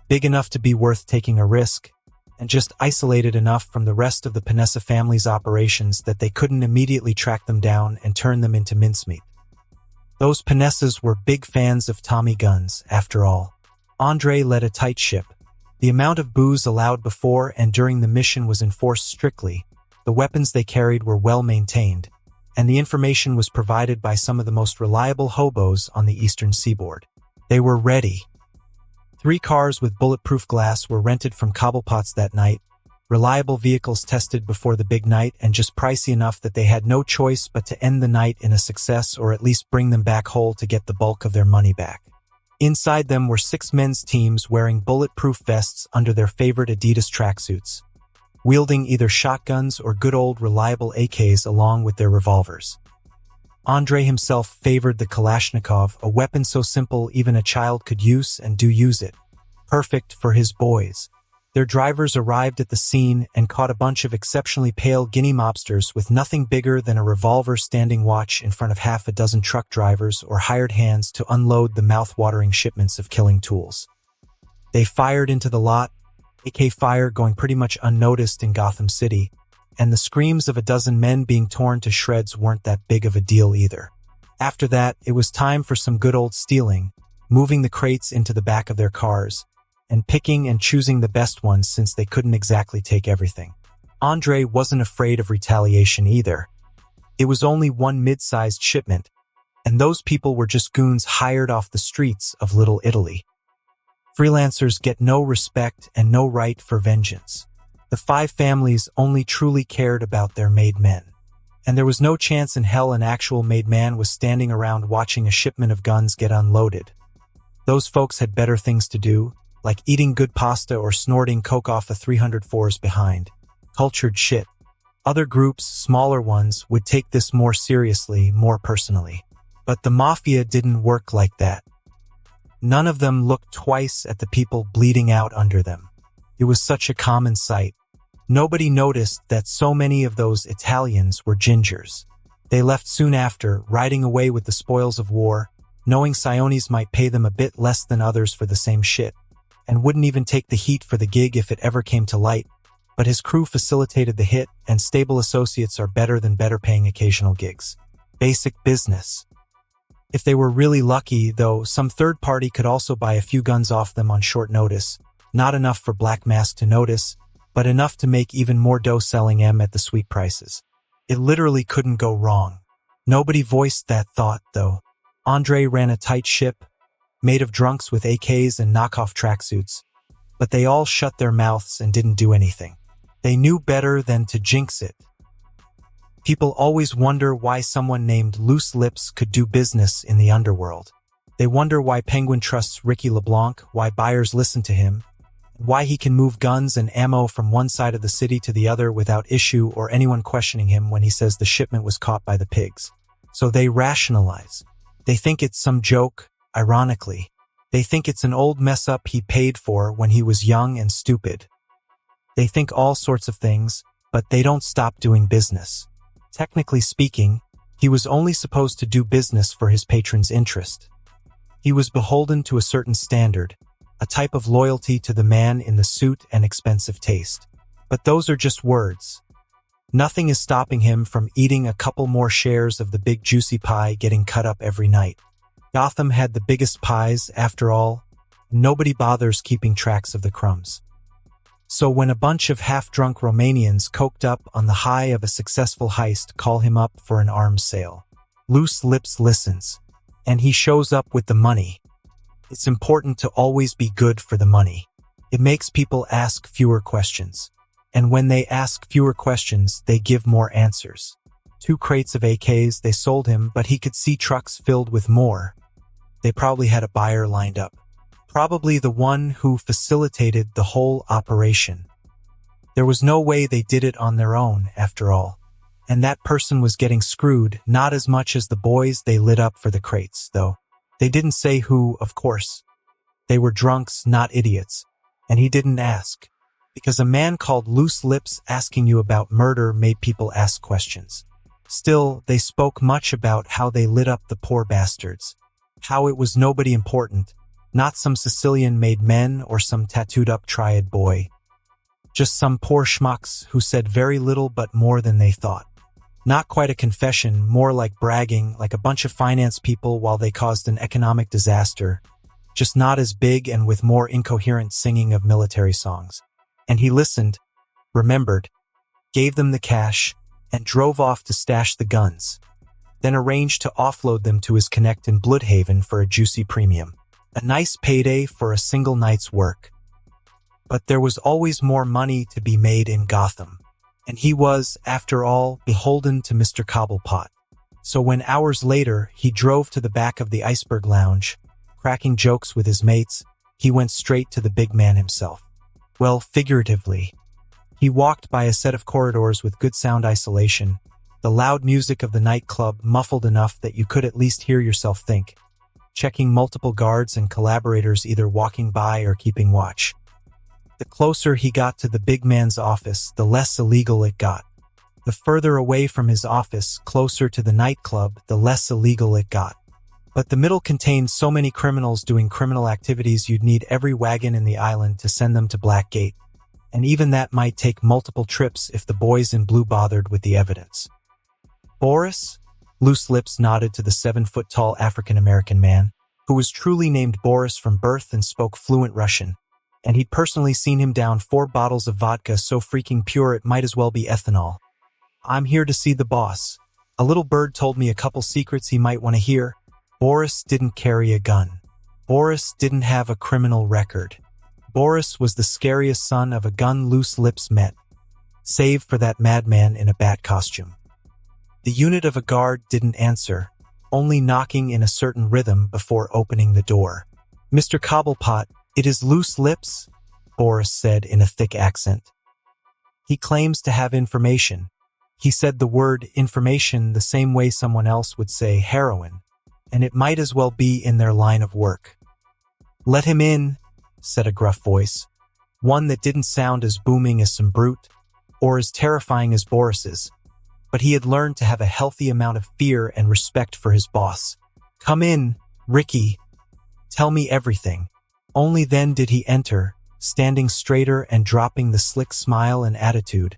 Speaker 2: big enough to be worth taking a risk, and just isolated enough from the rest of the Panessa family's operations that they couldn't immediately track them down and turn them into mincemeat. Those Panessas were big fans of Tommy guns, after all. Andre led a tight ship. The amount of booze allowed before and during the mission was enforced strictly, the weapons they carried were well maintained, and the information was provided by some of the most reliable hobos on the eastern seaboard. They were ready. 3 cars with bulletproof glass were rented from Cobblepots that night, reliable vehicles tested before the big night and just pricey enough that they had no choice but to end the night in a success or at least bring them back whole to get the bulk of their money back. Inside them were 6 men's teams wearing bulletproof vests under their favorite Adidas tracksuits, wielding either shotguns or good old reliable AKs along with their revolvers. Andrei himself favored the Kalashnikov, a weapon so simple even a child could use and do use it. Perfect for his boys. Their drivers arrived at the scene and caught a bunch of exceptionally pale Guinea mobsters with nothing bigger than a revolver standing watch in front of half a dozen truck drivers or hired hands to unload the mouth-watering shipments of killing tools. They fired into the lot, AK fire going pretty much unnoticed in Gotham City, and the screams of a dozen men being torn to shreds weren't that big of a deal either. After that, it was time for some good old stealing, moving the crates into the back of their cars, and picking and choosing the best ones since they couldn't exactly take everything. Andrei wasn't afraid of retaliation either. It was only one mid-sized shipment, and those people were just goons hired off the streets of Little Italy. Freelancers get no respect and no right for vengeance. The 5 families only truly cared about their made men. And there was no chance in hell an actual made man was standing around watching a shipment of guns get unloaded. Those folks had better things to do, like eating good pasta or snorting coke off a 304's behind. Cultured shit. Other groups, smaller ones, would take this more seriously, more personally. But the mafia didn't work like that. None of them looked twice at the people bleeding out under them. It was such a common sight. Nobody noticed that so many of those Italians were gingers. They left soon after, riding away with the spoils of war, knowing Siones might pay them a bit less than others for the same shit, and wouldn't even take the heat for the gig if it ever came to light, but his crew facilitated the hit, and stable associates are better than better paying occasional gigs. Basic business. If they were really lucky, though, some third party could also buy a few guns off them on short notice, not enough for Black Mask to notice, but enough to make even more dough selling M at the sweet prices. It literally couldn't go wrong. Nobody voiced that thought, though. Andrei ran a tight ship, made of drunks with AKs and knockoff tracksuits, but they all shut their mouths and didn't do anything. They knew better than to jinx it. People always wonder why someone named Loose Lips could do business in the underworld. They wonder why Penguin trusts Ricky LeBlanc, why buyers listen to him, why he can move guns and ammo from one side of the city to the other without issue or anyone questioning him when he says the shipment was caught by the pigs. So they rationalize. They think it's some joke. Ironically, they think it's an old mess-up he paid for when he was young and stupid. They think all sorts of things, but they don't stop doing business. Technically speaking, he was only supposed to do business for his patron's interest. He was beholden to a certain standard, a type of loyalty to the man in the suit and expensive taste. But those are just words. Nothing is stopping him from eating a couple more shares of the big juicy pie getting cut up every night. Gotham had the biggest pies, after all. Nobody bothers keeping tracks of the crumbs. So when a bunch of half-drunk Romanians coked up on the high of a successful heist call him up for an arms sale, Loose Lips listens, and he shows up with the money. It's important to always be good for the money. It makes people ask fewer questions. And when they ask fewer questions, they give more answers. 2 crates of AKs they sold him, but he could see trucks filled with more. They probably had a buyer lined up. Probably the one who facilitated the whole operation. There was no way they did it on their own, after all. And that person was getting screwed, not as much as the boys they lit up for the crates, though. They didn't say who, of course. They were drunks, not idiots. And he didn't ask. Because a man called Loose Lips asking you about murder made people ask questions. Still, they spoke much about how they lit up the poor bastards. How it was nobody important, not some Sicilian-made men or some tattooed-up triad boy. Just some poor schmucks who said very little but more than they thought. Not quite a confession, more like bragging, like a bunch of finance people while they caused an economic disaster. Just not as big and with more incoherent singing of military songs. And he listened, remembered, gave them the cash, and drove off to stash the guns. Then arranged to offload them to his connect in Bloodhaven for a juicy premium. A nice payday for a single night's work. But there was always more money to be made in Gotham. And he was, after all, beholden to Mr. Cobblepot. So when hours later he drove to the back of the Iceberg Lounge, cracking jokes with his mates, he went straight to the big man himself. Well, figuratively. He walked by a set of corridors with good sound isolation, the loud music of the nightclub muffled enough that you could at least hear yourself think, checking multiple guards and collaborators either walking by or keeping watch. The closer he got to the big man's office, the less illegal it got. The further away from his office, closer to the nightclub, the less illegal it got. But the middle contained so many criminals doing criminal activities you'd need every wagon in the island to send them to Blackgate, and even that might take multiple trips if the boys in blue bothered with the evidence. Boris? Loose Lips nodded to the 7-foot-tall African-American man, who was truly named Boris from birth and spoke fluent Russian, and he'd personally seen him down 4 bottles of vodka so freaking pure it might as well be ethanol. I'm here to see the boss. A little bird told me a couple secrets he might want to hear. Boris didn't carry a gun. Boris didn't have a criminal record. Boris was the scariest son of a gun Loose Lips met, save for that madman in a bat costume. The unit of a guard didn't answer, only knocking in a certain rhythm before opening the door. Mr. Cobblepot, it is Loose Lips, Boris said in a thick accent. He claims to have information. He said the word information the same way someone else would say heroin, and it might as well be in their line of work. Let him in, said a gruff voice, one that didn't sound as booming as some brute, or as terrifying as Boris's, but he had learned to have a healthy amount of fear and respect for his boss. Come in, Ricky. Tell me everything. Only then did he enter, standing straighter and dropping the slick smile and attitude,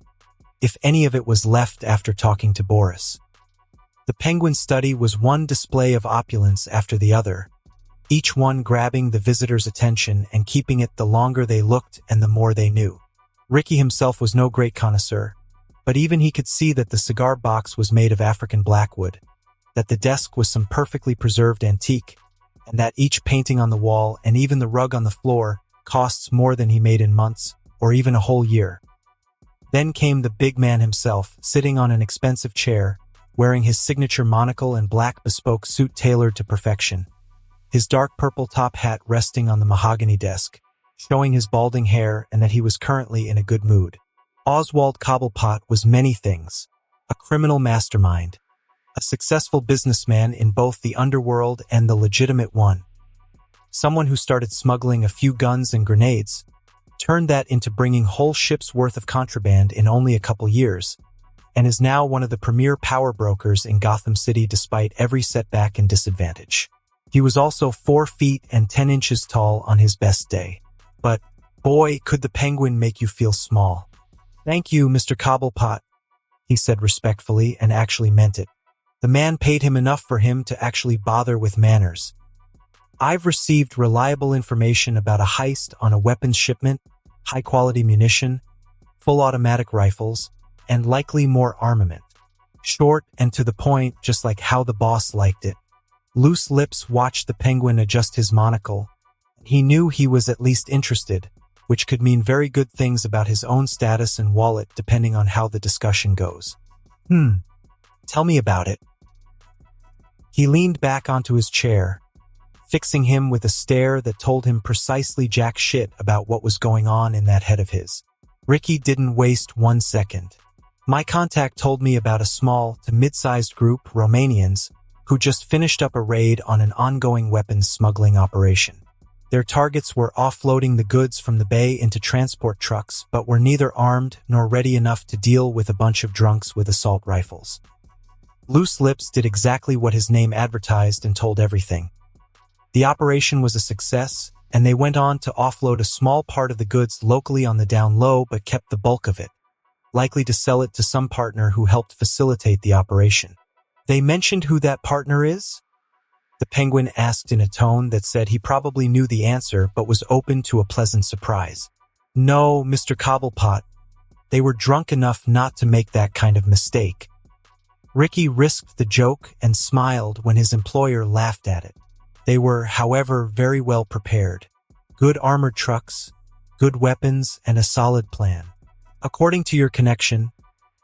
Speaker 2: if any of it was left after talking to Boris. The Penguin study was one display of opulence after the other, each one grabbing the visitor's attention and keeping it the longer they looked and the more they knew. Ricky himself was no great connoisseur, but even he could see that the cigar box was made of African blackwood, that the desk was some perfectly preserved antique, and that each painting on the wall and even the rug on the floor costs more than he made in months, or even a whole year. Then came the big man himself, sitting on an expensive chair, wearing his signature monocle and black bespoke suit tailored to perfection, his dark purple top hat resting on the mahogany desk, showing his balding hair and that he was currently in a good mood. Oswald Cobblepot was many things: a criminal mastermind, a successful businessman in both the underworld and the legitimate one, someone who started smuggling a few guns and grenades, turned that into bringing whole ships worth of contraband in only a couple years, and is now one of the premier power brokers in Gotham City despite every setback and disadvantage. He was also 4 feet and 10 inches tall on his best day. But, boy, could the Penguin make you feel small. Thank you, Mr. Cobblepot, he said respectfully and actually meant it. The man paid him enough for him to actually bother with manners. I've received reliable information about a heist on a weapons shipment, high-quality munition, full automatic rifles, and likely more armament. Short and to the point, just like how the boss liked it. Loose Lips watched the Penguin adjust his monocle. He knew he was at least interested, which could mean very good things about his own status and wallet depending on how the discussion goes. Tell me about it. He leaned back onto his chair, fixing him with a stare that told him precisely jack shit about what was going on in that head of his. Ricky didn't waste 1 second. My contact told me about a small to mid-sized group, Romanians, who just finished up a raid on an ongoing weapons smuggling operation. Their targets were offloading the goods from the bay into transport trucks, but were neither armed nor ready enough to deal with a bunch of drunks with assault rifles. Loose Lips did exactly what his name advertised and told everything. The operation was a success, and they went on to offload a small part of the goods locally on the down low but kept the bulk of it, likely to sell it to some partner who helped facilitate the operation. They mentioned who that partner is? The Penguin asked in a tone that said he probably knew the answer but was open to a pleasant surprise. No, Mr. Cobblepot. They were drunk enough not to make that kind of mistake. Ricky risked the joke and smiled when his employer laughed at it. They were, however, very well prepared. Good armored trucks, good weapons, and a solid plan. According to your connection,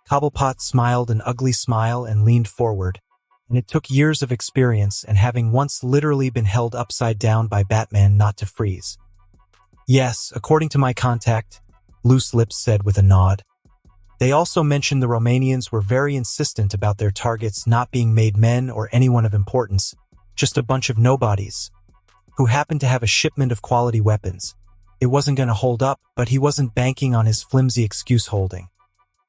Speaker 2: Cobblepot smiled an ugly smile and leaned forward, and it took years of experience and having once literally been held upside down by Batman not to freeze. Yes, according to my contact, Loose Lips said with a nod. They also mentioned the Romanians were very insistent about their targets not being made men or anyone of importance, just a bunch of nobodies, who happened to have a shipment of quality weapons. It wasn't going to hold up, but he wasn't banking on his flimsy excuse holding.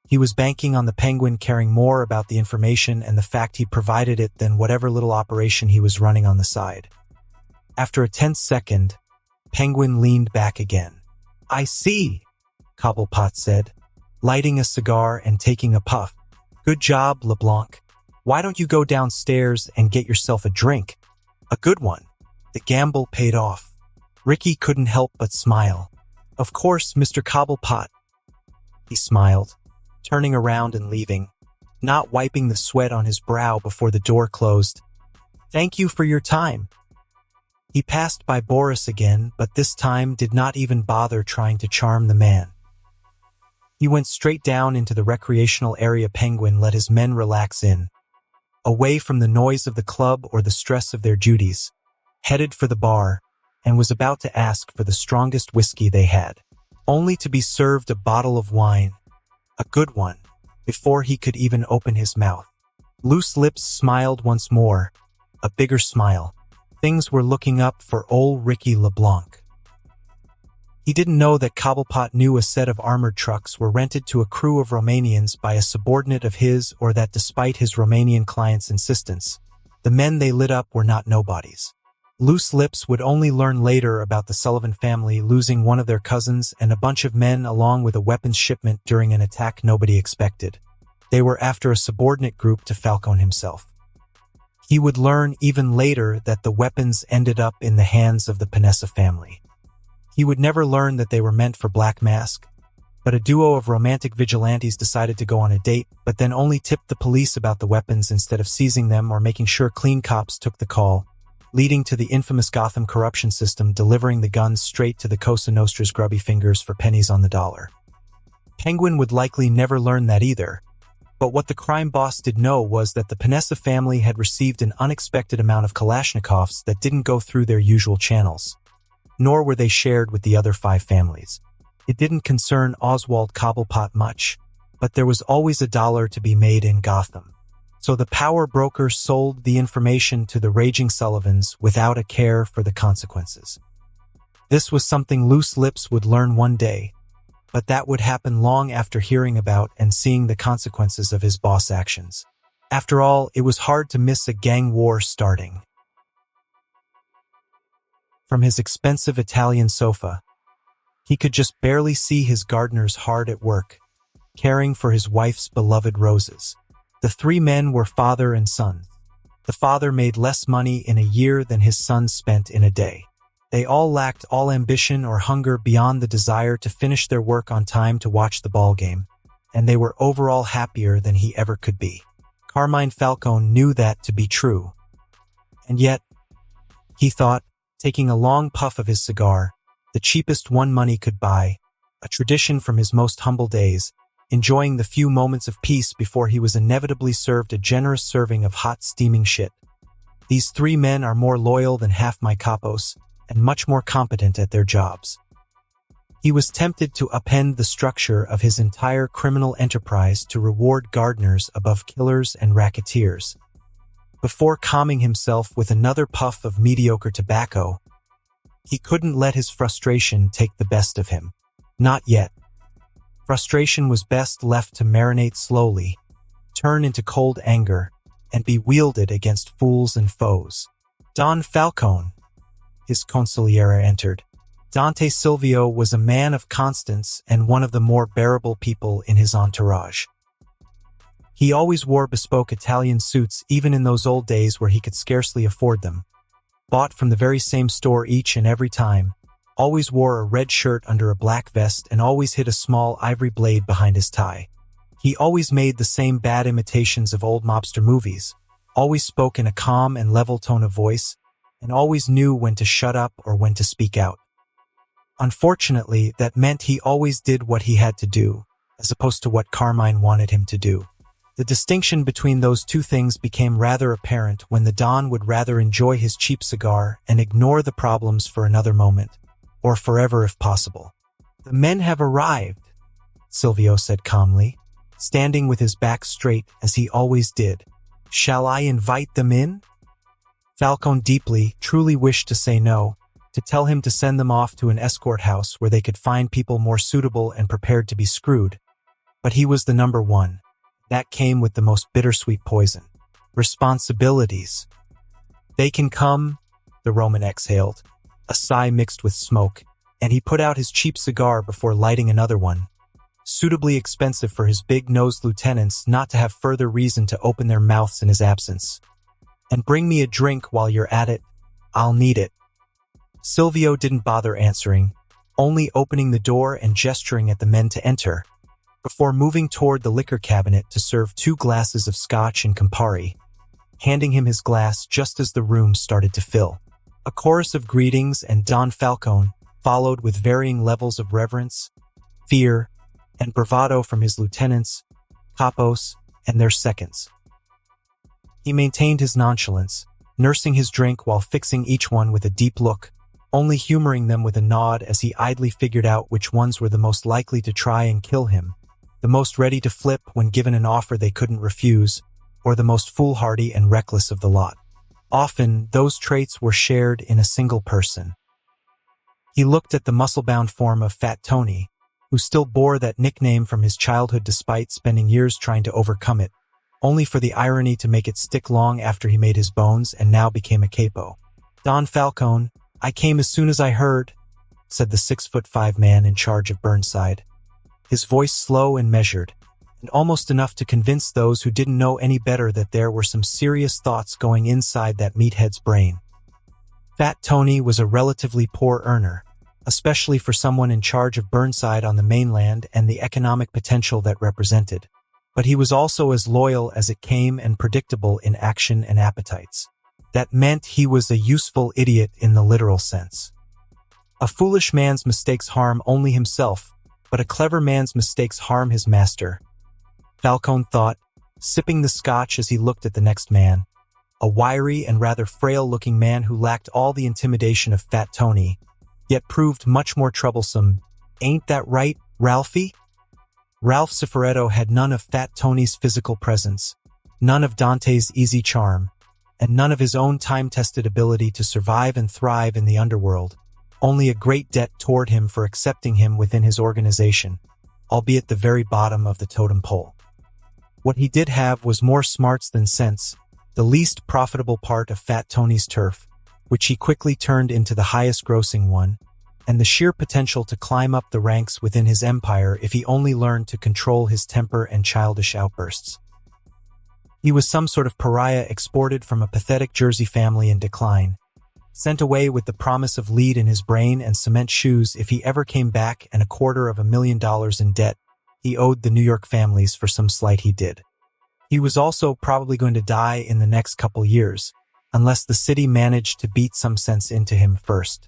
Speaker 2: He was banking on the Penguin caring more about the information and the fact he provided it than whatever little operation he was running on the side. After a tense second, Penguin leaned back again. "I see," Cobblepot said, lighting a cigar and taking a puff. "Good job, LeBlanc. Why don't you go downstairs and get yourself a drink? A good one." The gamble paid off. Ricky couldn't help but smile. "Of course, Mr. Cobblepot." He smiled, turning around and leaving, not wiping the sweat on his brow before the door closed. "Thank you for your time." He passed by Boris again, but this time did not even bother trying to charm the man. He went straight down into the recreational area. Penguin let his men relax in, away from the noise of the club or the stress of their duties, headed for the bar, and was about to ask for the strongest whiskey they had, only to be served a bottle of wine, a good one, before he could even open his mouth. Loose Lips smiled once more, a bigger smile. Things were looking up for old Ricky LeBlanc. He didn't know that Cobblepot knew a set of armored trucks were rented to a crew of Romanians by a subordinate of his, or that despite his Romanian client's insistence, the men they lit up were not nobodies. Loose Lips would only learn later about the Sullivan family losing one of their cousins and a bunch of men along with a weapons shipment during an attack nobody expected. They were after a subordinate group to Falcone himself. He would learn even later that the weapons ended up in the hands of the Panessa family. He would never learn that they were meant for Black Mask, but a duo of romantic vigilantes decided to go on a date, but then only tipped the police about the weapons instead of seizing them or making sure clean cops took the call, leading to the infamous Gotham corruption system delivering the guns straight to the Cosa Nostra's grubby fingers for pennies on the dollar. Penguin would likely never learn that either, but what the crime boss did know was that the Panessa family had received an unexpected amount of Kalashnikovs that didn't go through their usual channels, nor were they shared with the other 5 families. It didn't concern Oswald Cobblepot much, but there was always a dollar to be made in Gotham. So the power broker sold the information to the raging Sullivans without a care for the consequences. This was something Loose Lips would learn one day, but that would happen long after hearing about and seeing the consequences of his boss' actions. After all, it was hard to miss a gang war starting. From his expensive Italian sofa, he could just barely see his gardeners hard at work, caring for his wife's beloved roses. The 3 men were father and son. The father made less money in a year than his son spent in a day. They all lacked all ambition or hunger beyond the desire to finish their work on time to watch the ball game, and they were overall happier than he ever could be. Carmine Falcone knew that to be true. And yet, he thought, taking a long puff of his cigar, the cheapest one money could buy, a tradition from his most humble days, enjoying the few moments of peace before he was inevitably served a generous serving of hot steaming shit. These 3 men are more loyal than half my capos, and much more competent at their jobs. He was tempted to upend the structure of his entire criminal enterprise to reward gardeners above killers and racketeers. Before calming himself with another puff of mediocre tobacco, he couldn't let his frustration take the best of him. Not yet. Frustration was best left to marinate slowly, turn into cold anger, and be wielded against fools and foes. Don Falcone, his consigliere, entered. Dante Silvio was a man of constance and one of the more bearable people in his entourage. He always wore bespoke Italian suits even in those old days where he could scarcely afford them. Bought from the very same store each and every time, always wore a red shirt under a black vest and always hid a small ivory blade behind his tie. He always made the same bad imitations of old mobster movies, always spoke in a calm and level tone of voice, and always knew when to shut up or when to speak out. Unfortunately, that meant he always did what he had to do, as opposed to what Carmine wanted him to do. The distinction between those two things became rather apparent when the Don would rather enjoy his cheap cigar and ignore the problems for another moment, or forever if possible. "The men have arrived," Silvio said calmly, standing with his back straight as he always did. "Shall I invite them in?" Falcone truly wished to say no, to tell him to send them off to an escort house where they could find people more suitable and prepared to be screwed. But he was the number one. That came with the most bittersweet poison. Responsibilities. "They can come," the Roman exhaled, a sigh mixed with smoke, and he put out his cheap cigar before lighting another one, suitably expensive for his big-nosed lieutenants not to have further reason to open their mouths in his absence. "And bring me a drink while you're at it. I'll need it." Silvio didn't bother answering, only opening the door and gesturing at the men to enter, before moving toward the liquor cabinet to serve 2 glasses of scotch and Campari, handing him his glass just as the room started to fill. A chorus of greetings and Don Falcone followed with varying levels of reverence, fear, and bravado from his lieutenants, capos, and their seconds. He maintained his nonchalance, nursing his drink while fixing each one with a deep look, only humoring them with a nod as he idly figured out which ones were the most likely to try and kill him, the most ready to flip when given an offer they couldn't refuse, or the most foolhardy and reckless of the lot. Often, those traits were shared in a single person. He looked at the muscle-bound form of Fat Tony, who still bore that nickname from his childhood despite spending years trying to overcome it, only for the irony to make it stick long after he made his bones and now became a capo. "Don Falcone, I came as soon as I heard," said the 6'5" man in charge of Burnside, his voice slow and measured, and almost enough to convince those who didn't know any better that there were some serious thoughts going inside that meathead's brain. Fat Tony was a relatively poor earner, especially for someone in charge of Burnside on the mainland and the economic potential that represented. But he was also as loyal as it came and predictable in action and appetites. That meant he was a useful idiot in the literal sense. A foolish man's mistakes harm only himself, but a clever man's mistakes harm his master, Falcone thought, sipping the scotch as he looked at the next man, a wiry and rather frail-looking man who lacked all the intimidation of Fat Tony, yet proved much more troublesome. "Ain't that right, Ralphie?" Ralph Cifaretto had none of Fat Tony's physical presence, none of Dante's easy charm, and none of his own time-tested ability to survive and thrive in the underworld, only a great debt toward him for accepting him within his organization, albeit the very bottom of the totem pole. What he did have was more smarts than sense, the least profitable part of Fat Tony's turf, which he quickly turned into the highest-grossing one, and the sheer potential to climb up the ranks within his empire if he only learned to control his temper and childish outbursts. He was some sort of pariah exported from a pathetic Jersey family in decline, sent away with the promise of lead in his brain and cement shoes if he ever came back and $250,000 in debt he owed the New York families for some slight he did. He was also probably going to die in the next couple years, unless the city managed to beat some sense into him first.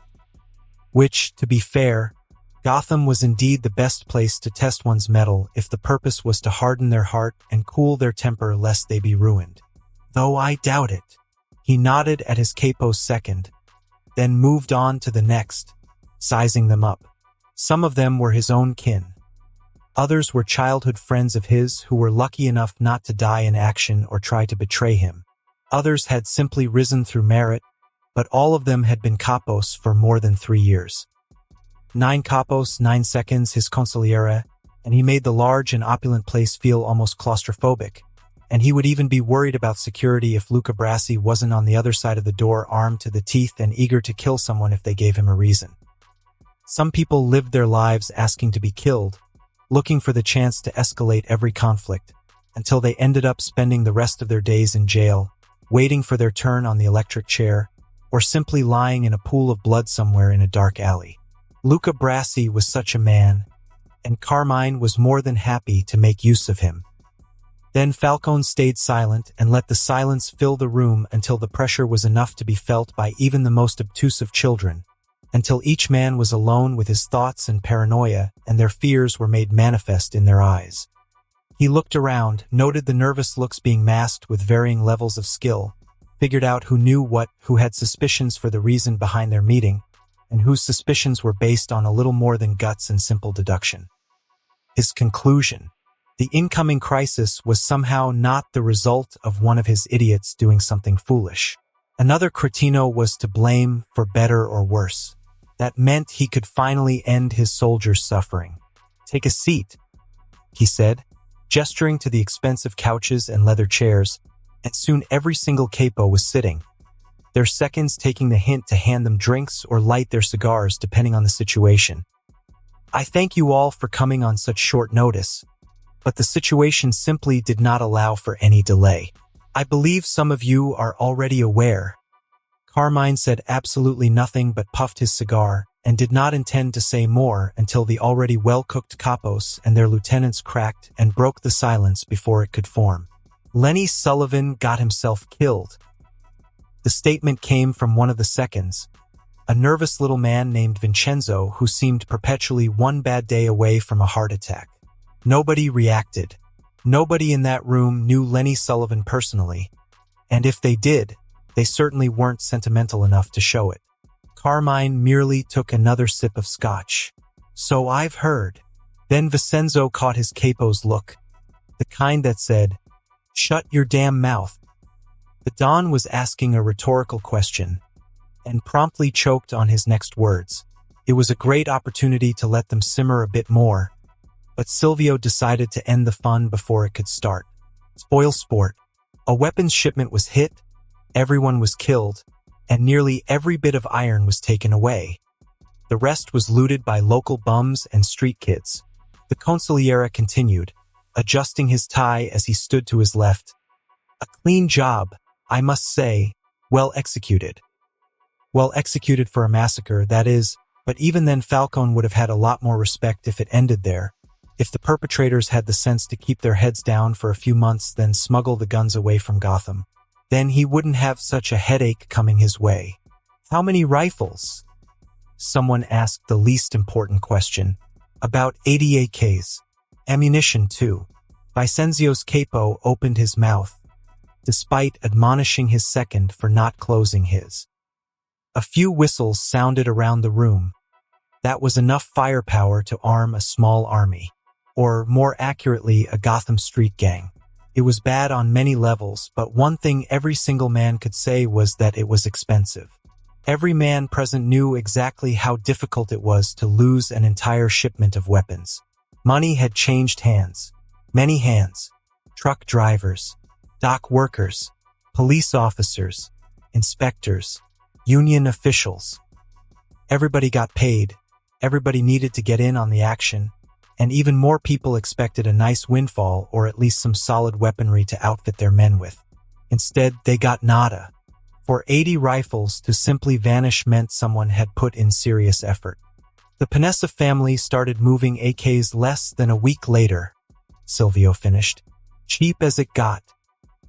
Speaker 2: Which, to be fair, Gotham was indeed the best place to test one's mettle if the purpose was to harden their heart and cool their temper lest they be ruined. Though I doubt it. He nodded at his capo's second, then moved on to the next, sizing them up. Some of them were his own kin. Others were childhood friends of his who were lucky enough not to die in action or try to betray him. Others had simply risen through merit, but all of them had been capos for more than 3 years. 9 capos, 9 seconds, his consigliere, and he made the large and opulent place feel almost claustrophobic, and he would even be worried about security if Luca Brasi wasn't on the other side of the door armed to the teeth and eager to kill someone if they gave him a reason. Some people lived their lives asking to be killed, looking for the chance to escalate every conflict, until they ended up spending the rest of their days in jail, waiting for their turn on the electric chair, or simply lying in a pool of blood somewhere in a dark alley. Luca Brasi was such a man, and Carmine was more than happy to make use of him. Then Falcone stayed silent and let the silence fill the room until the pressure was enough to be felt by even the most obtuse of children, until each man was alone with his thoughts and paranoia and their fears were made manifest in their eyes. He looked around, noted the nervous looks being masked with varying levels of skill, figured out who knew what, who had suspicions for the reason behind their meeting, and whose suspicions were based on a little more than guts and simple deduction. His conclusion: the incoming crisis was somehow not the result of one of his idiots doing something foolish. Another cretino was to blame, for better or worse. That meant he could finally end his soldiers' suffering. "Take a seat," he said, gesturing to the expensive couches and leather chairs, and soon every single capo was sitting, their seconds taking the hint to hand them drinks or light their cigars depending on the situation. "I thank you all for coming on such short notice, but the situation simply did not allow for any delay. I believe some of you are already aware." Carmine said absolutely nothing but puffed his cigar and did not intend to say more until the already well-cooked capos and their lieutenants cracked and broke the silence before it could form. "Lenny Sullivan got himself killed." The statement came from one of the seconds, a nervous little man named Vincenzo who seemed perpetually one bad day away from a heart attack. Nobody reacted. Nobody in that room knew Lenny Sullivan personally, and if they did, they certainly weren't sentimental enough to show it. Carmine merely took another sip of scotch. "So I've heard." Then Vincenzo caught his capo's look, the kind that said, "Shut your damn mouth." The Don was asking a rhetorical question, and promptly choked on his next words. It was a great opportunity to let them simmer a bit more, but Silvio decided to end the fun before it could start. Spoil sport. A weapons shipment was hit, everyone was killed, and nearly every bit of iron was taken away. The rest was looted by local bums and street kids. The consigliere continued, adjusting his tie as he stood to his left. "A clean job, I must say, well executed." Well executed for a massacre, that is, but even then Falcone would have had a lot more respect if it ended there. If the perpetrators had the sense to keep their heads down for a few months then smuggle the guns away from Gotham, then he wouldn't have such a headache coming his way. "How many rifles?" Someone asked the least important question. "About 80 AKs. Ammunition, too." Vicenzio's capo opened his mouth, despite admonishing his second for not closing his. A few whistles sounded around the room. That was enough firepower to arm a small army, or more accurately, a Gotham street gang. It was bad on many levels, but one thing every single man could say was that it was expensive. Every man present knew exactly how difficult it was to lose an entire shipment of weapons. Money had changed hands. Many hands. Truck drivers, dock workers, police officers, inspectors, union officials. Everybody got paid. Everybody needed to get in on the action, and even more people expected a nice windfall or at least some solid weaponry to outfit their men with. Instead, they got nada. For 80 rifles to simply vanish meant someone had put in serious effort. The Panessa family started moving AKs less than a week later, Silvio finished, cheap as it got,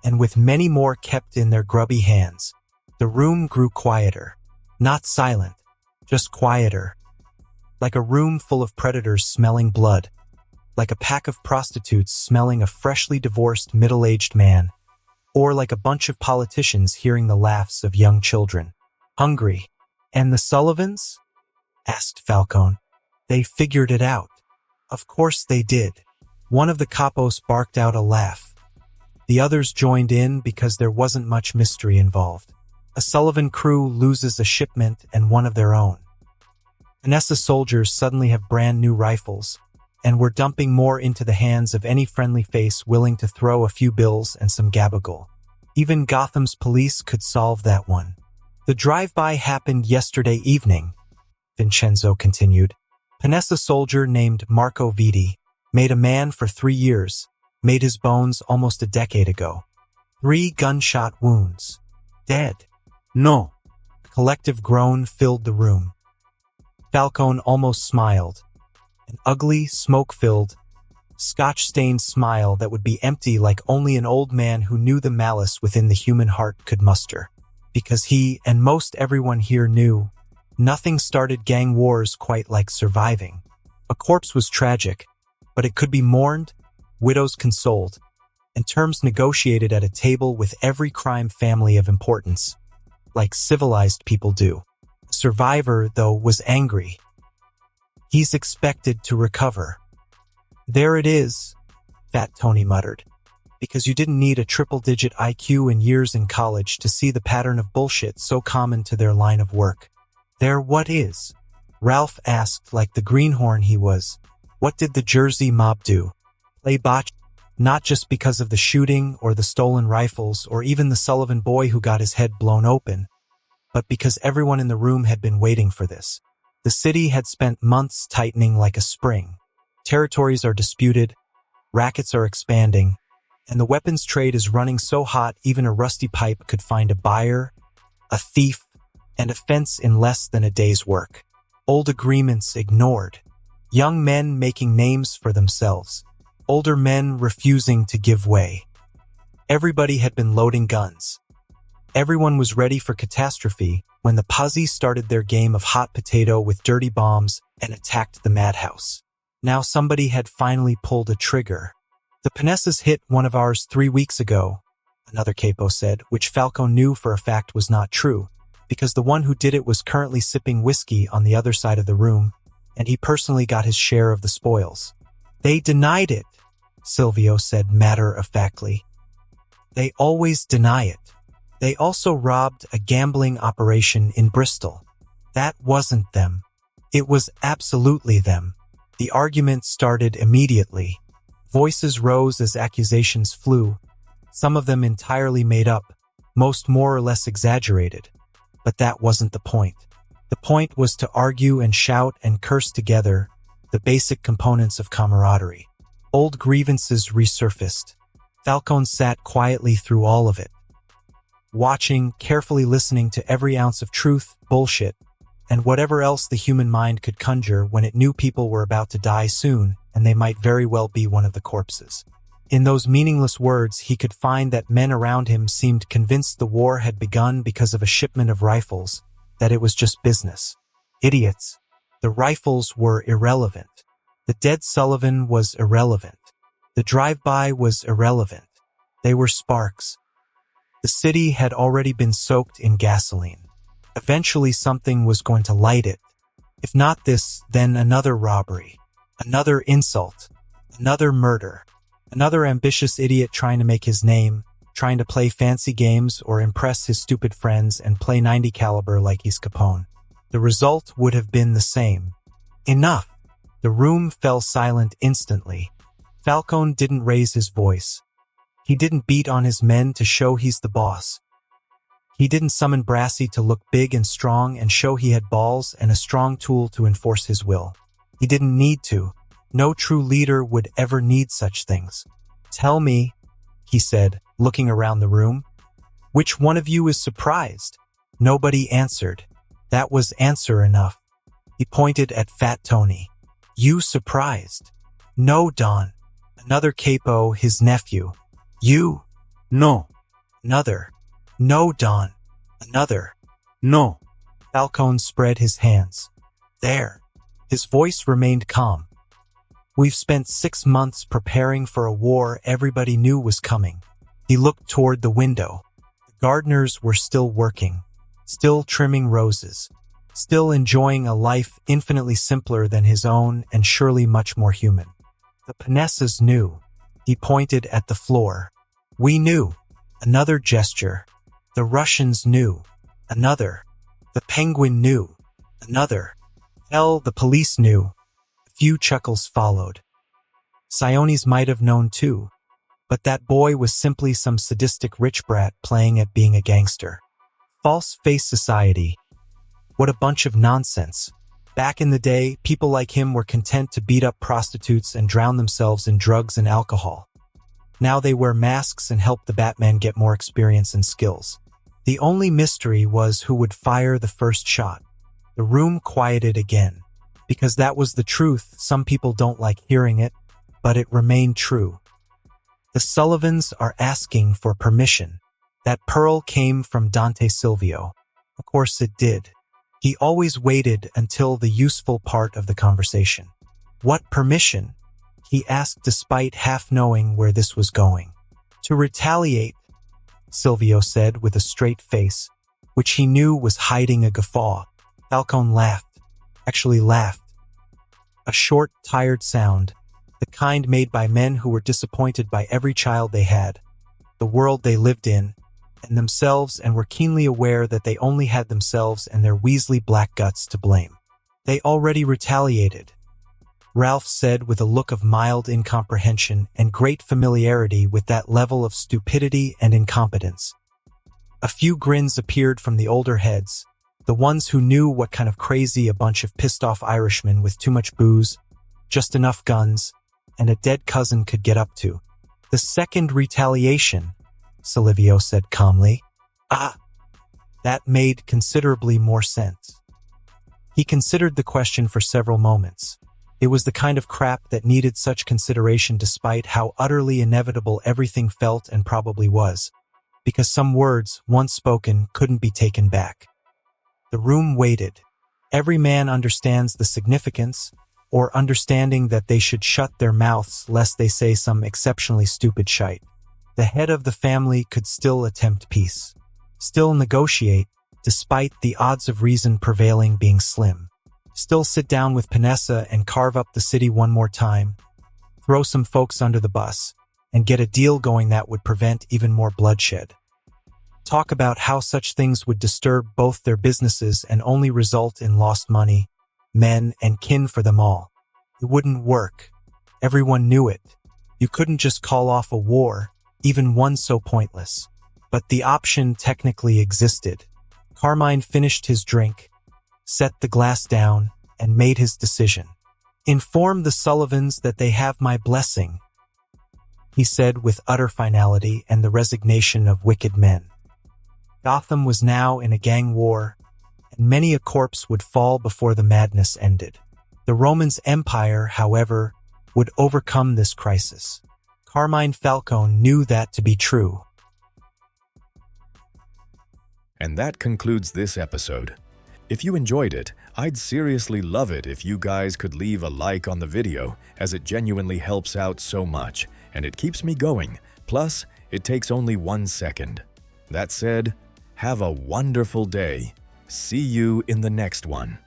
Speaker 2: and with many more kept in their grubby hands. The room grew quieter. Not silent, just quieter. Like a room full of predators smelling blood. Like a pack of prostitutes smelling a freshly divorced middle-aged man. Or like a bunch of politicians hearing the laughs of young children. "Hungry. And the Sullivans?" asked Falcone. "They figured it out." "Of course they did." One of the capos barked out a laugh. The others joined in because there wasn't much mystery involved. A Sullivan crew loses a shipment and one of their own. Panessa soldiers suddenly have brand new rifles, and were dumping more into the hands of any friendly face willing to throw a few bills and some gabagool. Even Gotham's police could solve that one. "The drive-by happened yesterday evening," Vincenzo continued. "Panessa soldier named Marco Viti made a man for 3 years, made his bones almost a decade ago. 3 gunshot wounds. Dead." "No." A collective groan filled the room. Falcone almost smiled. An ugly, smoke-filled, scotch-stained smile that would be empty like only an old man who knew the malice within the human heart could muster. Because he, and most everyone here knew, nothing started gang wars quite like surviving. A corpse was tragic, but it could be mourned, widows consoled, and terms negotiated at a table with every crime family of importance, like civilized people do. The survivor, though, was angry. He's expected to recover. There it is, Fat Tony muttered. Because you didn't need a triple-digit IQ and years in college to see the pattern of bullshit so common to their line of work. There what is? Ralph asked like the greenhorn he was. What did the Jersey mob do? Play botch? Not just because of the shooting or the stolen rifles or even the Sullivan boy who got his head blown open, but because everyone in the room had been waiting for this. The city had spent months tightening like a spring. Territories are disputed, rackets are expanding, and the weapons trade is running so hot even a rusty pipe could find a buyer, a thief, and a fence in less than a day's work. Old agreements ignored. Young men making names for themselves. Older men refusing to give way. Everybody had been loading guns. Everyone was ready for catastrophe when the posse started their game of hot potato with dirty bombs and attacked the madhouse. Now somebody had finally pulled a trigger. The Panessas hit one of ours 3 weeks ago, another capo said, which Falco knew for a fact was not true, because the one who did it was currently sipping whiskey on the other side of the room, and he personally got his share of the spoils. They denied it, Silvio said matter-of-factly. They always deny it. They also robbed a gambling operation in Bristol. That wasn't them. It was absolutely them. The argument started immediately. Voices rose as accusations flew, some of them entirely made up, most more or less exaggerated. But that wasn't the point. The point was to argue and shout and curse together, the basic components of camaraderie. Old grievances resurfaced. Falcone sat quietly through all of it, watching, carefully listening to every ounce of truth, bullshit, and whatever else the human mind could conjure when it knew people were about to die soon, and they might very well be one of the corpses. In those meaningless words, he could find that men around him seemed convinced the war had begun because of a shipment of rifles, that it was just business. Idiots. The rifles were irrelevant. The dead Sullivan was irrelevant. The drive-by was irrelevant. They were sparks. The city had already been soaked in gasoline. Eventually something was going to light it. If not this, then another robbery, another insult, another murder, another ambitious idiot trying to make his name, trying to play fancy games or impress his stupid friends and play 90 caliber like he's Capone. The result would have been the same. Enough. The room fell silent instantly. Falcone didn't raise his voice. He didn't beat on his men to show he's the boss. He didn't summon Brassy to look big and strong and show he had balls and a strong tool to enforce his will. He didn't need to. No true leader would ever need such things. Tell me, he said, looking around the room, which one of you is surprised? Nobody answered. That was answer enough. He pointed at Fat Tony. You surprised? No, Don. Another capo, his nephew. You?
Speaker 3: No.
Speaker 2: Another. No, Don. Another.
Speaker 3: No.
Speaker 2: Falcone spread his hands. There. His voice remained calm. We've spent 6 months preparing for a war everybody knew was coming. He looked toward the window. The gardeners were still working, still trimming roses, still enjoying a life infinitely simpler than his own and surely much more human. The Panessas knew. He pointed at the floor. We knew. Another gesture. The Russians knew. Another. The Penguin knew. Another. Hell, the police knew. A few chuckles followed. Siones might have known too, but that boy was simply some sadistic rich brat playing at being a gangster. False face society. What a bunch of nonsense. Back in the day, people like him were content to beat up prostitutes and drown themselves in drugs and alcohol. Now they wear masks and help the Batman get more experience and skills. The only mystery was who would fire the first shot. The room quieted again. Because that was the truth. Some people don't like hearing it, but it remained true. The Sullivans are asking for permission. That pearl came from Dante Silvio. Of course it did. He always waited until the useful part of the conversation. What permission? he asked despite half knowing where this was going. To retaliate, Silvio said with a straight face, which he knew was hiding a guffaw. Falcone laughed. Actually laughed. A short, tired sound, the kind made by men who were disappointed by every child they had, the world they lived in, and themselves, and were keenly aware that they only had themselves and their Weasley black guts to blame. They already retaliated, Ralph said with a look of mild incomprehension and great familiarity with that level of stupidity and incompetence. A few grins appeared from the older heads, the ones who knew what kind of crazy a bunch of pissed-off Irishmen with too much booze, just enough guns, and a dead cousin could get up to. The second retaliation, Silvio said calmly. Ah, that made considerably more sense. He considered the question for several moments. It was the kind of crap that needed such consideration despite how utterly inevitable everything felt and probably was, because some words, once spoken, couldn't be taken back. The room waited. Every man understands the significance, or understanding that they should shut their mouths lest they say some exceptionally stupid shite. The head of the family could still attempt peace, still negotiate, despite the odds of reason prevailing being slim. Still sit down with Panessa and carve up the city one more time, throw some folks under the bus, and get a deal going that would prevent even more bloodshed. Talk about how such things would disturb both their businesses and only result in lost money, men, and kin for them all. It wouldn't work. Everyone knew it. You couldn't just call off a war, even one so pointless. But the option technically existed. Carmine finished his drink, set the glass down, and made his decision. Inform the Sullivans that they have my blessing, he said with utter finality and the resignation of wicked men. Gotham was now in a gang war, and many a corpse would fall before the madness ended. The Romans' empire, however, would overcome this crisis. Carmine Falcone knew that to be true.
Speaker 1: And that concludes this episode. If you enjoyed it, I'd seriously love it if you guys could leave a like on the video, as it genuinely helps out so much, and it keeps me going. Plus, it takes only 1 second. That said, have a wonderful day. See you in the next one.